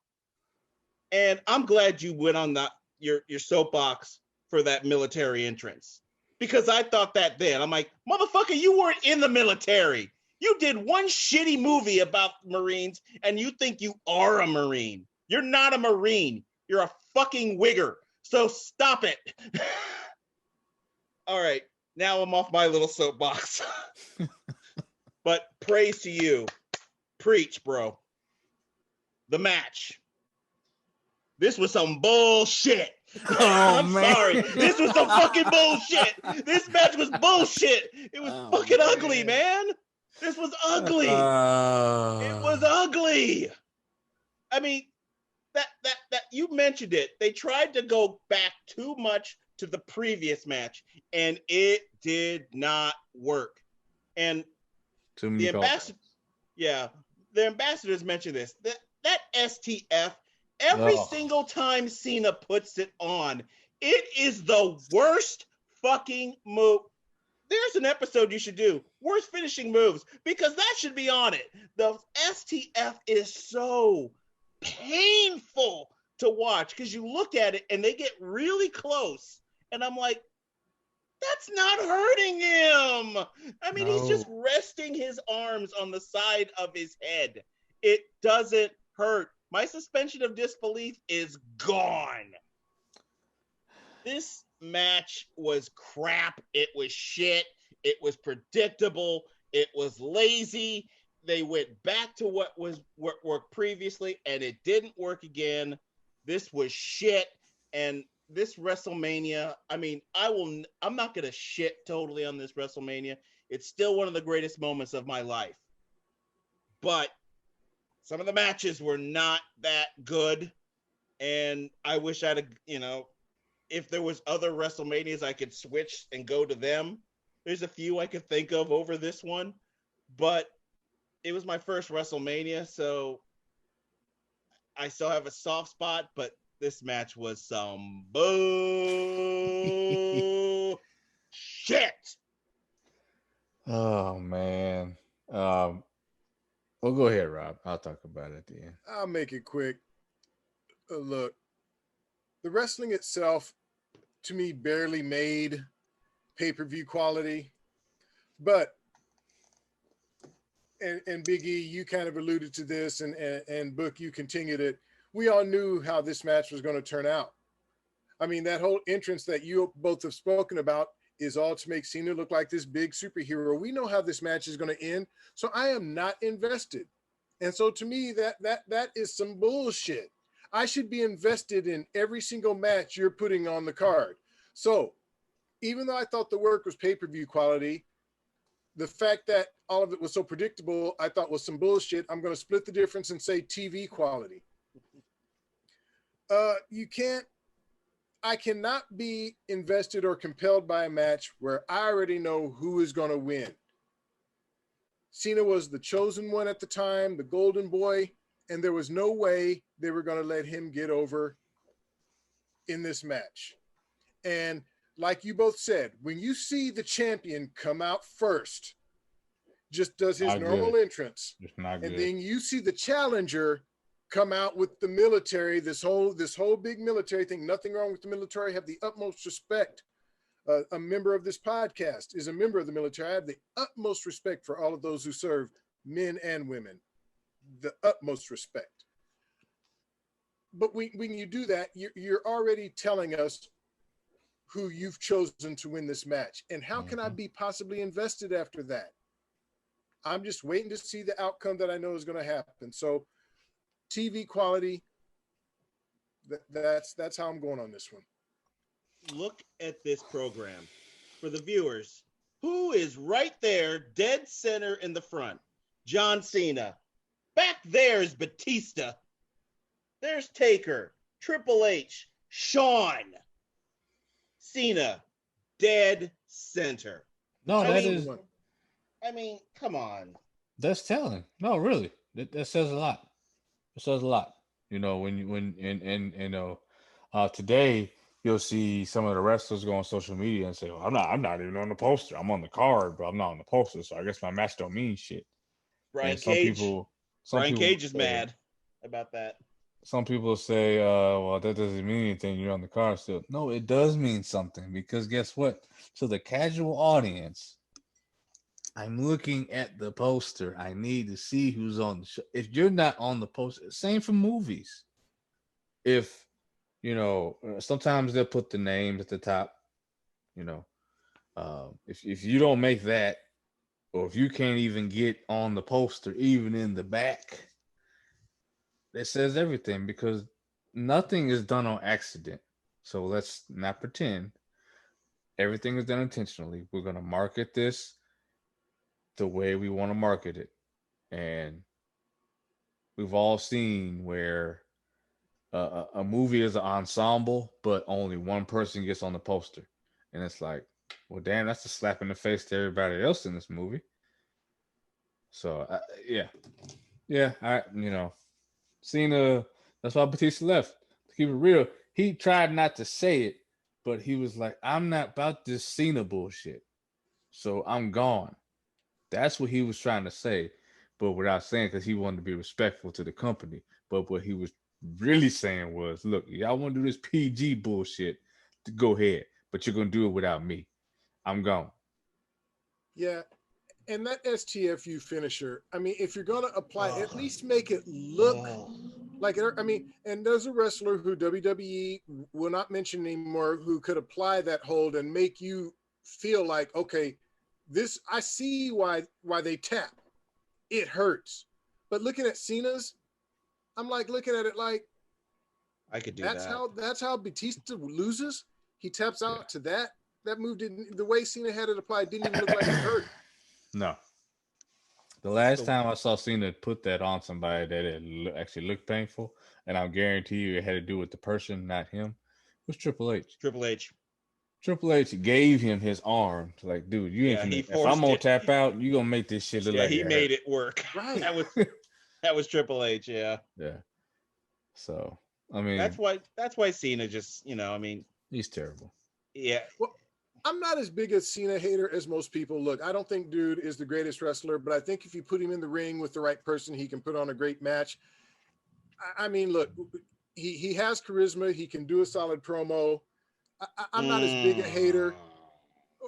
And I'm glad you went on your soapbox for that military entrance. Because I thought that then. I'm like, motherfucker, you weren't in the military. You did one shitty movie about Marines, and you think you are a Marine. You're not a Marine. You're a fucking wigger. So stop it. All right. Now I'm off my little soapbox. But praise to you. Preach, bro. The match. This was some bullshit. I'm sorry. This was some fucking bullshit. This match was bullshit. It was fucking ugly, man. This was ugly. It was ugly. I mean, that you mentioned it. They tried to go back too much to the previous match, and it did not work. And the ambassador, Yeah, the ambassadors mentioned this. That STF, every single time Cena puts it on, it is the worst fucking move. There's an episode you should do, worst finishing moves, because that should be on it. The STF is so painful to watch because you look at it and they get really close. And I'm like, that's not hurting him. I mean, he's just resting his arms on the side of his head. It doesn't hurt. My suspension of disbelief is gone. This match was crap. It was shit. It was predictable. It was lazy. They went back to what worked previously, and it didn't work again. This was shit. And this WrestleMania, I mean, I'm not going to shit totally on this WrestleMania. It's still one of the greatest moments of my life. But some of the matches were not that good. And I wish I'd, if there was other WrestleManias, I could switch and go to them. There's a few I could think of over this one. But it was my first WrestleMania, so I still have a soft spot, but this match was some bull shit. Oh man. Well, go ahead, Rob. I'll talk about it at the end. I'll make it quick. Look, the wrestling itself, to me, barely made pay-per-view quality, but and Big E, you kind of alluded to this, and Book, you continued it. We all knew how this match was going to turn out. I mean, that whole entrance that you both have spoken about is all to make Cena look like this big superhero. We know how this match is going to end, so I am not invested. And so to me, that is some bullshit. I should be invested in every single match you're putting on the card. So even though I thought the work was pay-per-view quality, the fact that all of it was so predictable, I thought was some bullshit. I'm going to split the difference and say TV quality. I cannot be invested or compelled by a match where I already know who is going to win. Cena was the chosen one at the time, the golden boy, and there was no way they were going to let him get over in this match. And like you both said, when you see the champion come out first, just does his normal entrance, and then you see the challenger come out with the military, this whole big military thing. Nothing wrong with the military. I have the utmost respect. A member of this podcast is a member of the military. I have the utmost respect for all of those who serve, men and women. The utmost respect. But when you do that, you're already telling us who you've chosen to win this match. And how can I be possibly invested after that? I'm just waiting to see the outcome that I know is going to happen. So TV quality, that's how I'm going on this one. Look at this program. For the viewers, who is right there, dead center in the front? John Cena. Back there is Batista. There's Taker, Triple H, Shawn. Cena, dead center. No, I mean, come on. That's telling. No, really. That says a lot. It says a lot. Today you'll see some of the wrestlers go on social media and say, well, I'm not even on the poster. I'm on the card, but I'm not on the poster, so I guess my match don't mean shit. Brian Cage is mad about that. Some people say, well, that doesn't mean anything. You're on the card still. No, it does mean something, because guess what? To the casual audience, I'm looking at the poster. I need to see who's on the show. If you're not on the poster, same for movies. If, sometimes they'll put the names at the top, if you don't make that, or if you can't even get on the poster, even in the back, it says everything, because nothing is done on accident. So let's not pretend. Everything is done intentionally. We're going to market this the way we want to market it. And we've all seen where a movie is an ensemble, but only one person gets on the poster. And it's like, well, damn, that's a slap in the face to everybody else in this movie. So yeah, Cena. That's why Batista left. To keep it real, he tried not to say it, but he was like, "I'm not about this Cena bullshit, so I'm gone." That's what he was trying to say, but without saying, because he wanted to be respectful to the company. But what he was really saying was, "Look, y'all want to do this PG bullshit? To go ahead, but you're gonna do it without me. I'm gone." Yeah. And that STFU finisher, I mean, if you're going to apply, at least make it look like it. I mean, and there's a wrestler who WWE will not mention anymore who could apply that hold and make you feel like, okay, this, I see why they tap. It hurts. But looking at Cena's, I'm like looking at it like, I could do that's that. that's how Batista loses. He taps out to that. That move didn't, the way Cena had it applied didn't even look like it hurt. No. The last time I saw Cena put that on somebody that it actually looked painful, and I guarantee you it had to do with the person, not him, was Triple H. Triple H. Triple H gave him his arm. Like, dude, you ain't Yeah, he finna, if I'm forced gonna it. tap out, you gonna make this shit look Yeah, like he it made hurt. it work. Right. That was Triple H. Yeah. Yeah. So, I mean, That's why Cena just, I mean, he's terrible. yeah. Well, I'm not as big a Cena hater as most people. Look, I don't think dude is the greatest wrestler, but I think if you put him in the ring with the right person, he can put on a great match. I mean, look, he has charisma. He can do a solid promo. I'm not as big a hater.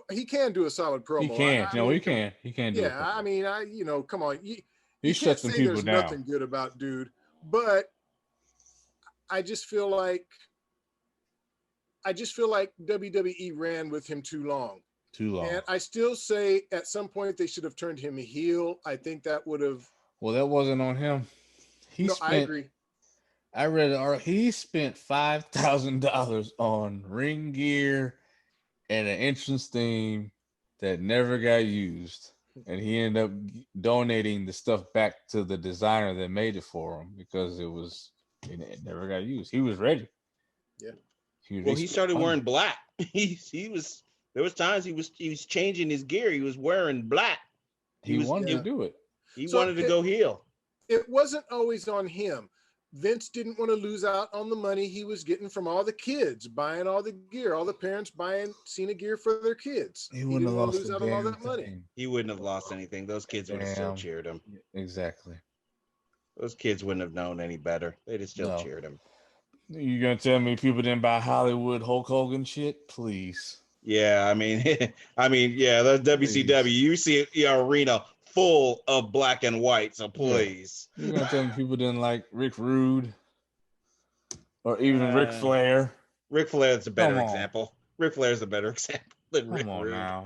He can do a solid promo. He can. I mean, he can. He can do it. Yeah, I mean, come on. He You shut can't some say people there's down. nothing good about dude, but I just feel like WWE ran with him too long. Too long. And I still say at some point they should have turned him heel. I think that would have. Well, that wasn't on him. I agree. I read he spent $5,000 on ring gear and an entrance theme that never got used, and he ended up donating the stuff back to the designer that made it for him because it never got used. He was ready. Yeah. He started wearing black. There was times he was changing his gear. He was wearing black. He wanted to do it. He wanted to go heel. It wasn't always on him. Vince didn't want to lose out on the money he was getting from all the kids buying all the gear, all the parents buying Cena gear for their kids. He wouldn't have lost lose out on all that money. He wouldn't have lost anything. Those kids would have still cheered him. Exactly. Those kids wouldn't have known any better. They'd have still cheered him. You gonna tell me people didn't buy Hollywood Hulk Hogan shit? Please. Yeah, I mean, yeah, that's WCW. Please. You see an arena full of black and white, so please. Yeah. You're gonna tell me people didn't like Rick Rude or even Ric Flair? Ric Flair's a better example. Ric Flair's a better example than Rick Rude. Now.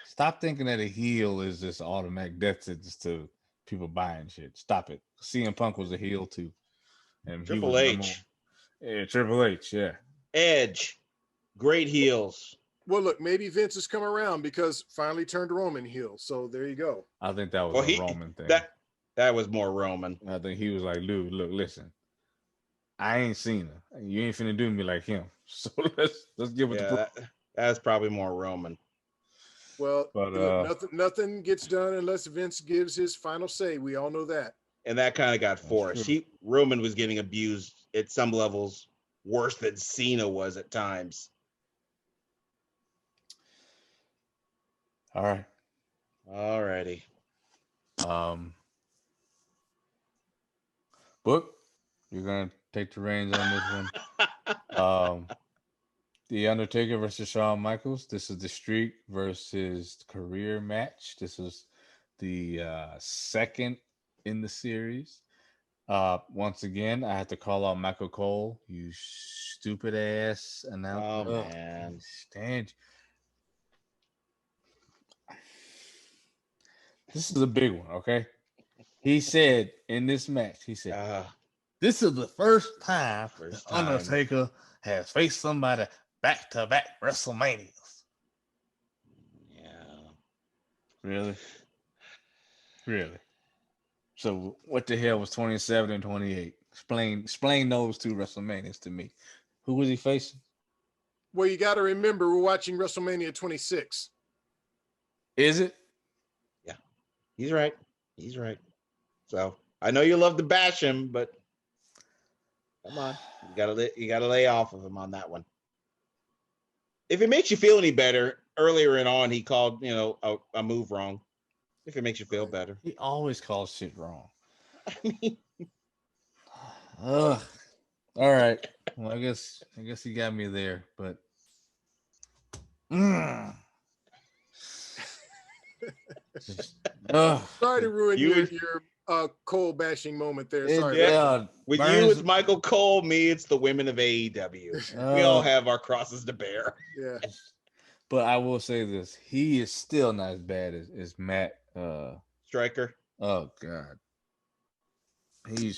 Stop thinking that a heel is just automatic death sentence to people buying shit. Stop it. CM Punk was a heel too. And Triple H. Yeah, Triple H, yeah. Edge. Great heels. Well, look, maybe Vince has come around because finally turned Roman heel. So there you go. I think that was a Roman thing. That was more Roman. I think he was like, dude, look, listen. I ain't Cena. You ain't finna do me like him. So let's give it the that's probably more Roman. Well, look, nothing gets done unless Vince gives his final say. We all know that. And that kind of got forced. Roman was getting abused at some levels worse than Cena was at times. All right. All righty. Book, you're gonna take the reins on this one. The Undertaker versus Shawn Michaels. This is the streak versus career match. This is the second in the series. Once again, I have to call out Michael Cole. You stupid ass announcer. Oh man. Stand. This is a big one, okay? He said in this match, this is the first time the Undertaker has faced somebody back-to-back WrestleManias. Yeah. Really? So what the hell was 27 and 28? Explain those two WrestleManias to me. Who was he facing? Well, you got to remember we're watching WrestleMania 26. Is it? Yeah. He's right. He's right. So I know you love to bash him, but come on, you gotta lay off of him on that one. If it makes you feel any better, earlier and on he called a move wrong. If it makes you feel better, He always calls shit wrong. I mean, Ugh. All right. Well, I guess he got me there, but. Just, Sorry to ruin You- your Cole bashing moment there. It- Sorry. yeah, with Burns- you it's Michael Cole, me it's the women of AEW. We all have our crosses to bear. Yeah. But I will say this: he is still not as bad as Matt. Striker. Oh God, he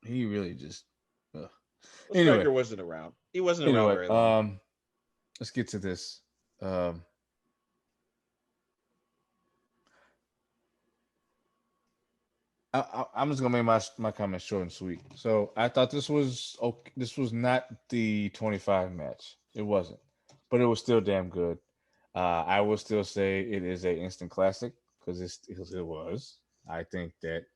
really just. Well, Anyway. Striker wasn't around. He wasn't around very long. Let's get to this. I'm just gonna make my comments short and sweet. So I thought this was okay. This was not the 25 match. It wasn't, but it was still damn good. I will still say it is a instant classic because it was. I think that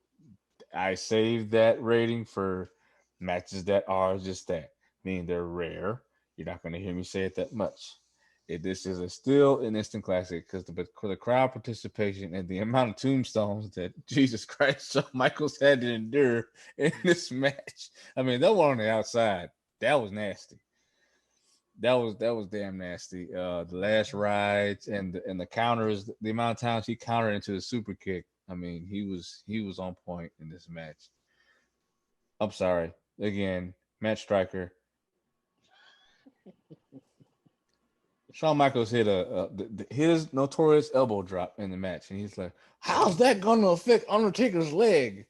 I saved that rating for matches that are just that, meaning they're rare. You're not going to hear me say it that much. This is still an instant classic because the crowd participation and the amount of tombstones that Jesus Christ, Shawn Michaels had to endure in this match. I mean, that one on the outside, that was nasty. That was damn nasty. The last rides and the counters, the amount of times he countered into the super kick. I mean, he was on point in this match. I'm sorry. Again, Matt Striker. Shawn Michaels hit his notorious elbow drop in the match, and he's like, "How's that going to affect Undertaker's leg?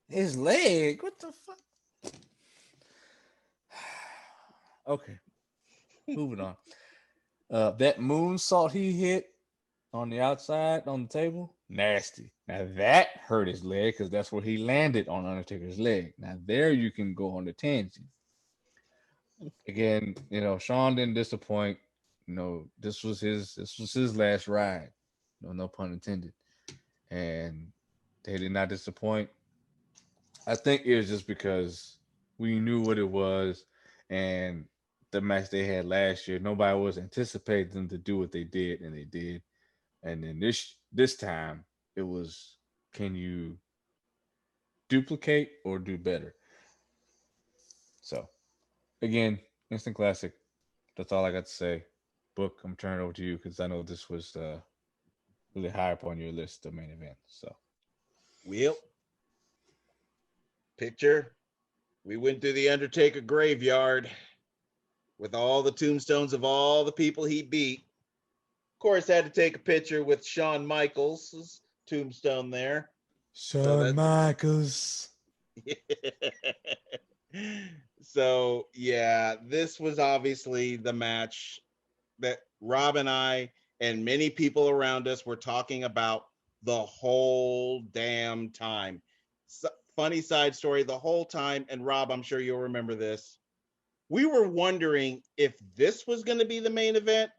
His leg? What the fuck?" Okay, moving on. That moonsault he hit on the outside on the table, nasty. Now that hurt his leg because that's where he landed on Undertaker's leg. Now there you can go on the tangent. Again, Shawn didn't disappoint. This was his last ride. No pun intended. And they did not disappoint. I think it was just because we knew what it was, and the match they had last year, nobody was anticipating them to do what they did, and they did. And then this time, it was, can you duplicate or do better? So, again, instant classic. That's all I got to say. Book, I'm turning it over to you because I know this was really high up on your list of main event. So, Well, picture, we went through the Undertaker graveyard with all the tombstones of all the people he beat. Of course, had to take a picture with Shawn Michaels' tombstone there. Shawn Michaels. So, yeah, this was obviously the match that Rob and I and many people around us were talking about the whole damn time. Funny side story, the whole time, and Rob, I'm sure you'll remember this. We were wondering if this was going to be the main event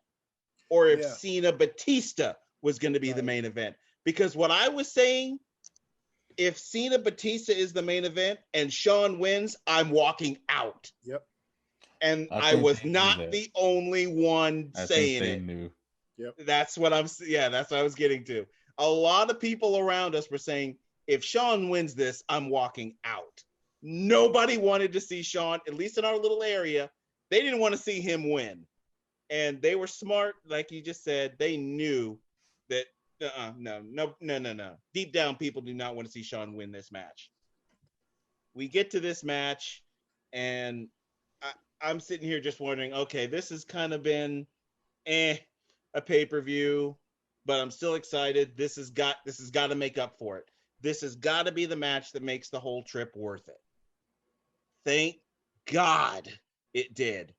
or if Cena Batista was going to be the main event. Because what I was saying, if Cena Batista is the main event and Shawn wins, I'm walking out. Yep. And I was not the only one saying it. Knew. Yep. That's what I was getting to. A lot of people around us were saying, if Shawn wins this, I'm walking out. Nobody wanted to see Shawn, at least in our little area. They didn't want to see him win. And they were smart, like you just said. They knew that, no. Deep down, people do not want to see Shawn win this match. We get to this match, and I'm sitting here just wondering, okay, this has kind of been a pay-per-view, but I'm still excited. This has got to make up for it. This has got to be the match that makes the whole trip worth it. Thank God it did.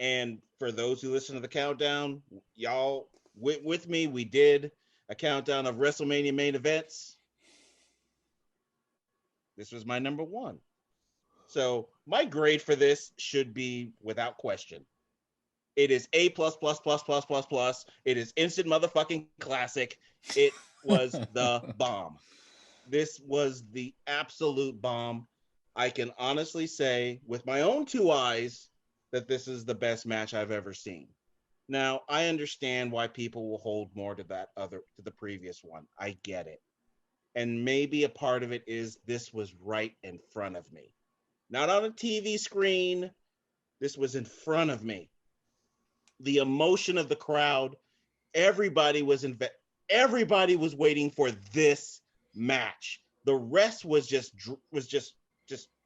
And for those who listen to the countdown, y'all went with me. We did a countdown of WrestleMania main events. This was my number one. So my grade for this should be without question. It is A++++++. It is instant motherfucking classic. was the bomb. This was the absolute bomb. I can honestly say with my own two eyes that this is the best match I've ever seen. Now, I understand why people will hold more to the previous one. I get it. And maybe a part of it is this was right in front of me. Not on a TV screen. This was in front of me. The emotion of the crowd, everybody was waiting for this match. The rest was just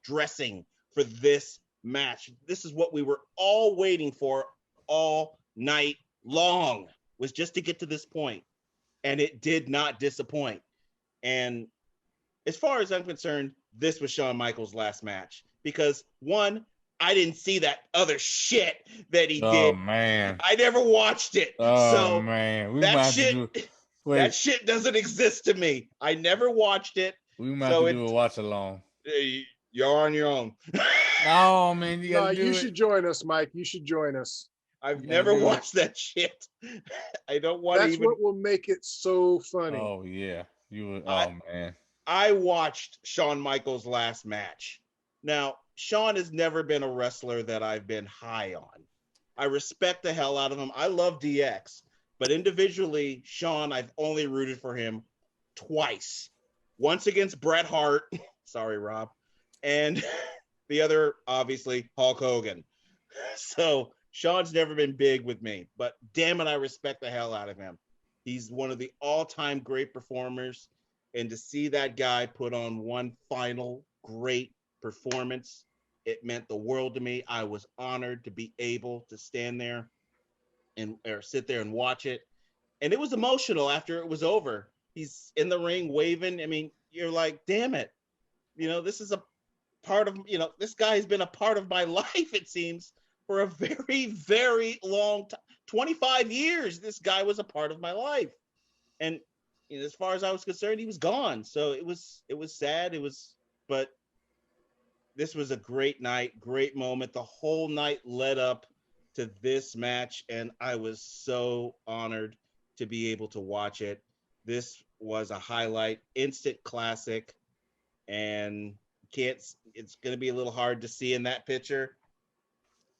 dressing for this match. This is what we were all waiting for all night long, was just to get to this point, and it did not disappoint. And as far as I'm concerned, this was Shawn Michaels' last match, because one, I didn't see that other shit that he did. Oh man, I never watched it. Oh man, that shit doesn't exist to me. I never watched it. We might have to do a watch along. You're on your own. Oh man, you should join us, Mike. You should join us. I've never watched that shit. I don't want to even. That's what will make it so funny. Oh yeah, man. I watched Shawn Michaels' last match. Now, Shawn has never been a wrestler that I've been high on. I respect the hell out of him. I love DX, but individually, Shawn, I've only rooted for him twice. Once against Bret Hart, sorry, Rob, and the other, obviously, Hulk Hogan. So Shawn's never been big with me, but damn it, I respect the hell out of him. He's one of the all-time great performers, and to see that guy put on one final great performance, it meant the world to me. I was honored to be able to stand there or sit there and watch it. And it was emotional after it was over. He's in the ring waving. I mean, you're like, damn it. This is a part of, this guy has been a part of my life, it seems, for a very, very long time. 25 years, this guy was a part of my life. And as far as I was concerned, he was gone. So it was sad. But this was a great night, great moment. The whole night led up to this match, and I was so honored to be able to watch it. This was a highlight, instant classic, and it's going to be a little hard to see in that picture.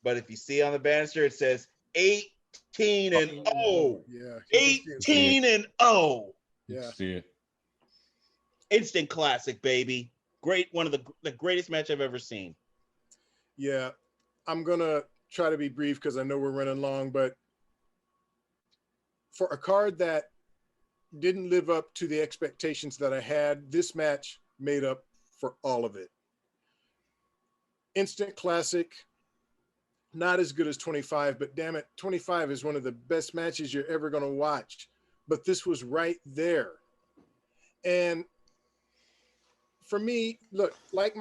But if you see on the banister, it says 18 and 0. Yeah. 18 and 0. Yeah. See it. Instant classic, baby. Great, one of the greatest match I've ever seen. Yeah, I'm gonna try to be brief because I know we're running long, but for a card that didn't live up to the expectations that I had, this match made up for all of it. Instant classic, not as good as 25, but damn it, 25 is one of the best matches you're ever gonna watch. But this was right there. And for me, look, like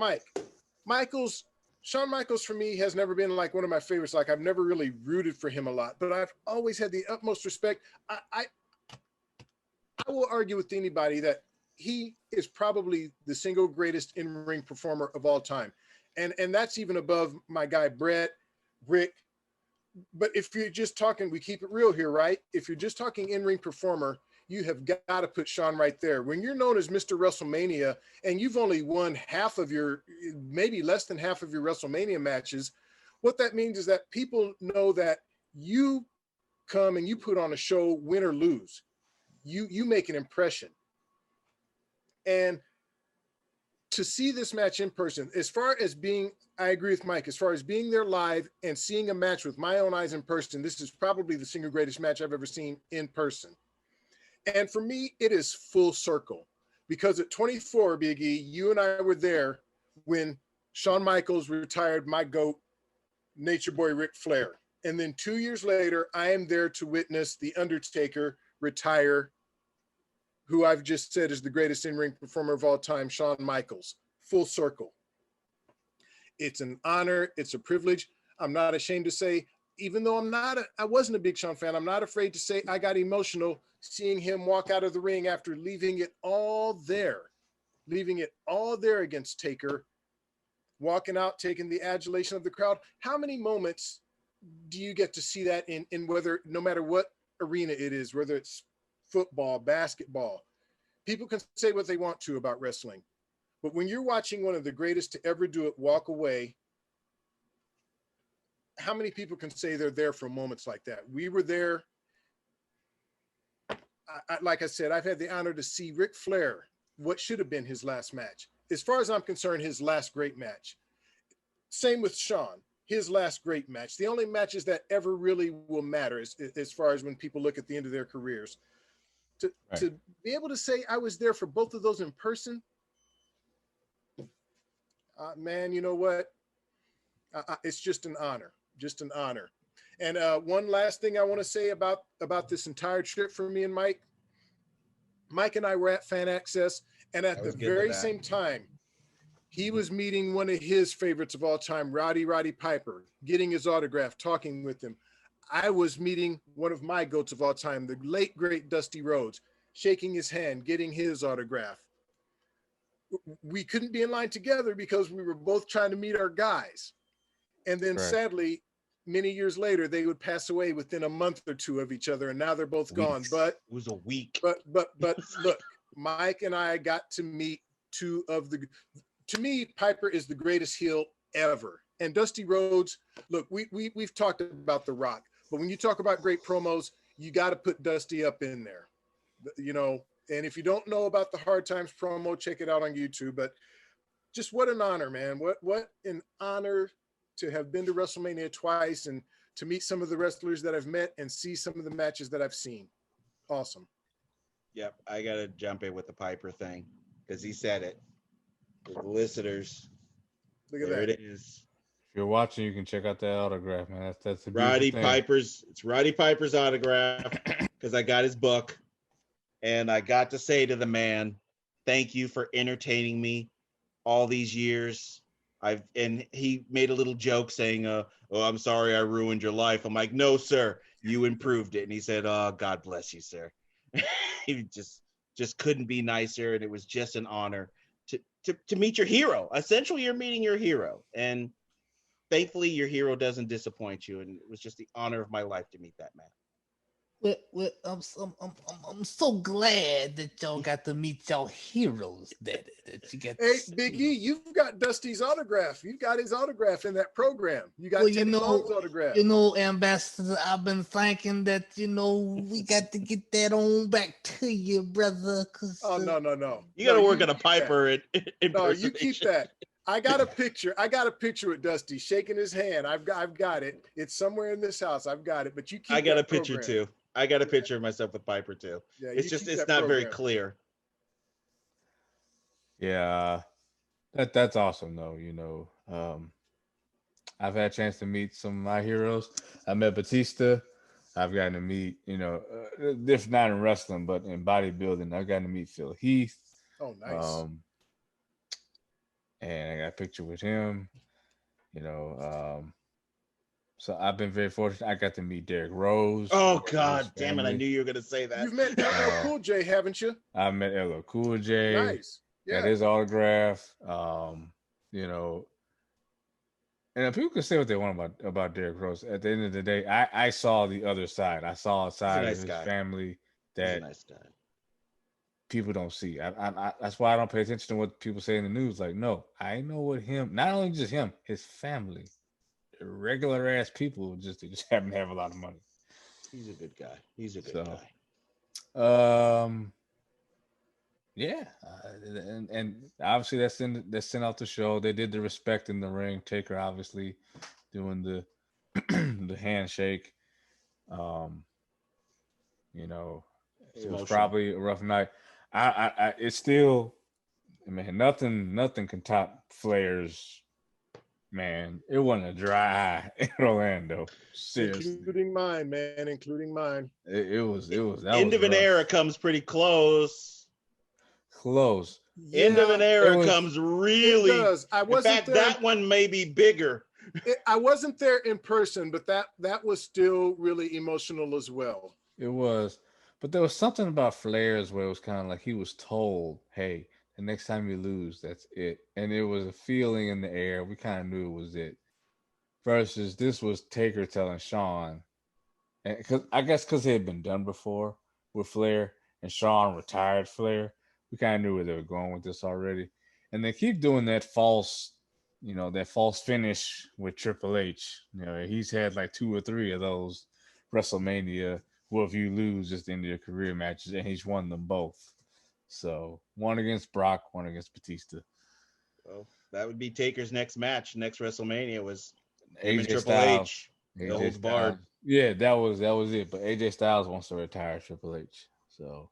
Shawn Michaels for me has never been like one of my favorites. Like I've never really rooted for him a lot, but I've always had the utmost respect. I will argue with anybody that he is probably the single greatest in-ring performer of all time. And that's even above my guy, Brett, Rick. But if you're just talking, we keep it real here, right? If you're just talking in-ring performer, you have got to put Shawn right there. When you're known as Mr. WrestleMania and you've only won half of your, maybe less than half of your WrestleMania matches, what that means is that people know that you come and you put on a show, win or lose. You make an impression. And to see this match in person, as far as being, I agree with Mike, as far as being there live and seeing a match with my own eyes in person, this is probably the single greatest match I've ever seen in person. And for me, it is full circle because at 24, Big E, you and I were there when Shawn Michaels retired my GOAT, Nature Boy Ric Flair. And then 2 years later, I am there to witness the Undertaker retire, who I've just said is the greatest in-ring performer of all time, Shawn Michaels. Full circle. It's an honor. It's a privilege. I'm not ashamed to say, even though I wasn't a big Shawn fan, I'm not afraid to say I got emotional seeing him walk out of the ring after leaving it all there against Taker, walking out, taking the adulation of the crowd. How many moments do you get to see that in whether, no matter what arena it is, whether it's football, basketball, people can say what they want to about wrestling, but when you're watching one of the greatest to ever do it walk away, how many people can say they're there for moments like that? We were there. Like I said, I've had the honor to see Ric Flair, what should have been his last match. As far as I'm concerned, his last great match. Same with Shawn, his last great match. The only matches that ever really will matter as far as when people look at the end of their careers. To be able to say I was there for both of those in person, man, you know what? It's just an honor, just an honor. And one last thing I want to say about this entire trip for me and Mike. Mike and I were at Fan Access, and at the very same time, he was meeting one of his favorites of all time, Roddy Piper, getting his autograph, talking with him. I was meeting one of my goats of all time, the late, great Dusty Rhodes, shaking his hand, getting his autograph. We couldn't be in line together because we were both trying to meet our guys. And then sadly, many years later, they would pass away within a month or two of each other, and now they're both gone. But it was a week. But look, Mike and I got to meet two of the. To me, Piper is the greatest heel ever, and Dusty Rhodes. Look, we've talked about The Rock, but when you talk about great promos, you got to put Dusty up in there, you know. And if you don't know about the Hard Times promo, check it out on YouTube. But just what an honor, man! What an honor to have been to WrestleMania twice and to meet some of the wrestlers that I've met and see some of the matches that I've seen. Awesome. Yep, I gotta jump in with the Piper thing because he said it. For the listeners, Look at there that. it is. If you're watching, you can check out that autograph, man. That's the Roddy thing. Piper's. It's Roddy Piper's autograph because I got his book, and I got to say to the man, "Thank you for entertaining me all these years." And he made a little joke saying, "Oh, I'm sorry I ruined your life." I'm like, "No, sir, you improved it." And he said, "Oh, God bless you, sir." He just couldn't be nicer, and it was just an honor to meet your hero. Essentially, you're meeting your hero, and thankfully, your hero doesn't disappoint you. And it was just the honor of my life to meet that man. Well, I'm so glad that y'all got to meet y'all heroes. That you got. Hey, Big E, you've got Dusty's autograph. You got his autograph in that program. You got Teddy Long's autograph. You know, Ambassador, I've been thinking that we got to get that on back to you, brother. Oh no. You got to work on a Piper. No, you keep that. I got a picture. with Dusty shaking his hand. I've got it. It's somewhere in this house. I've got it. But you keep. I got a picture too. I got a picture of myself with Piper too. Yeah, it's not very clear. Yeah, that's awesome though. You know, I've had a chance to meet some of my heroes. I met Batista. I've gotten to meet, if not in wrestling, but in bodybuilding, I've gotten to meet Phil Heath. Oh, nice. And I got a picture with him. So I've been very fortunate. I got to meet Derrick Rose. Oh God, damn it! I knew you were gonna say that. You've met LL Cool J, haven't you? I met LL Cool J. Nice. Yeah. Got his autograph. And people can say what they want about Derrick Rose. At the end of the day, I saw the other side. I saw a side of his family that nice guy. People don't see. That's why I don't pay attention to what people say in the news. Like, no, I know what not only just him, his family. Regular ass people just happen to have a lot of money. He's a good guy. Yeah, and obviously that's sent out the show. They did the respect in the ring. Taker obviously doing the the handshake. It was probably a rough night. It's still, man, nothing can top Flair's. Man, it wasn't a dry eye in Orlando. Seriously, including mine, man. Including mine. It was. That End of an era comes pretty close. End of an era comes really. It does. In fact, that one may be bigger. I wasn't there in person, but that was still really emotional as well. It was, but there was something about Flair's where it was kind of like he was told, "Hey, the next time you lose, that's it." And it was a feeling in the air. We kind of knew it was it. Versus this was Taker telling Shawn, and because it had been done before with Flair, and Shawn retired Flair. we kind of knew where they were going with this already. And they keep doing that false, that false finish with Triple H. He's had like 2 or 3 of those WrestleMania. Well, if you lose, it's the end of your career matches, and he's won them both. So one against Brock, one against Batista. Well, that would be Taker's next match. Next WrestleMania was him and AJ Triple Styles. H. AJ No holds barred. Styles. Yeah, that was it. But AJ Styles wants to retire Triple H. So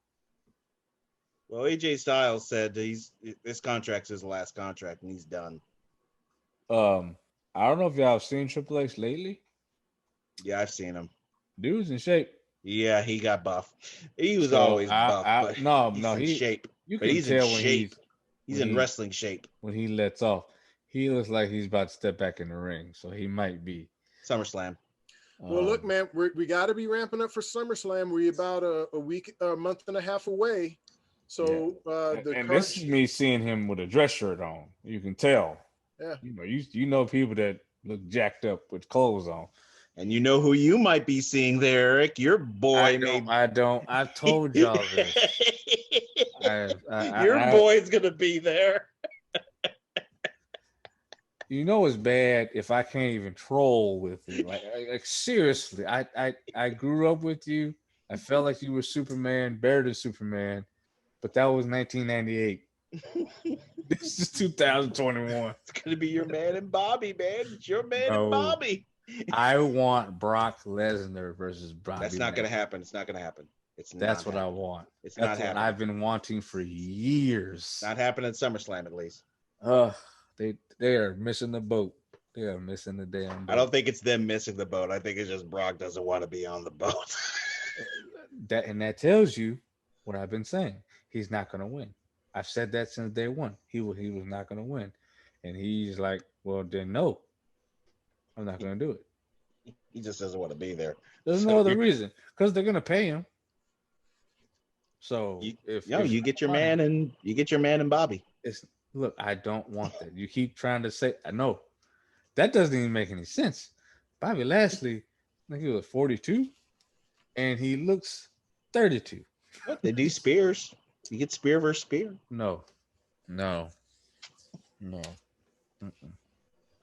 Well, AJ Styles said this contract's his last contract and he's done. I don't know if y'all have seen Triple H lately. Yeah, I've seen him. Dude's in shape. Yeah, he got buff. He was always buff, but he's in shape. You but can he's tell in when shape. He's when in wrestling shape. When he lets off, he looks like he's about to step back in the ring. So he might be. SummerSlam. Well, look, man, we got to be ramping up for SummerSlam. We're about a month and a half away. So this is me seeing him with a dress shirt on. You can tell. Yeah. You know people that look jacked up with clothes on. And you know who you might be seeing there, Eric? Your boy. I don't. I told y'all this. Your boy's gonna be there. You know it's bad if I can't even troll with you. Like seriously, I grew up with you. I felt like you were Superman, better than Superman, but that was 1998. This is 2021. It's gonna be your man and Bobby, man. It's your man and Bobby. I want Brock Lesnar versus Bobby. That's not gonna happen. It's not gonna happen. That's what I want. It's That's not happening. what I've been wanting for years. Not happening at SummerSlam, at least. They are missing the boat. They are missing the damn boat. I don't think it's them missing the boat. I think it's just Brock doesn't want to be on the boat. that tells you what I've been saying. He's not going to win. I've said that since day one. He was not going to win, and he's like, well, then no, I'm not going to do it. He just doesn't want to be there. There's no other reason, because they're going to pay him. So you get your man and Bobby. Look, I don't want that. You keep trying to say, I know that doesn't even make any sense. Bobby Lashley, I think he was 42, and he looks 32. They do spears. You get spear versus spear. No. I'm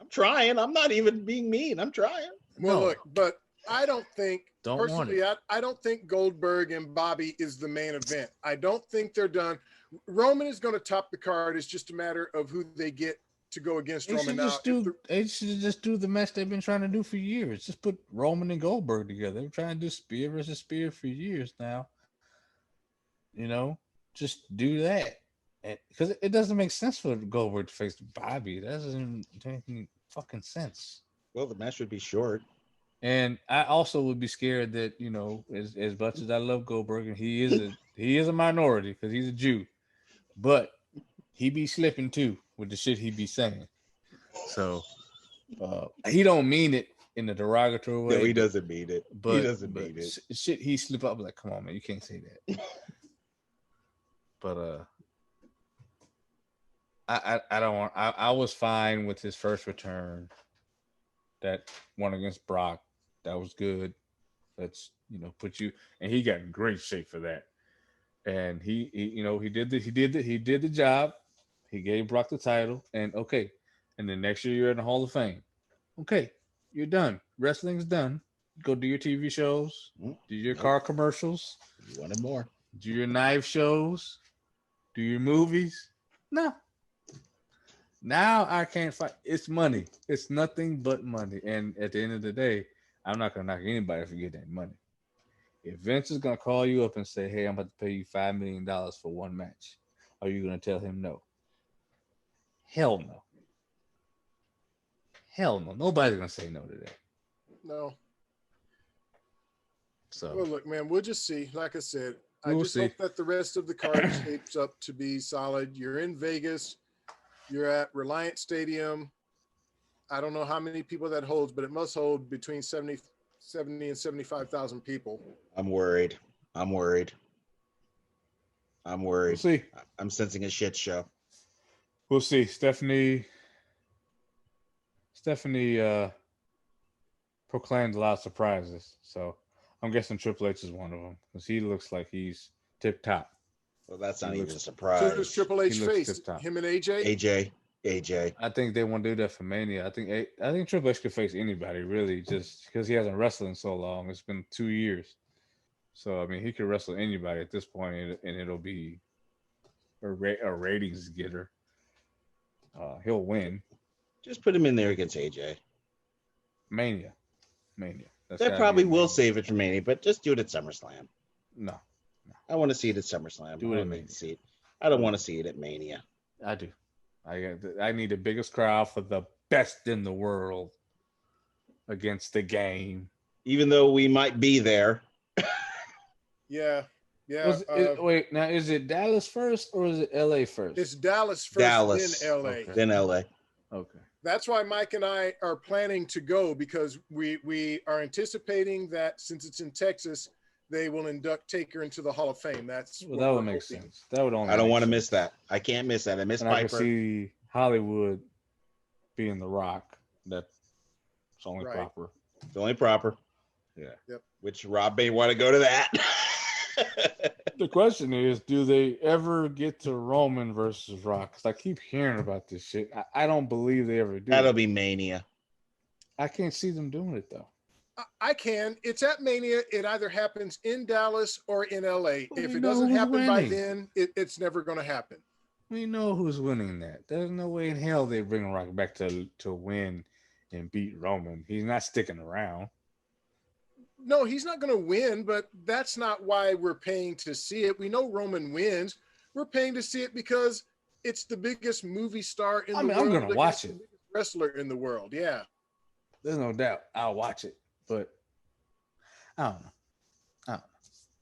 trying. I'm not even being mean. I'm trying. Well, look, but I don't think personally. I don't think Goldberg and Bobby is the main event. I don't think they're done. Roman is going to top the card. It's just a matter of who they get to go against Roman now. They should just do the match they've been trying to do for years. Just put Roman and Goldberg together. They're trying to do spear versus spear for years now. Just do that. Because it doesn't make sense for Goldberg to face Bobby. That doesn't make any fucking sense. Well, the match would be short. And I also would be scared that, as much as I love Goldberg, and he is a minority because he's a Jew, but he be slipping too with the shit he be saying. So he don't mean it in a derogatory way. No, he doesn't mean it. But he doesn't mean it. Shit, he slip up like, come on, man, you can't say that. But I don't want. I was fine with his first return. That one against Brock, that was good. Let's put you, and he got in great shape for that. And he did the job. He gave Brock the title, and okay. And then next year you're in the Hall of Fame. Okay, you're done. Wrestling's done. Go do your TV shows. Do your car commercials. You wanted more. Do your knife shows. Do your movies. No. Now I can't fight. It's money. It's nothing but money. And at the end of the day, I'm not going to knock anybody for getting that money. If Vince is going to call you up and say, hey, I'm about to pay you $5 million for one match, are you going to tell him no? Hell no. Hell no. Nobody's going to say no to that. No. So, well, look, man, we'll just see. Like I said, we'll I just see. hope that the rest of the card shapes up to be solid. You're in Vegas. You're at Reliant Stadium. I don't know how many people that holds, but it must hold between 70 and 75,000 people. I'm worried. We'll see. I'm sensing a shit show. We'll see. Stephanie proclaimed a lot of surprises. So I'm guessing Triple H is one of them because he looks like he's tip top. Well, that's not He even a looks- So surprise. who's Triple H He looks face? tip-top. Him and AJ? AJ. I think they won't do that for Mania. I think Triple H could face anybody really, just because he hasn't wrestled in so long. It's been 2 years, so I mean he could wrestle anybody at this point, and it'll be a ratings getter. He'll win Just put him in there against AJ. Mania. That's That gotta probably be a will Mania. save it for Mania, but just do it at SummerSlam. No, I want to see it at SummerSlam. Do it I at don't need Mania. to see it. I don't want to see it at Mania. I do. I need the biggest crowd for the best in the world against the game. Even though we might be there. Yeah. Yeah. Wait, now is it Dallas first or is it LA first? It's Dallas first, Dallas. then LA. Okay. Then LA. Okay. That's why Mike and I are planning to go, because we are anticipating that since it's in Texas, they will induct Taker into the Hall of Fame. That's Well, what that we're would make hoping. sense. That would only. I don't make want to sense. miss that. I can't miss that. I miss And I can Piper. see Hollywood being The Rock. That's only Right. proper. It's only proper. Yeah. Yep. Which Rob may want to go to that. The question is, do they ever get to Roman versus Rock? Because I keep hearing about this shit. I don't believe they ever do. That'll be Mania. I can't see them doing it though. I can. It's at Mania. It either happens in Dallas or in LA. Well, If we it know doesn't who's happen by winning. then, it's never going to happen. We know who's winning that. There's no way in hell they bring Rock back to win and beat Roman. He's not sticking around. No, he's not going to win, but that's not why we're paying to see it. We know Roman wins. We're paying to see it because it's the biggest movie star in the world. I'm gonna watch against it. the biggest wrestler in the world. Yeah. There's no doubt. I'll watch it, but I don't know.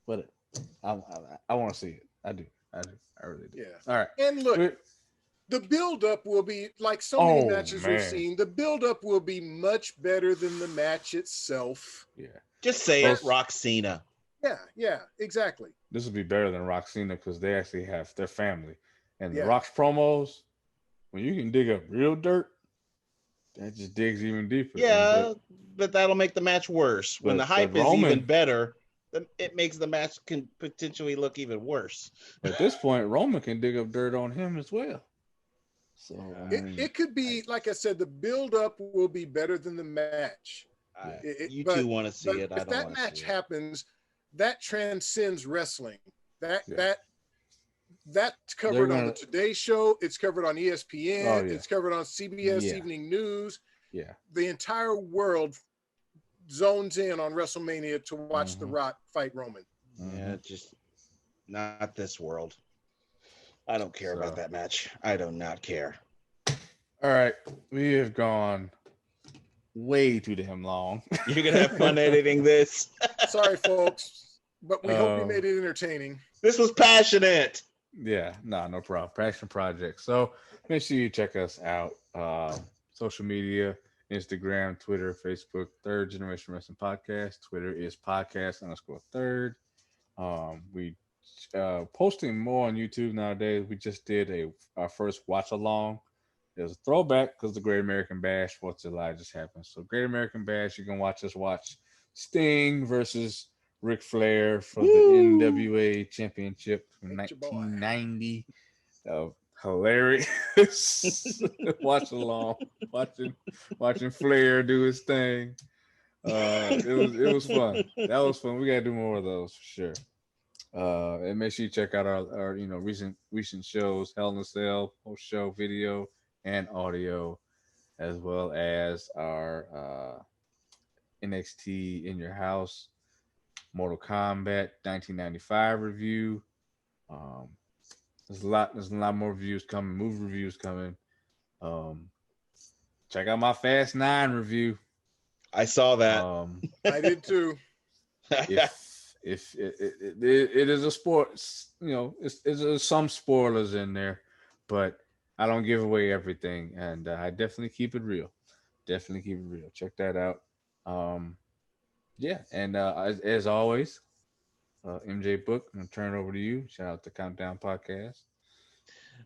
But I want to see it. I do. I really do. Yeah. All right. And look, We're- the build-up will be like so many Oh, matches man. we've seen. The build-up will be much better than the match itself. yeah. Just say Those- it, Rock Cena. Yeah, exactly. This would be better than Rock Cena because they actually have their family. And the Yeah. Rock's promos, when you can dig up real dirt, that just digs even deeper. Yeah, but that'll make the match worse. When but- the hype but is Roman- even better, then it makes the match can potentially look even worse. But at this point, Roman can dig up dirt on him as well. So I mean, It could be, like I said, the build-up will be better than the match. You but- two want to see But it. I if don't that want to match see it. happens, that transcends wrestling. That's covered They're on gonna- the Today Show. It's covered on ESPN. Oh, yeah. It's covered on CBS Yeah. Evening News. yeah. The entire world zones in on WrestleMania to watch The Mhm. Rock fight Roman. Yeah, just not this world. I don't care about So- that match. I do not care. All right. We have gone way too damn long. You're gonna have fun editing this. Sorry, folks, but we hope we Um, made it entertaining. This was passionate. Yeah, no problem. Passion Project. So make sure you check us out. Social media, Instagram, Twitter, Facebook, Third Generation Wrestling Podcast. Twitter is podcast_third. We posting more on YouTube nowadays. We just did our first watch along. It was a throwback because the Great American Bash 4th of July just happened. So Great American Bash, you can watch Sting versus Ric Flair for the NWA Championship from Get your boy. 1990. Hilarious. Watch along, watching Flair do his thing. It was fun. That was fun. We gotta do more of those for sure. And make sure you check out our recent shows, Hell in a Cell, post show video and audio, as well as our NXT in your house, Mortal Kombat 1995 review. There's a lot more reviews coming, movie reviews coming. Check out my Fast 9 review. I saw that. I did too. If it is a sport, there's some spoilers in there, but I don't give away everything, and I definitely keep it real. Check that out. And as always, MJ Book, I'm gonna turn it over to you. Shout out to Countdown Podcast.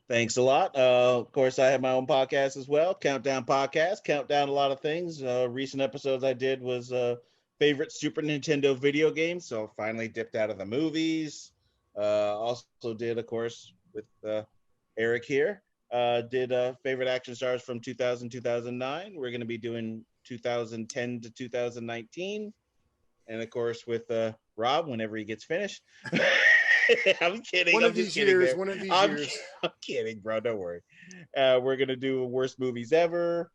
Thanks a lot. Of course, I have my own podcast as well, Countdown Podcast. Count down a lot of things. Recent episodes I did was favorite Super Nintendo video games. So finally dipped out of the movies. Also did, of course, with Eric here, did favorite action stars from 2000, 2009. We're going to be doing 2010 to 2019. And of course, with Rob, whenever he gets finished. I'm kidding. One I'm of just these kidding. years. Man. One of these I'm, years. I'm kidding, bro. Don't worry. We're going to do worst movies ever.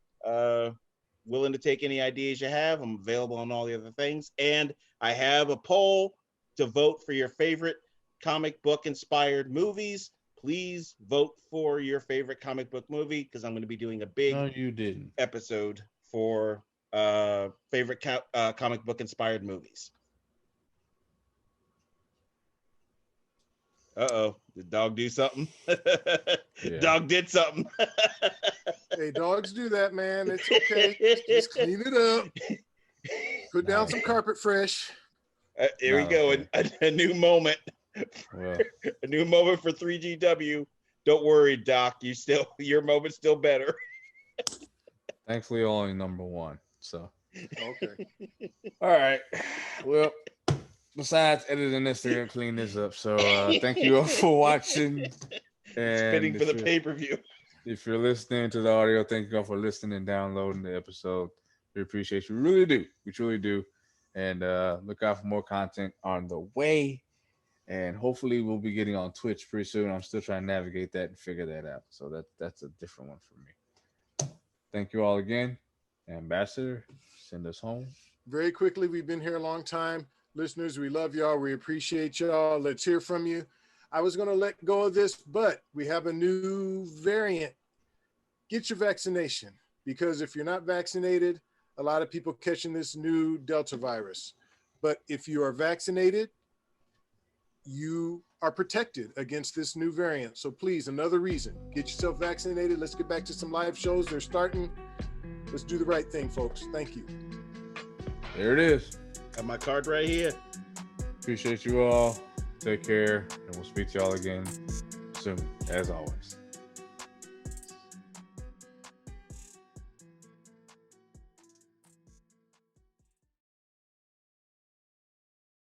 Willing to take any ideas you have. I'm available on all the other things. And I have a poll to vote for your favorite comic book inspired movies. Please vote for your favorite comic book movie because I'm going to be doing a big No, you didn't. episode for favorite comic book inspired movies. Uh-oh, did dog do something? Yeah. Dog did something. Hey, dogs do that, man. It's okay. Just clean it up. Put down some carpet fresh. Here we go. Okay. A new moment. Well, A new moment for 3GW. Don't worry, Doc. Your moment's still better. thankfully, only number one. So, Okay. all right. Well, besides editing this, they're gonna clean this up. So, thank you all for watching. And Spitting for the pay-per-view. if you're listening to the audio, thank you all for listening and downloading the episode. We appreciate you. We really do. We truly do. And look out for more content on the way. And hopefully we'll be getting on Twitch pretty soon. I'm still trying to navigate that and figure that out. So that's a different one for me. Thank you all again. Ambassador, send us home. Very quickly, we've been here a long time. Listeners, we love y'all. We appreciate y'all. Let's hear from you. I was going to let go of this, but we have a new variant. Get your vaccination, because if you're not vaccinated, a lot of people catching this new Delta virus. But if you are vaccinated, you are protected against this new variant. So please, another reason, get yourself vaccinated. Let's get back to some live shows. They're starting. Let's do the right thing, folks. Thank you. There it is. Got my card right here. Appreciate you all. Take care. And we'll speak to y'all again soon, as always.